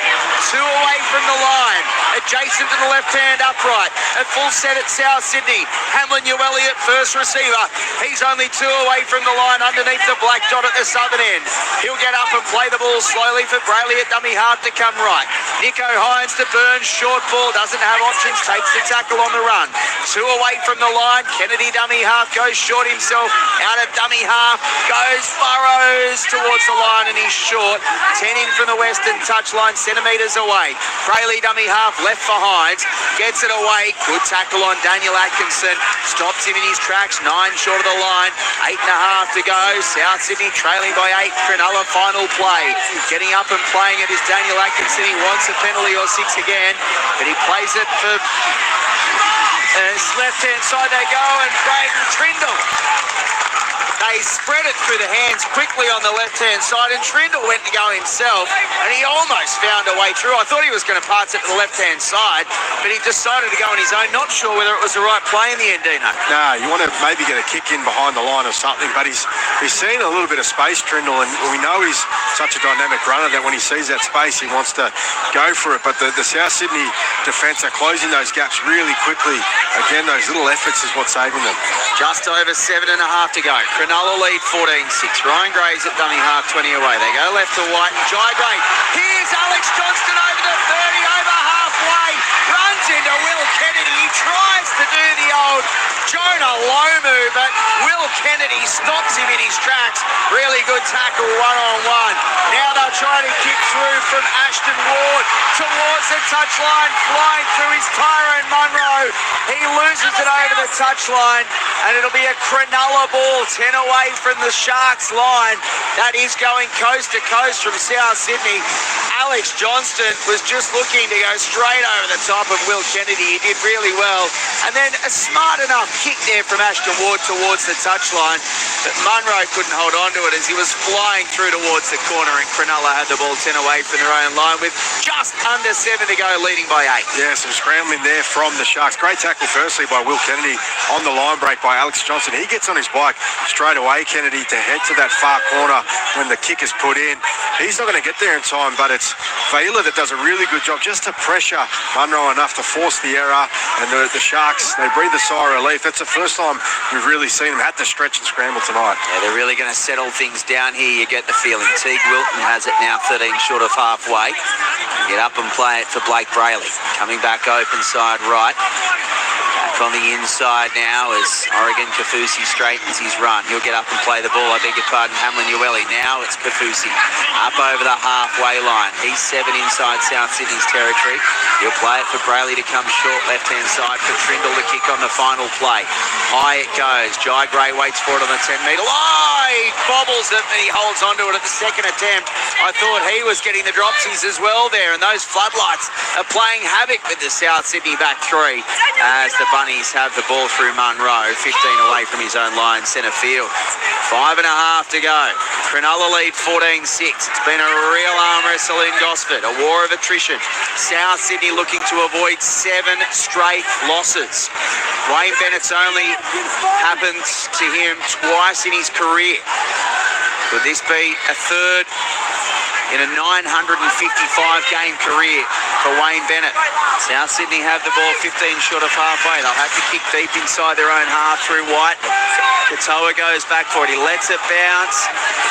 2 away from the line. Adjacent to the left-hand upright. A full set at South Sydney. Hamlin-Ueli at first receiver. He's only 2 away from the line underneath the black dot at the southern end. He'll get up and play the ball slowly for Brayley at dummy half to come right. Nico Hines to Burns, short ball, doesn't have options, takes the tackle on the run. 2 away from the line. Kennedy dummy half goes short himself. Out of dummy half goes Burrows towards the line, and he's short. 10 in from the western touchline, centimetres away. Brayley dummy half left for Hines, gets it away. Good tackle on Daniel Atkinson, stops him in his tracks. 9 short of the line, 8.5 to go. South Sydney trailing by 8. Cronulla final play. Getting up and playing it is Daniel Atkinson. He wants a penalty or 6 again, but he plays it for his left-hand side. They go, and Braden Trindle. They spread it through the hands quickly on the left-hand side, and Trindle went to go himself, and he almost found a way through. I thought he was going to pass it to the left-hand side, but he decided to go on his own. Not sure whether it was the right play in the end, Dino. No, you want to maybe get a kick in behind the line or something, but he's seen a little bit of space, Trindle, and we know he's such a dynamic runner that when he sees that space, he wants to go for it. But the South Sydney defence are closing those gaps really quickly. Again, those little efforts is what's saving them. Just over 7.5 to go. Cronulla lead 14-6. Ryan Gray's at dummy half, 20 away. They go left to White and Jai Gray. Here's Alex Johnston over the 30, over halfway. Runs into Will Kennedy. He tries to do the old Jonah Lomu, but Will Kennedy stops him in his tracks. Really good tackle, one-on-one. Now they'll try to kick through from Ashton Ward towards the touchline, flying through his Tyrone Munro. He loses it over the touchline, and it'll be a Cronulla ball, 10 away from the Sharks line. That is going coast to coast from South Sydney. Alex Johnston was just looking to go straight over the top of Will Kennedy. He did really well. And then a smart enough kick there from Ashton Ward towards the touchline, but Munro couldn't hold on to it as he was flying through towards the corner, and Cronulla had the ball 10 away from their own line with just under 7 to go, leading by 8. Yeah, some scrambling there from the Sharks. Great tackle firstly by Will Kennedy on the line break by Alex Johnston. He gets on his bike straight away, Kennedy, to head to that far corner when the kick is put in. He's not going to get there in time, but it's Vela that does a really good job just to pressure Munro enough to force the error, and the Sharks, they breathe a sigh of relief. That's the first time we've really seen them had to stretch and scramble tonight. Yeah, they're really going to settle things down here, you get the feeling. Teague Wilton has it now, 13 short of halfway. Get up and play it for Blake Brayley. Coming back open side right. Back on the inside now as Oregon Kafusi straightens his run. He'll get up and play the ball, I beg your pardon, Hamlin-Ueli. Now it's Kafusi up over the halfway line. He's 7 inside South Sydney's territory. He'll play it for Brayley to come short left-hand side for Trindle to kick on the final play. High it goes. Jai Gray waits for it on the 10-metre. Oh, he bobbles it and he holds onto it at the second attempt. I thought he was getting the dropsies as well there, and those floodlights are playing havoc with the South Sydney back three as the Bunnies have the ball through Munro, 15 away from his own line, centre field. 5.5 to go. Cronulla lead 14-6. It's been a real arm wrestle in Gosford, a war of attrition. South Sydney looking to avoid 7 straight losses. Wayne Bennett's only happened to him twice in his career. Could this be a third in a 955-game career for Wayne Bennett? South Sydney have the ball 15 short of halfway. They'll have to kick deep inside their own half through White. Katoa goes back for it. He lets it bounce.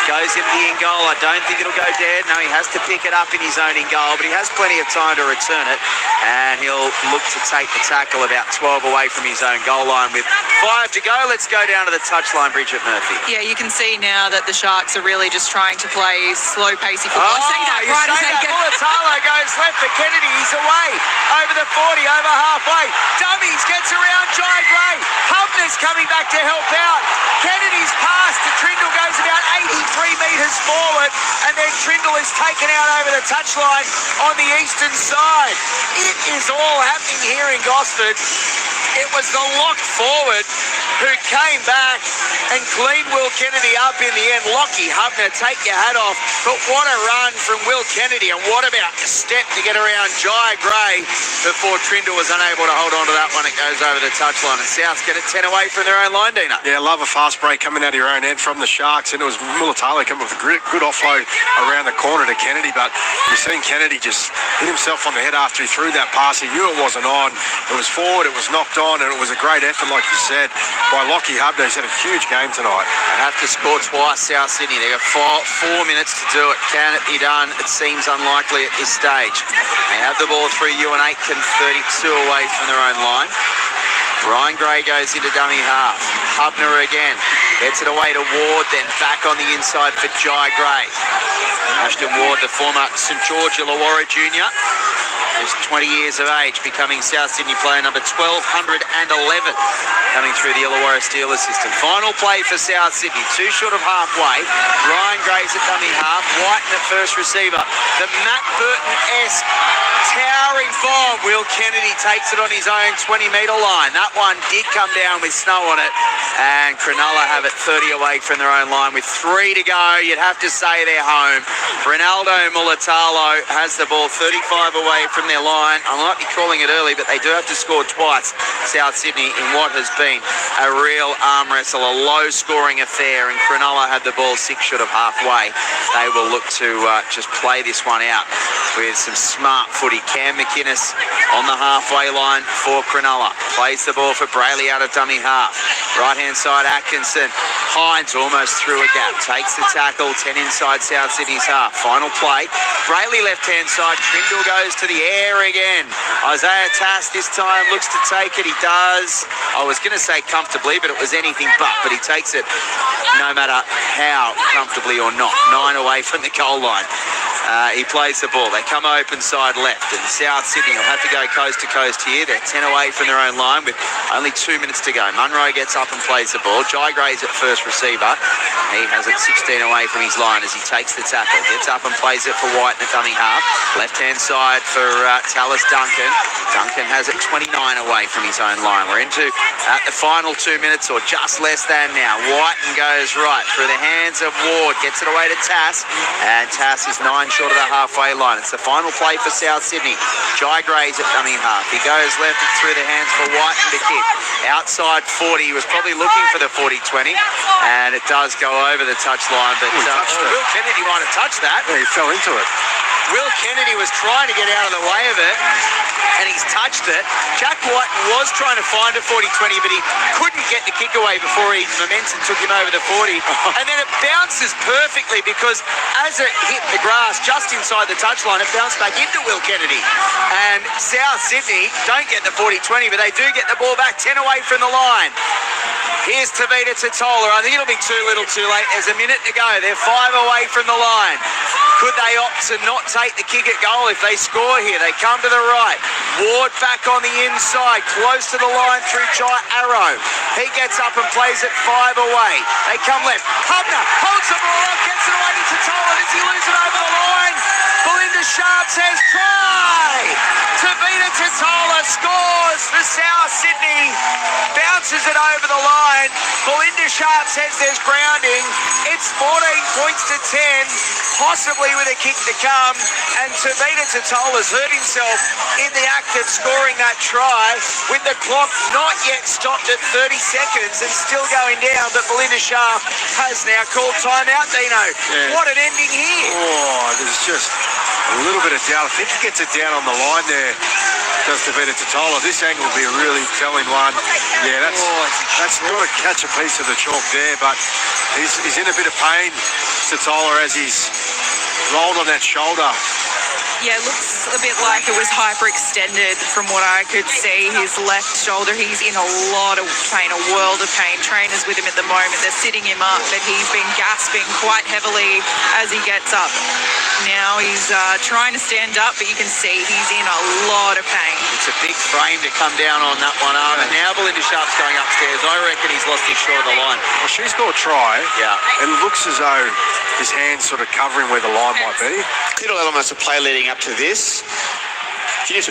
Goes into the in-goal. I don't think it'll go dead. No, he has to pick it up in his own in-goal, but he has plenty of time to return it, and he'll look to take the tackle about 12 away from his own goal line with 5 to go. Let's go down to the touchline, Bridget Murphy. Yeah, you can see now that the Sharks are really just trying to play slow, pacey football. I say that right as they go. Mulatalo goes left for Kennedy. He's away over the 40, over halfway. Dummies gets around coming back to help out. Kennedy's pass to Trindle goes about 83 metres forward, and then Trindle is taken out over the touchline on the eastern side. It is all happening here in Gosford. It was the lock forward who came back and cleaned Will Kennedy up in the end. Lockie Hubner, take your hat off. But what a run from Will Kennedy, and what about the step to get around Jai Gray before Trindle was unable to hold on to that one. It goes over the touchline, and Souths get it 10 away from their own line, Dino. Yeah, love a fast break coming out of your own end from the Sharks, and it was Mulatalo coming with a good offload around the corner to Kennedy, but you've seen Kennedy just hit himself on the head after he threw that pass. He knew it wasn't on. It was forward, it was knocked on, and it was a great effort, like you said, by Lockie Hubner. He's had a huge game tonight. They have to score twice, South Sydney. They've got 4 minutes to do it. Can it be done? It seems unlikely at this stage. They have the ball through Ewan Aitken, 32 away from their own line. Ryan Gray goes into dummy half. Hubner again. Gets it away to Ward, then back on the inside for Jai Gray. Ashton Ward, the former St George Illawarra junior. Just 20 years of age, becoming South Sydney player number 1211 coming through the Illawarra Steelers system. Final play for South Sydney, 2 short of halfway. Ryan Gray's at dummy half, Whiten at first receiver. The Matt Burton-esque towering bomb. Will Kennedy takes it on his own 20-metre line. That one did come down with snow on it, and Cronulla have it 30 away from their own line with 3 to go. You'd have to say they're home. Ronaldo Mulatalo has the ball 35 away from their line. I might be calling it early, but they do have to score twice, South Sydney, in what has been a real arm wrestle, a low-scoring affair, and Cronulla had the ball 6 short of halfway. They will look to just play this one out with some smart footy. Cam McInnes on the halfway line for Cronulla. Plays the ball for Brayley out of dummy half. Right-hand side, Atkinson. Hines almost through a gap. Takes the tackle, 10 inside South Sydney's half. Final play. Brayley left-hand side. Trindle goes to the air again. Isaiah Tass this time looks to take it. He does. I was going to say comfortably, but it was anything but he takes it no matter how comfortably or not. 9 away from the goal line. He plays the ball. They come open side left, and South Sydney will have to go coast to coast here. They're 10 away from their own line with only 2 minutes to go. Munro gets up and plays the ball. Jai Gray's at first receiver. He has it 16 away from his line as he takes the tackle. Gets up and plays it for White in the dummy half. Left-hand side for Tallis Duncan. Duncan has it 29 away from his own line. We're into the final 2 minutes or just less than now. Whiten goes right through the hands of Ward. Gets it away to Tass, and Tass is 9 short of the halfway line. It's the final play for South Sydney. Jai Gray's at dummy half. He goes left through the hands for Whiten to kick. Outside 40. He was probably looking for the 40-20, and it does go over the touchline. But Will Kennedy might have touched that. Yeah, he fell into it. Will Kennedy was trying to get out of the way of it, and he's touched it. Jack Whiten was trying to find a 40-20, but he couldn't get the kick away before his momentum took him over the 40. And then it bounces perfectly because as it hit the grass just inside the touchline, it bounced back into Will Kennedy. And South Sydney don't get the 40-20, but they do get the ball back 10 away from the line. Here's Tavita Totola. I think it'll be too little too late. There's a minute to go. They're 5 away from the line. Could they opt to not take the kick at goal if they score here? They come to the right. Ward back on the inside, close to the line through Jai Arrow. He gets up and plays it 5 away. They come left. Hubner holds the ball up, gets it away to Totola. Does he lose it over the line? Belinda Sharp says try. Tavita Totola scores for South Sydney. Bounces it over the line. Belinda Sharp says there's grounding. It's 14 points to 10, possibly with a kick to come. And Tavita Totola's hurt himself in the act of scoring that try with the clock not yet stopped at 30 seconds and still going down. But Belinda Sharp has now called timeout, Dino. Yeah. What an ending here. Oh, there's just a little bit of doubt. I think he gets it down on the line there. Does Tavita Totola. This angle will be a really telling one. Yeah, that's got to catch a piece of the chalk there, but he's in a bit of pain, Totola, as he's rolled on that shoulder. Yeah, it looks a bit like it was hyperextended from what I could see. His left shoulder, he's in a lot of pain, a world of pain. Trainers with him at the moment, they're sitting him up, but he's been gasping quite heavily as he gets up. Now he's trying to stand up, but you can see he's in a lot of pain. It's a big frame to come down on that one arm, and now Belinda Sharp's going upstairs. I reckon he's lost his shore of the line. Well, she's got a try. Yeah. It looks as though his hand's sort of covering where the line might be. Little elements of play leading up to this.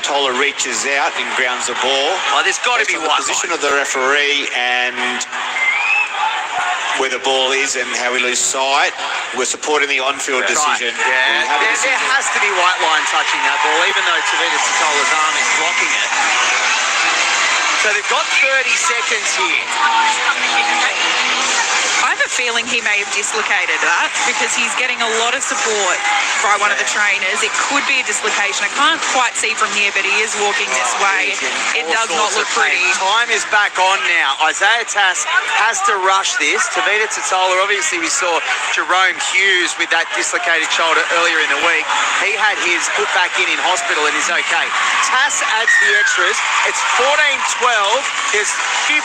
Tola reaches out and grounds the ball. Oh, there's got to be one. Position of the referee and where the ball is and how we lose sight. We're supporting the on-field decision. Yeah, there has to be white line touching that ball, even though Tavita Totola's arm is blocking it. So they've got 30 seconds here. I have a feeling he may have dislocated that because he's getting a lot of support by one of the trainers. It could be a dislocation. I can't quite see from here, but he is walking this way. It does not look pretty. Time is back on now. Isaiah Tass has to rush this. Tavita Totola, obviously we saw Jerome Hughes with that dislocated shoulder earlier in the week. He had his put back in hospital and is okay. Tass adds the extras. It's 14-12. There's 15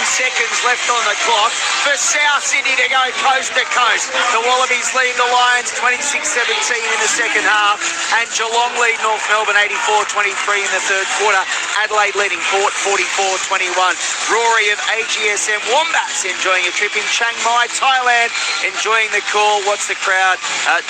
seconds left on the clock for South Sydney to go coast to coast. The Wallabies lead the Lions 26-17 in the second half, and Geelong lead North Melbourne 84-23 in the third quarter. Adelaide leading Port 44-21. Rory of AGSM Wombats enjoying a trip in Chiang Mai, Thailand, enjoying the call. What's the crowd?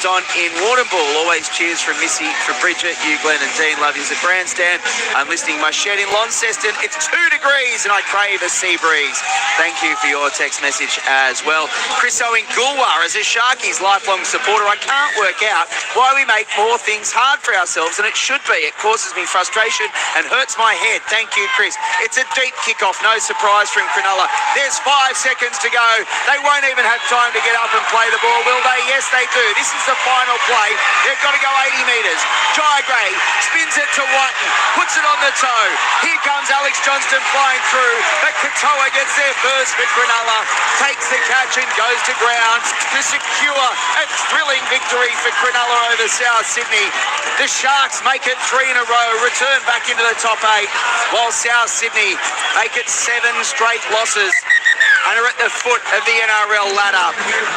Don in Warrnambool. Always cheers from Missy, from Bridget, you, Glenn and Dean. Love yous at Grandstand. I'm listing my shed in Launceston. It's 2 degrees and I crave a sea breeze. Thank you for your text message as well. Chris Owen Gulwar, as a Sharkies lifelong supporter, I can't work out why we make more things hard for ourselves than it should be. It causes me frustration and hurts my head. Thank you, Chris. It's a deep kickoff. No surprise from Cronulla. There's 5 seconds to go. They won't even have time to get up and play the ball, will they? Yes, they do. This is the final play. They've got to go 80 metres. Jai Gray spins it to Whiten, puts it on the toe. Here comes Alex Johnston flying through, but Katoa gets there first for Cronulla, takes the catch and goes to ground to secure a thrilling victory for Cronulla over South Sydney. The Sharks make it 3 in a row, return back into the top 8, while South Sydney make it 7 straight losses and are at the foot of the NRL ladder.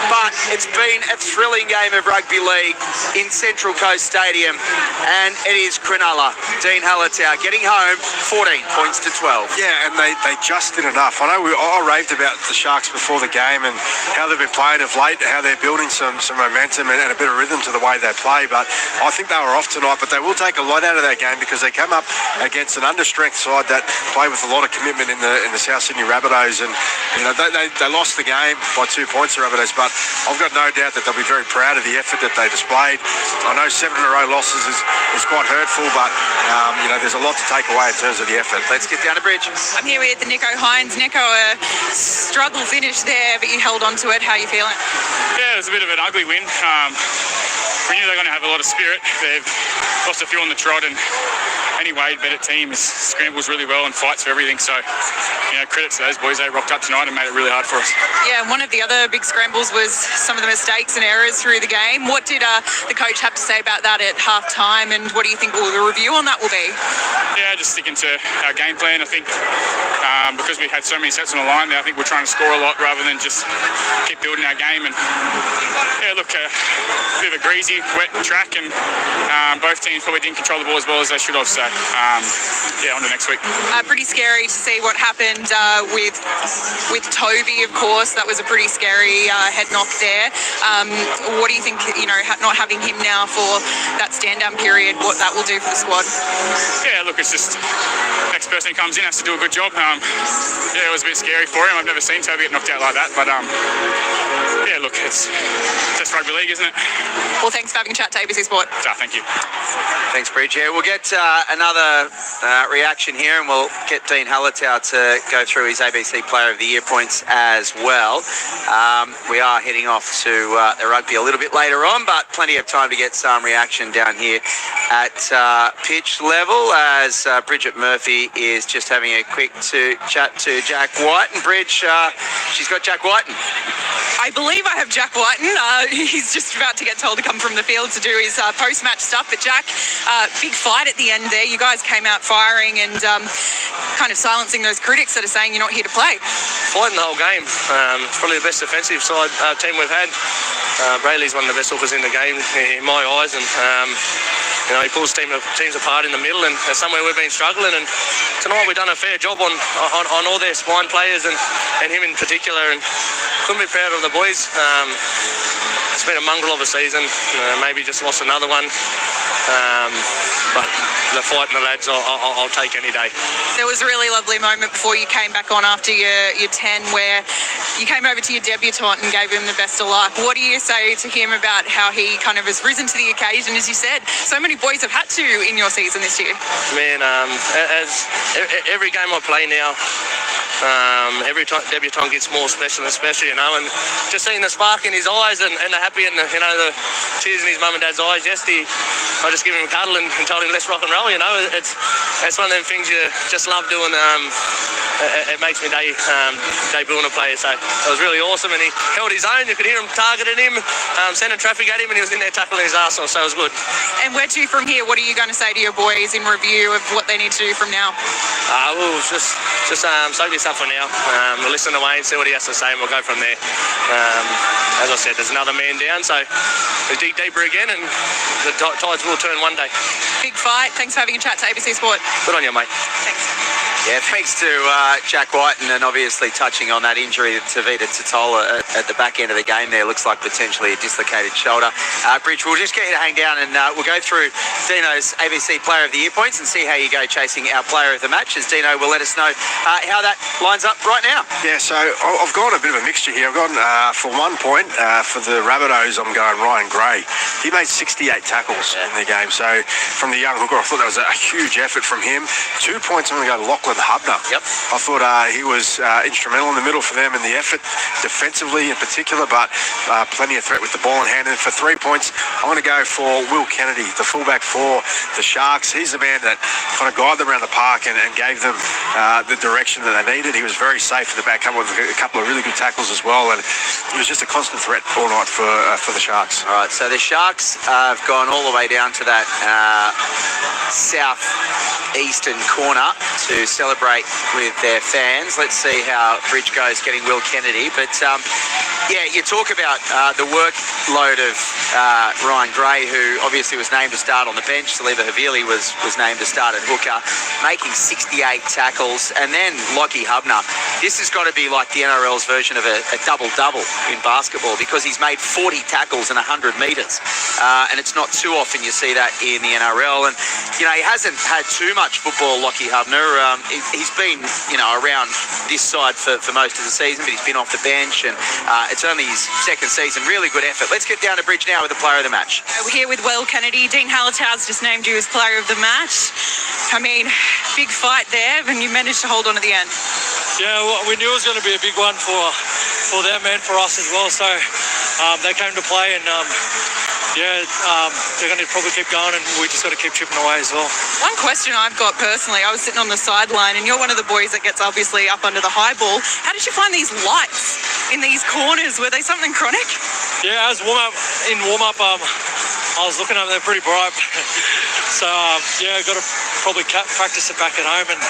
But it's been a thrilling game of rugby league in Central Coast Stadium, and it is Cronulla. Dean Hallertau getting home 14 points to 12. Yeah, and they just did enough. I know I raved about the Sharks before the game and how they've been playing of late, how they're building some momentum and a bit of rhythm to the way they play, but I think they were off tonight. But they will take a lot out of that game because they come up against an understrength side that play with a lot of commitment in the South Sydney Rabbitohs, and you know they lost the game by 2 points, the Rabbitohs, but I've got no doubt that they'll be very proud of the effort that they displayed. I know 7 in a row losses is quite hurtful, but you know there's a lot to take away in terms of the effort. Let's get down to bridge. I'm here with Nico Hines. Nico, a struggle finish there, but you held on to it. How are you feeling? Yeah, it was a bit of an ugly win. We knew they were going to have a lot of spirit. They've lost a few on the trot, and anyway, better team scrambles really well and fights for everything. So, you know, credit to those boys. They rocked up tonight and made it really hard for us. Yeah, one of the other big scrambles was some of the mistakes and errors through the game. What did the coach have to say about that at half-time, and what do you think the review on that will be? Yeah, just sticking to our game plan. I think because we had so many sets on the line there, I think we're trying to score a lot rather than just keep building our game. And yeah, look, a bit of a greasy, wet track, and both teams probably didn't control the ball as well as they should have. So yeah, on to next week. Pretty scary to see what happened with Toby, of course. That was a pretty scary head knock there. What do you think, you know, not having him now for that stand-down period, what that will do for the squad? Yeah, look, it's just next person who comes in has to do a good job. Yeah, it was a bit scary for him. I've never seen Toby get knocked out like that, but yeah, look, it's just rugby league, isn't it? Well, thanks for having a chat to ABC Sport. Thank you. Thanks, Bridge. Yeah, we'll get another reaction here, and we'll get Dean Hallertau to go through his ABC Player of the Year points as well. We are heading off to the rugby a little bit later on, but plenty of time to get some reaction down here at pitch level as Bridget Murphy is just having a quick chat to to Jack Whiten. Bridge, she's got Jack Whiten. I believe I have Jack Whiten. He's just about to get told to come from the field to do his post-match stuff. But Jack, big fight at the end there. You guys came out firing and kind of silencing those critics that are saying you're not here to play. Fighting the whole game. It's probably the best offensive side team we've had. Brayley's one of the best hookers in the game in my eyes, and he pulls teams apart in the middle, and that's somewhere we've been struggling. And tonight we've done a fair job on all their spine players and him in particular, and couldn't be proud of the boys. It's been a mongrel of a season. Maybe just lost another one. But the fight and the lads, I'll take any day. There was a really lovely moment before you came back on after your 10 where you came over to your debutant and gave him the best of luck. What do you say to him about how he kind of has risen to the occasion? As you said, so many boys have had to in your season this year. Man, as every game I play now, every debutant gets more special and special, and just seeing the spark in his eyes and the happy and the tears in his mum and dad's eyes yesterday, I just give him a cuddle and told him let's rock and roll. It's one of them things you just love doing. It makes me debuting a player, so it was really awesome, and he held his own. You could hear him targeting him, sending traffic at him, and he was in there tackling his arse off, so it was good. And where to from here? What are you going to say to your boys in review of what they need to do from now? We'll just soak this up for now. We'll listen to Wayne, see what he has to say, and we'll go from there. As I said, there's another man down, so we dig deeper again, and the tides will turn one day. Big fight. Thanks for having a chat to ABC Sport. Good on you, mate. Thanks. Yeah, thanks to Jack Whiten, and obviously touching on that injury to Vita Totola at the back end of the game there. Looks like potentially a dislocated shoulder. Bridge, we'll just get you to hang down and we'll go through Dino's ABC Player of the Year points and see how you go chasing our Player of the Match, as Dino will let us know how that lines up right now. Yeah, so I've gone a bit of a mixture here. I've gone, for 1 point, for the Rabbitohs, I'm going Ryan Gray. He made 68 tackles in the game. So from the young hooker, I thought that was a huge effort from him. 2 points, I'm going to go to Lachlan Hubner. Yep. I thought he was instrumental in the middle for them in the effort, defensively in particular, but plenty of threat with the ball in hand. And for 3 points, I'm going to go for Will Kennedy, the fullback for the Sharks. He's the man that kind of guided them around the park and gave them the direction that they needed. He was very safe in the back, with a couple of really good tackles as well, and it was just a constant threat all night for the Sharks. All right, so the Sharks have gone all the way down to that south-eastern corner to celebrate with their fans. Let's see how Bridge goes getting Will Kennedy. But yeah, you talk about the workload of Ryan Gray, who obviously was named to start on the bench. Saliba Havili was named to start at hooker, making 68 tackles. And then Lachie Hubner. This has got to be like the NRL's version of a double-double in basketball, because he's made 40 tackles in 100 metres. And it's not too often you see that in the NRL. And, he hasn't had too much football, Lachie Hubner. He's been, around this side for most of the season, but he's been off the bench, and it's only his second season. Really good effort. Let's get down to Bridge now with the Player of the Match. We're here with Will Kennedy. Dean Hallertau's just named you as Player of the Match. I mean, big fight there, and you managed to hold on at the end. Yeah, well, we knew it was going to be a big one for them and for us as well. So they came to play, and they're going to probably keep going, and we just got to keep chipping away as well. One question I've got personally, I was sitting on the sideline, and you're one of the boys that gets obviously up under the high ball. How did you find these lights in these corners? Were they something chronic? Yeah, as in warm up, I was looking at them, they're pretty bright. So got to probably practice it back at home, and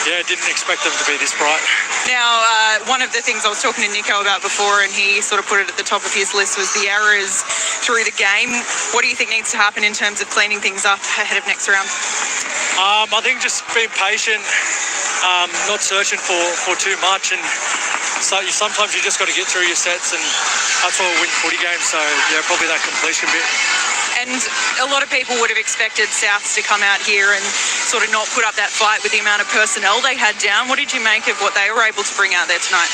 didn't expect them to be this bright. Now, one of the things I was talking to Nico about before, and he sort of put it at the top of his list, was the errors through the game. What do you think needs to happen in terms of cleaning things up ahead of next round? I think just being patient, not searching for too much, and so sometimes you just got to get through your sets, and that's why we win footy games. So probably that completion bit. And a lot of people would have expected Souths to come out here and sort of not put up that fight with the amount of personnel they had down. What did you make of what they were able to bring out there tonight?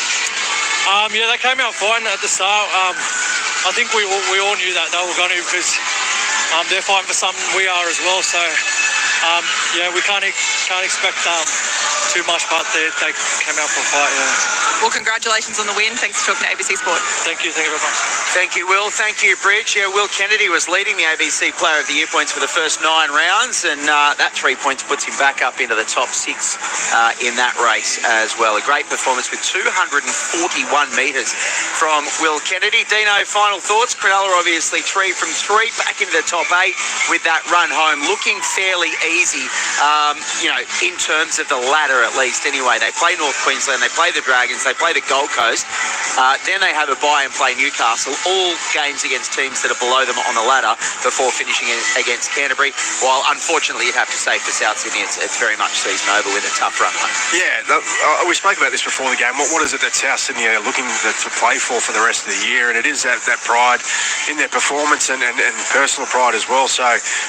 They came out fine at the start. I think we all knew that they were going to, because they're fighting for something, we are as well. So we can't expect too much, but they came out for a fight. Yeah. Well, congratulations on the win. Thanks for talking to ABC Sport. Thank you very much. Thank you, Will. Thank you, Bridge. Yeah, Will Kennedy was leading the ABC Player of the Year points for the first 9 rounds, and that 3 points puts him back up into the top 6 in that race as well. A great performance with 241 metres from Will Kennedy. Dino, final thoughts? Cronulla obviously 3 from 3, back into the top 8 with that run home, looking fairly easy, in terms of the ladder at least anyway. They play North Queensland, they play the Dragons, they play the Gold Coast, then they have a bye and play Newcastle, all games against teams that are below them on the ladder before finishing against Canterbury, while unfortunately you'd have to say for South Sydney it's very much season over with a tough run home. Yeah, we spoke about this before the game. What is it that South Sydney are looking to play for the rest of the year? And it is that pride in their performance and personal pride as well. So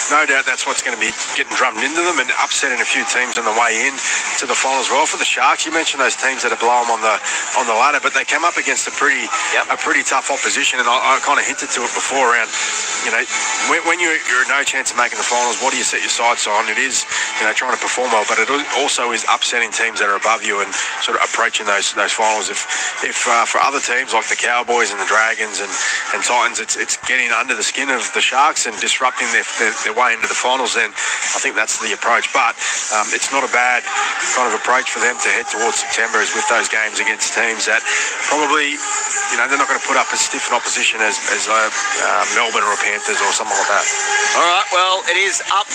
no doubt that's what's going to be getting drummed into them and upsetting a few teams on the way in to the final as well. For the Sharks, you mentioned those teams that are below them on the ladder, but they came up against a pretty tough opposition. And I kind of hinted to it before around, when you're no chance of making the finals, what do you set your sights on? It is, trying to perform well, but it also is upsetting teams that are above you and sort of approaching those finals. If for other teams like the Cowboys and the Dragons and Titans, it's getting under the skin of the Sharks and disrupting their way into the finals, then I think that's the approach. But it's not a bad kind of approach for them to head towards September, is with those games against teams that probably, they're not going to put up as stiff an opposition as Melbourne or Panthers or something like that. All right, well, it is up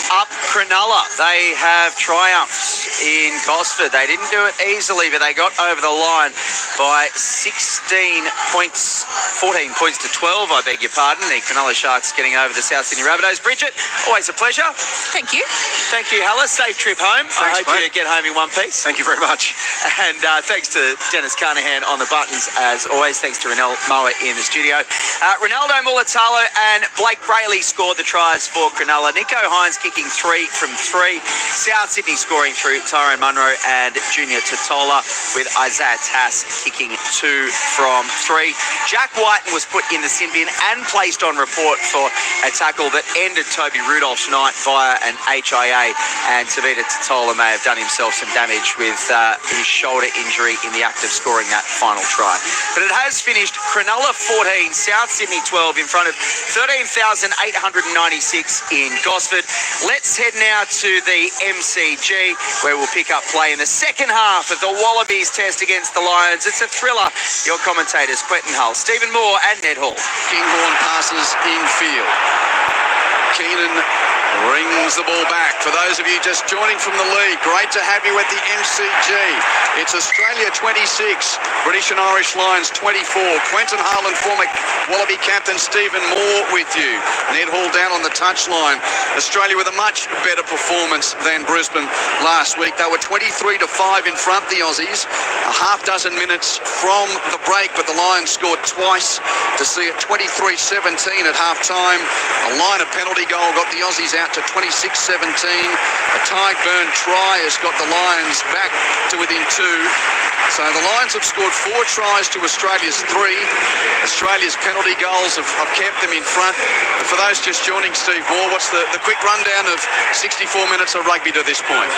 Cronulla. They have triumphed in Gosford. They didn't do it easily, but they got over the line by 16 points, 14 points to 12, I beg your pardon. The Cronulla Sharks getting over the South Sydney Rabbitohs. Bridget, always a pleasure. Thank you. Thank you, Hella. Safe trip home. Thanks, I hope you get home in one piece. Thank you very much. And thanks to Dennis Carnahan on the buttons, as always. Thanks to Renell Moa in the studio. Ronaldo Mulatalo and Blake Brayley scored the tries for Cronulla. Nico Hines kicking 3 from 3. South Sydney scoring through Tyrone Munro and Junior Totola, with Isaiah Tass kicking 2 from 3. Jack Whiten was put in the sin bin and placed on report for a tackle that ended Toby Rudolph's night via an HIA, and Tavita Totola may have done himself some damage with his shoulder injury in the act of scoring that final try. But it has finished Cronulla 14, South Sydney 12, in front of 13,896 in Gosford. Let's head now to the MCG, where we'll pick up play in the second half of the Wallabies test against the Lions. It's a thriller. Your commentators, Quentin Hull, Stephen Moore and Ned Hall. Kinghorn passes infield. Keenan rings the ball back. For those of you just joining from the league, great to have you at the MCG. It's Australia 26, British and Irish Lions 24. Quentin Hull and former Wallaby captain Stephen Moore with you. Ned Hall down on the touchline. Australia with a much better performance than Brisbane last week. They were 23-5 in front, the Aussies. A half dozen minutes from the break, but the Lions scored twice to see it 23-17 at half time. A line of penalty goal got the Aussies out to 26-17. A Tyburn try has got the Lions back to within 2. So the Lions have scored 4 tries to Australia's 3. Australia's penalty goals have kept them in front. But for those just joining, Steve Moore, what's the quick rundown of 64 minutes of rugby to this point?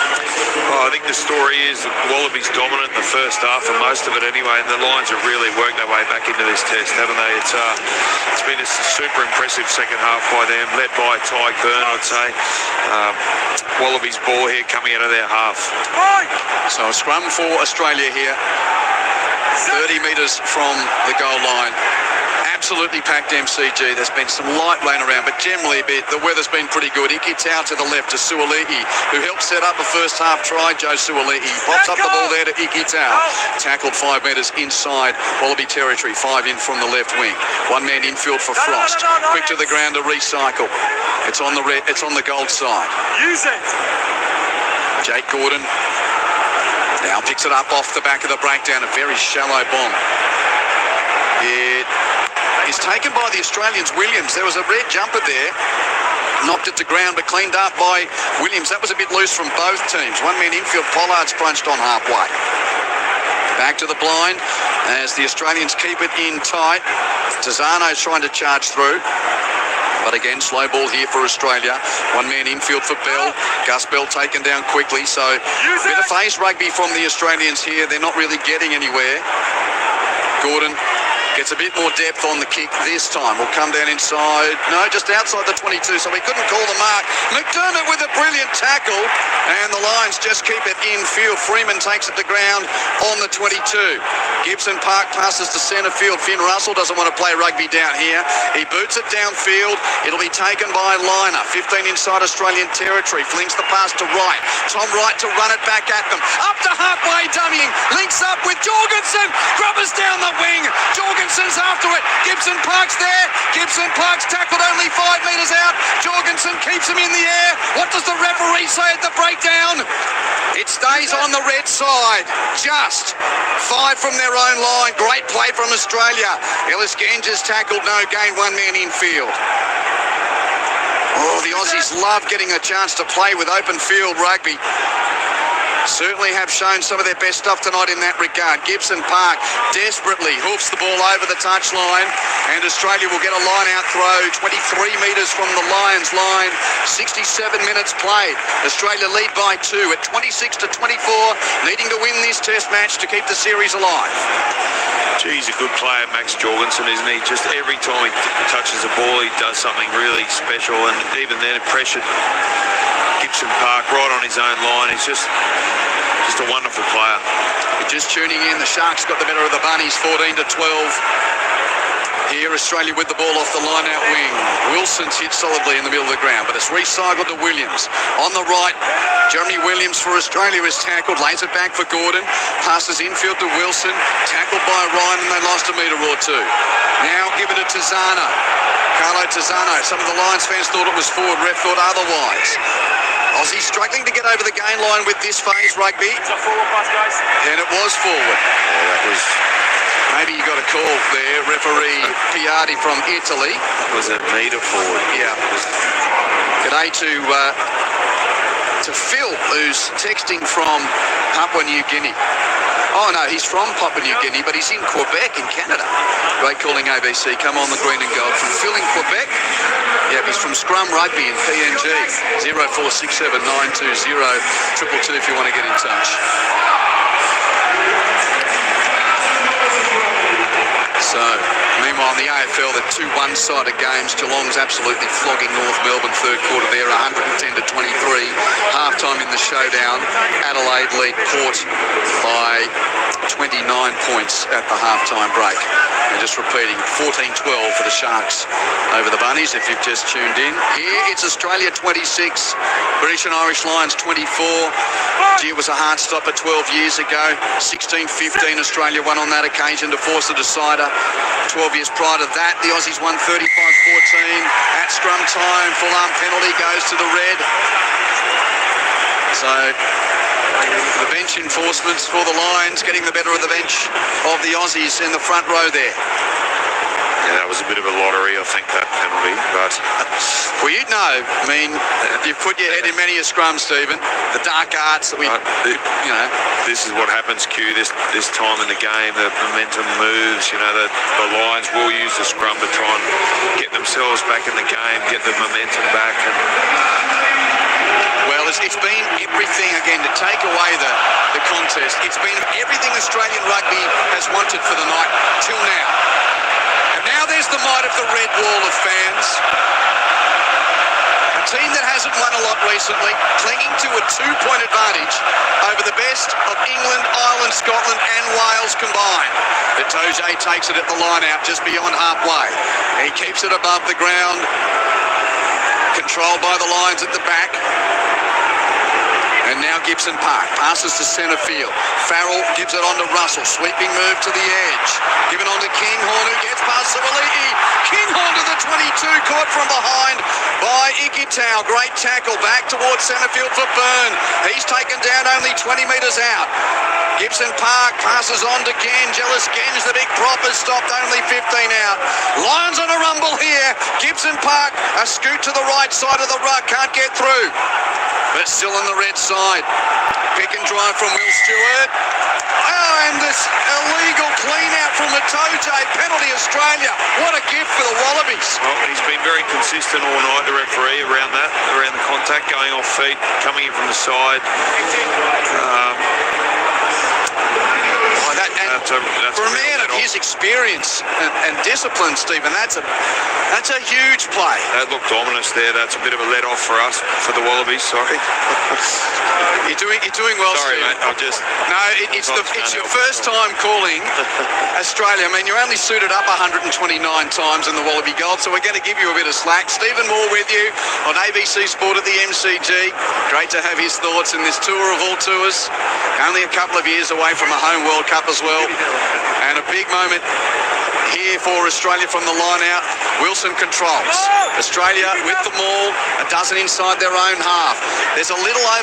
Well, I think the story is that Wallabies dominant in the first half, and most of it anyway, and the Lions have really worked their way back into this test, haven't they? It's been a super impressive second half by them, led by Tyburn, I'd say. Wallabies ball here coming out of their half. So a scrum for Australia here, 30 metres from the goal line. Absolutely packed MCG. There's been some light rain around, but generally the weather's been pretty good. Iki Tau to the left to Suoli'i, who helped set up a first half try. Joe Suoli'i pops up the ball there to Iki Tau. Tackled 5 metres inside Wallaby territory, 5 in from the left wing. One man infield for Frost. Quick to the ground to recycle. It's on the gold side. Use it. Jake Gordon now picks it up off the back of the breakdown. A very shallow bomb. It is taken by the Australians. Williams, there was a red jumper there, knocked it to ground, but cleaned up by Williams. That was a bit loose from both teams. One man infield, Pollard's crunched on halfway. Back to the blind as the Australians keep it in tight. Tizano's trying to charge through. But again, slow ball here for Australia. One man infield for Bell. Gus Bell taken down quickly. So a bit of phase rugby from the Australians here. They're not really getting anywhere. Gordon gets a bit more depth on the kick this time. Will come down inside. No, just outside the 22, so he couldn't call the mark. McDermott with a brilliant tackle, and the Lions just keep it infield. Freeman takes it to ground on the 22. Gibson Park passes to centre field. Finn Russell doesn't want to play rugby down here. He boots it downfield. It'll be taken by Liner. 15 inside Australian territory. Flings the pass to Wright. Tom Wright to run it back at them. Up to halfway, dummying. Links up with Jorgensen. Grubbers down the wing. Jorgensen's after it. Gibson Park's there. Gibson Park's tackled only 5 metres out. Jorgensen keeps him in the air. What does the referee say at the breakdown? It stays on the red side. Just 5 from their own line. Great play from Australia. Ellis Ganges tackled, no gain, one man infield. Oh, the Aussies love getting a chance to play with open field rugby. Certainly have shown some of their best stuff tonight in that regard. Gibson Park desperately hoofs the ball over the touchline, and Australia will get a line-out throw 23 metres from the Lions line. 67 minutes played. Australia lead by 2 at 26-24, needing to win this test match to keep the series alive. Gee, he's a good player, Max Jorgensen, isn't he? Just every time he touches the ball, he does something really special, and even then, it pressured Gibson Park right on his own line. He's just a wonderful player. You're just tuning in, the Sharks got the better of the Bunnies, 14-12. Here, Australia with the ball off the line-out wing. Wilson's hit solidly in the middle of the ground, but it's recycled to Williams. On the right, Jeremy Williams for Australia is tackled, lays it back for Gordon, passes infield to Wilson, tackled by Ryan, and they lost a metre or two. Now given to Tizano. Carlo Tizano. Some of the Lions fans thought it was forward, ref thought otherwise. Aussie struggling to get over the gain line with this phase rugby. And it was forward. Yeah, that was... Maybe you got a call there, referee Piatti from Italy. That was a metre forward. Yeah. G'day to Phil, who's texting from Papua New Guinea. Oh no, he's from Papua New Guinea, but he's in Quebec in Canada. Great calling, ABC. Come on the green and gold from Phil in Quebec. Yeah, he's from Scrum Rugby in PNG. 0467 920 222 if you want to get in touch. So, meanwhile, in the AFL, the 2 one-sided games. Geelong's absolutely flogging North Melbourne, third quarter there, 110-23. Half-time in the showdown. Adelaide lead Port by 29 points at the half-time break. And just repeating, 14-12 for the Sharks over the Bunnies, if you've just tuned in. Here, it's Australia 26, British and Irish Lions 24. Gee, it was a hard stopper 12 years ago. 16-15, Australia won on that occasion to force a decider. 12 years prior to that, the Aussies won 35-14. At scrum time, full-arm penalty goes to the red. So the bench enforcements for the Lions getting the better of the bench of the Aussies in the front row there. Yeah, that was a bit of a lottery, I think, that penalty. But well, you'd know. I mean, you've put your head in many a scrum, Stephen. The dark arts that we, you know. This is what happens, Q. This time in the game, the momentum moves. You know, the Lions will use the scrum to try and get themselves back in the game, get the momentum back. Well, it's been everything, again, to take away the contest. It's been everything Australian rugby has wanted for the night till now. And now there's the might of the red wall of fans. A team that hasn't won a lot recently, clinging to a 2-point advantage over the best of England, Ireland, Scotland and Wales combined. But Toge takes it at the line out just beyond halfway. He keeps it above the ground, controlled by the Lions at the back. And now Gibson Park passes to centre field. Farrell gives it on to Russell. Sweeping move to the edge. Given on to Kinghorn, who gets past Sawaliti. Kinghorn to the 22, caught from behind by Ikitau. Great tackle back towards centre field for Byrne. He's taken down only 20 metres out. Gibson Park passes on to Genge. Ellis Genge, the big prop, has stopped only 15 out. Lions on a rumble here. Gibson Park, a scoot to the right side of the ruck. Can't get through. But still on the red side. Pick and drive from Will Stewart. Oh, and this illegal clean out from the OJ, penalty Australia. What a gift for the Wallabies. Well, he's been very consistent all night, the referee, around the contact, going off feet, coming in from the side. For a man of his experience and discipline, Stephen, that's a huge play. That looked ominous there. That's a bit of a let off for us, for the Wallabies. Sorry. You're doing well, sorry, Stephen. mate. It's your first time calling Australia. I mean, you're only suited up 129 times in the Wallaby Gold, so we're going to give you a bit of slack. Stephen Moore with you on ABC Sport at the MCG. Great to have his thoughts in this tour of all tours. Only a couple of years away from a home World Cup as well. And a big moment here for Australia from the line out. Wilson controls. Australia with the maul, a dozen inside their own half. There's a little over